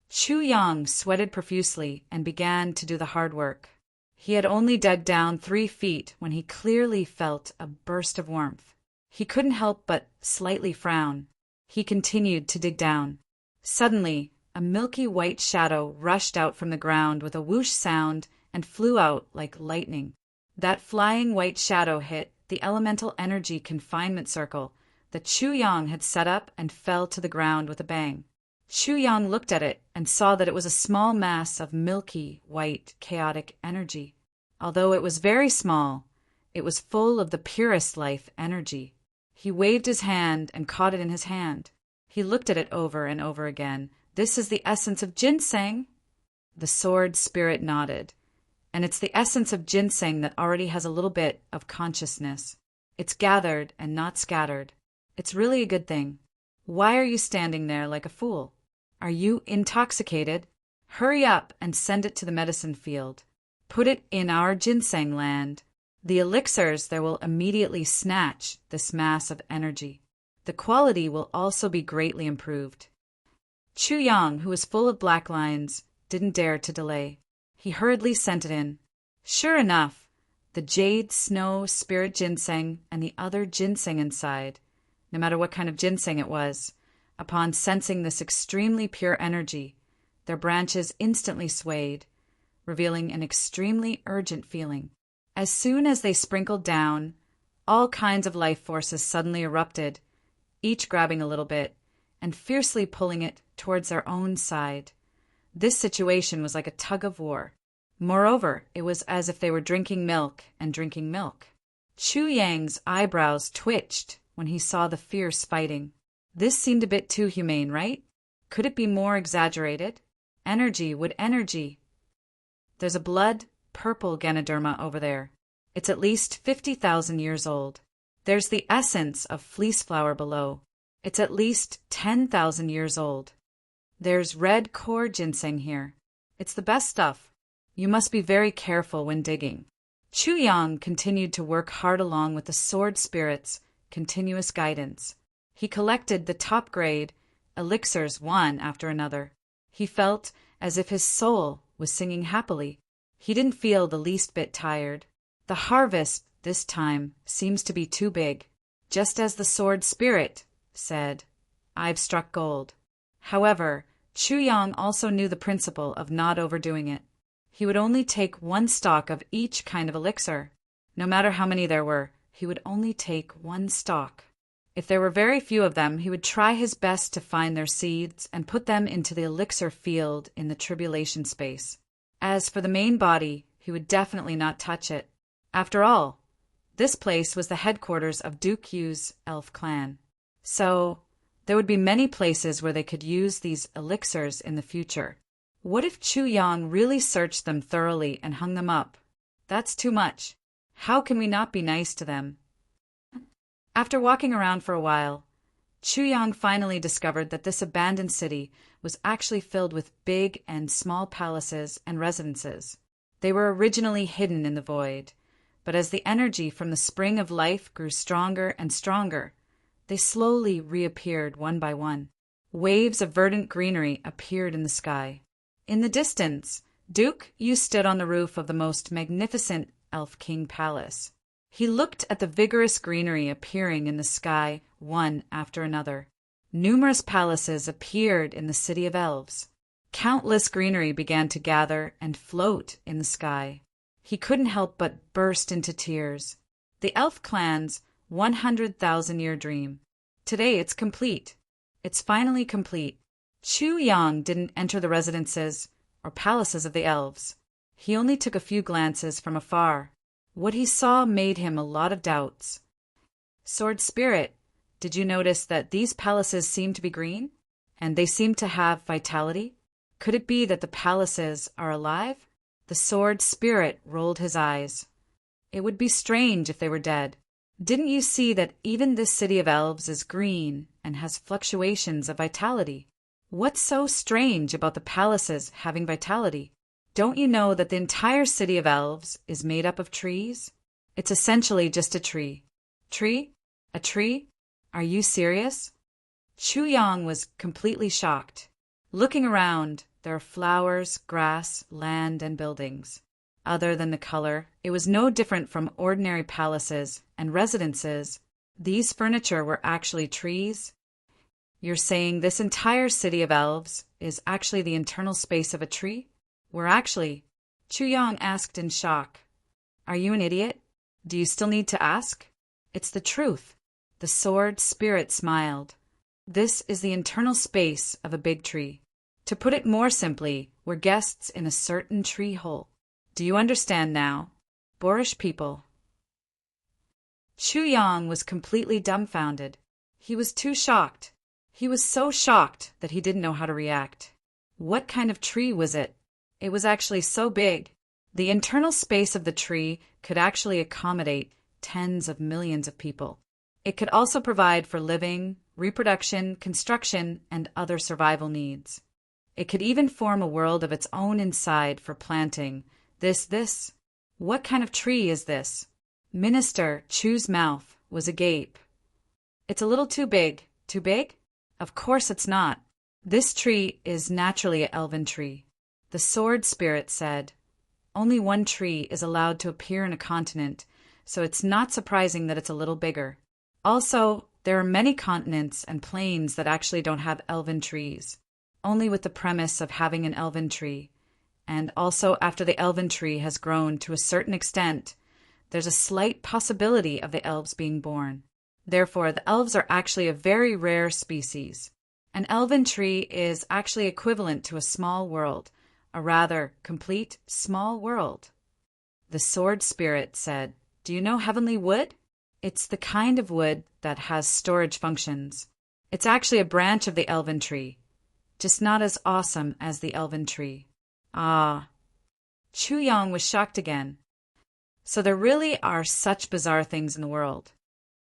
Chuyang sweated profusely and began to do the hard work. He had only dug down 3 feet when he clearly felt a burst of warmth. He couldn't help but slightly frown. He continued to dig down. Suddenly, a milky white shadow rushed out from the ground with a whoosh sound and flew out like lightning. That flying white shadow hit the elemental energy confinement circle that Chuyang had set up and fell to the ground with a bang. Chuyang looked at it and saw that it was a small mass of milky, white, chaotic energy. Although it was very small, it was full of the purest life energy. He waved his hand and caught it in his hand. He looked at it over and over again. "This is the essence of ginseng." The sword spirit nodded. "And it's the essence of ginseng that already has a little bit of consciousness. It's gathered and not scattered. It's really a good thing. Why are you standing there like a fool? Are you intoxicated? Hurry up and send it to the medicine field. Put it in our ginseng land. The elixirs there will immediately snatch this mass of energy. The quality will also be greatly improved." Chuyang, who was full of black lines, didn't dare to delay. He hurriedly sent it in. Sure enough, the jade snow spirit ginseng and the other ginseng inside no matter what kind of ginseng it was. Upon sensing this extremely pure energy, their branches instantly swayed, revealing an extremely urgent feeling. As soon as they sprinkled down, all kinds of life forces suddenly erupted, each grabbing a little bit and fiercely pulling it towards their own side. This situation was like a tug of war. Moreover, it was as if they were drinking milk and drinking milk. Chu Yang's eyebrows twitched when he saw the fierce fighting. This seemed a bit too humane, right? Could it be more exaggerated? Energy would energy. There's a blood purple Ganoderma over there. It's at least 50,000 years old. There's the essence of fleece flower below. It's at least 10,000 years old. There's red core ginseng here. It's the best stuff. You must be very careful when digging. Chu Yang continued to work hard along with the sword spirit's continuous guidance. He collected the top grade elixirs one after another. He felt as if his soul was singing happily. He didn't feel the least bit tired. The harvest this time seems to be too big. Just as the sword spirit said, "I've struck gold." However, Chu Yang also knew the principle of not overdoing it. He would only take one stalk of each kind of elixir. No matter how many there were, he would only take one stalk. If there were very few of them, he would try his best to find their seeds and put them into the elixir field in the tribulation space. As for the main body, he would definitely not touch it. After all, this place was the headquarters of Duke Yu's elf clan. So, there would be many places where they could use these elixirs in the future. What if Chu Yang really searched them thoroughly and hung them up? That's too much. How can we not be nice to them? After walking around for a while, Chu Yang finally discovered that this abandoned city was actually filled with big and small palaces and residences. They were originally hidden in the void, but as the energy from the spring of life grew stronger and stronger, they slowly reappeared one by one. Waves of verdant greenery appeared in the sky. In the distance, Duke Yu stood on the roof of the most magnificent Elf King Palace. He looked at the vigorous greenery appearing in the sky one after another. Numerous palaces appeared in the city of elves. Countless greenery began to gather and float in the sky. He couldn't help but burst into tears. The elf clan's 100,000-year dream. Today it's complete. It's finally complete. Chu Yang didn't enter the residences or palaces of the elves. He only took a few glances from afar. What he saw made him a lot of doubts. Sword Spirit, did you notice that these palaces seem to be green? And they seem to have vitality? Could it be that the palaces are alive? The Sword Spirit rolled his eyes. It would be strange if they were dead. Didn't you see that even this city of elves is green and has fluctuations of vitality? What's so strange about the palaces having vitality? Don't you know that the entire city of elves is made up of trees? It's essentially just a tree. Tree? A tree? Are you serious? Chu Yang was completely shocked. Looking around, there are flowers, grass, land, and buildings. Other than the color, it was no different from ordinary palaces and residences. These furniture were actually trees. You're saying this entire city of elves is actually the internal space of a tree? We're actually, Chu Yang asked in shock. Are you an idiot? Do you still need to ask? It's the truth. The Sword Spirit smiled. This is the internal space of a big tree. To put it more simply, we're guests in a certain tree hole. Do you understand now? Boorish people. Chu Yang was completely dumbfounded. He was too shocked. He was so shocked that he didn't know how to react. What kind of tree was it? It was actually so big. The internal space of the tree could actually accommodate tens of millions of people. It could also provide for living, reproduction, construction, and other survival needs. It could even form a world of its own inside for planting. This. What kind of tree is this? Minister Chu's mouth was agape. It's a little too big. Too big? Of course it's not. This tree is naturally an elven tree. The Sword Spirit said, only one tree is allowed to appear in a continent, so it's not surprising that it's a little bigger. Also, There are many continents and plains that actually don't have elven trees, only with the premise of having an elven tree. And also, after the elven tree has grown to a certain extent, there's a slight possibility of the elves being born. Therefore, the elves are actually a very rare species. An elven tree is actually equivalent to a small world, a rather complete small world. The sword spirit said, "Do you know heavenly wood? It's the kind of wood that has storage functions. It's actually a branch of the elven tree, just not as awesome as the elven tree." Ah. Chu Yang was shocked again. So there really are such bizarre things in the world.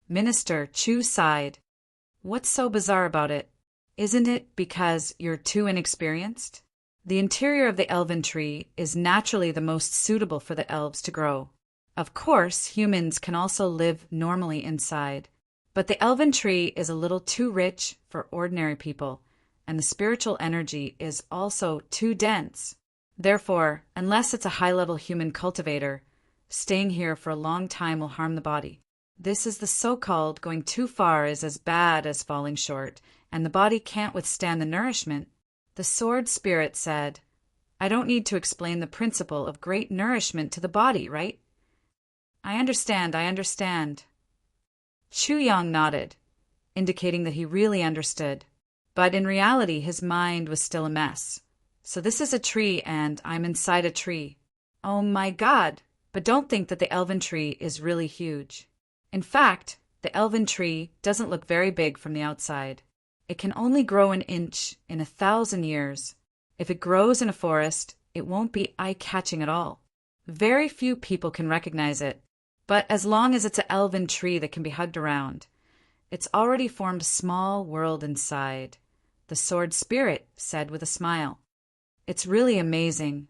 Minister Chu sighed. What's so bizarre about it? Isn't it because you're too inexperienced? The interior of the elven tree is naturally the most suitable for the elves to grow. Of course, humans can also live normally inside, but the elven tree is a little too rich for ordinary people, and the spiritual energy is also too dense. Therefore, unless it's a high-level human cultivator, staying here for a long time will harm the body. This is the so-called going too far is as bad as falling short, and the body can't withstand the nourishment. The sword spirit said, "I don't need to explain the principle of great nourishment to the body, right?" I understand. Chu Yang nodded, indicating that he really understood. But in reality, his mind was still a mess. So this is a tree, and I'm inside a tree. Oh my God! But don't think that the elven tree is really huge. In fact, the elven tree doesn't look very big from the outside. It can only grow an inch in 1,000 years. If it grows in a forest, it won't be eye-catching at all. Very few people can recognize it. But as long as it's an elven tree that can be hugged around, it's already formed a small world inside, the sword spirit said with a smile. It's really amazing.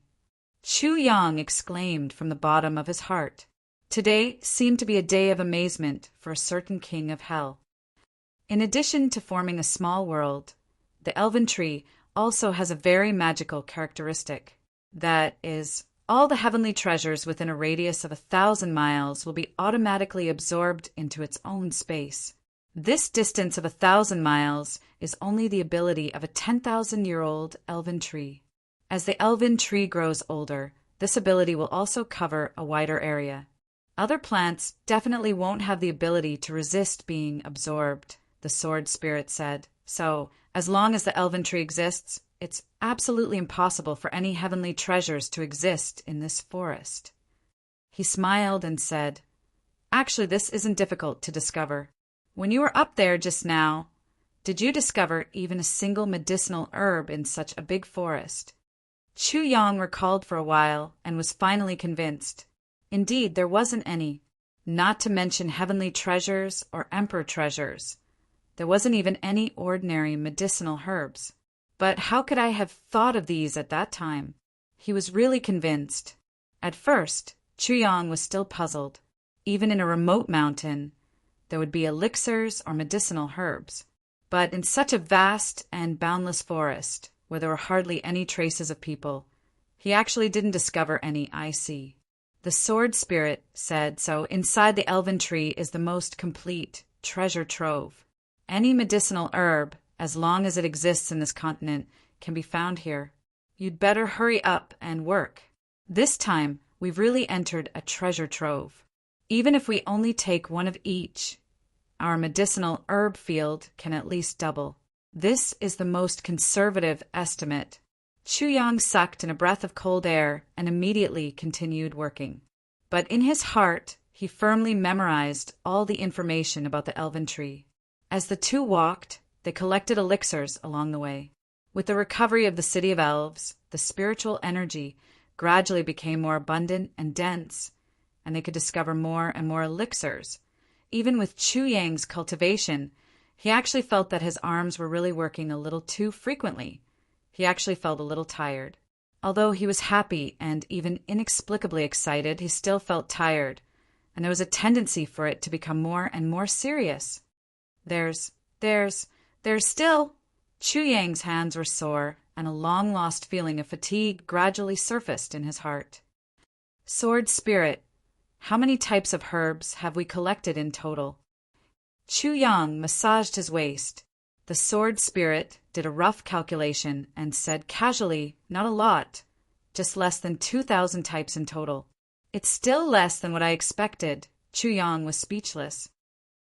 Chu Yang exclaimed from the bottom of his heart. Today seemed to be a day of amazement for a certain king of hell. In addition to forming a small world, the elven tree also has a very magical characteristic. That is, all the heavenly treasures within a radius of 1,000 miles will be automatically absorbed into its own space. This distance of 1,000 miles is only the ability of a 10,000-year-old elven tree. As the elven tree grows older, this ability will also cover a wider area. Other plants definitely won't have the ability to resist being absorbed, the sword spirit said. So, as long as the elven tree exists, it's absolutely impossible for any heavenly treasures to exist in this forest. He smiled and said, "Actually, this isn't difficult to discover. When you were up there just now, did you discover even a single medicinal herb in such a big forest?" Chu Yang recalled for a while and was finally convinced. Indeed, there wasn't any, not to mention heavenly treasures or emperor treasures. There wasn't even any ordinary medicinal herbs. But how could I have thought of these at that time? He was really convinced. At first, Chu Yang was still puzzled. Even in a remote mountain, there would be elixirs or medicinal herbs. But in such a vast and boundless forest, where there were hardly any traces of people, he actually didn't discover any, I see. The sword spirit said, so inside the elven tree is the most complete treasure trove. Any medicinal herb, as long as it exists in this continent, can be found here. You'd better hurry up and work. This time, we've really entered a treasure trove. Even if we only take one of each, our medicinal herb field can at least double. This is the most conservative estimate. Chu Yang sucked in a breath of cold air and immediately continued working. But in his heart, he firmly memorized all the information about the elven tree. As the two walked, they collected elixirs along the way. With the recovery of the city of elves, the spiritual energy gradually became more abundant and dense, and they could discover more and more elixirs. Even with Chu Yang's cultivation, he actually felt that his arms were really working a little too frequently. He actually felt a little tired. Although he was happy and even inexplicably excited, he still felt tired, and there was a tendency for it to become more and more serious. There's still... Chu Yang's hands were sore, and a long-lost feeling of fatigue gradually surfaced in his heart. Sword Spirit, how many types of herbs have we collected in total? Chu Yang massaged his waist. The sword spirit did a rough calculation and said casually, not a lot, just less than 2,000 types in total. It's still less than what I expected. Chu Yang was speechless.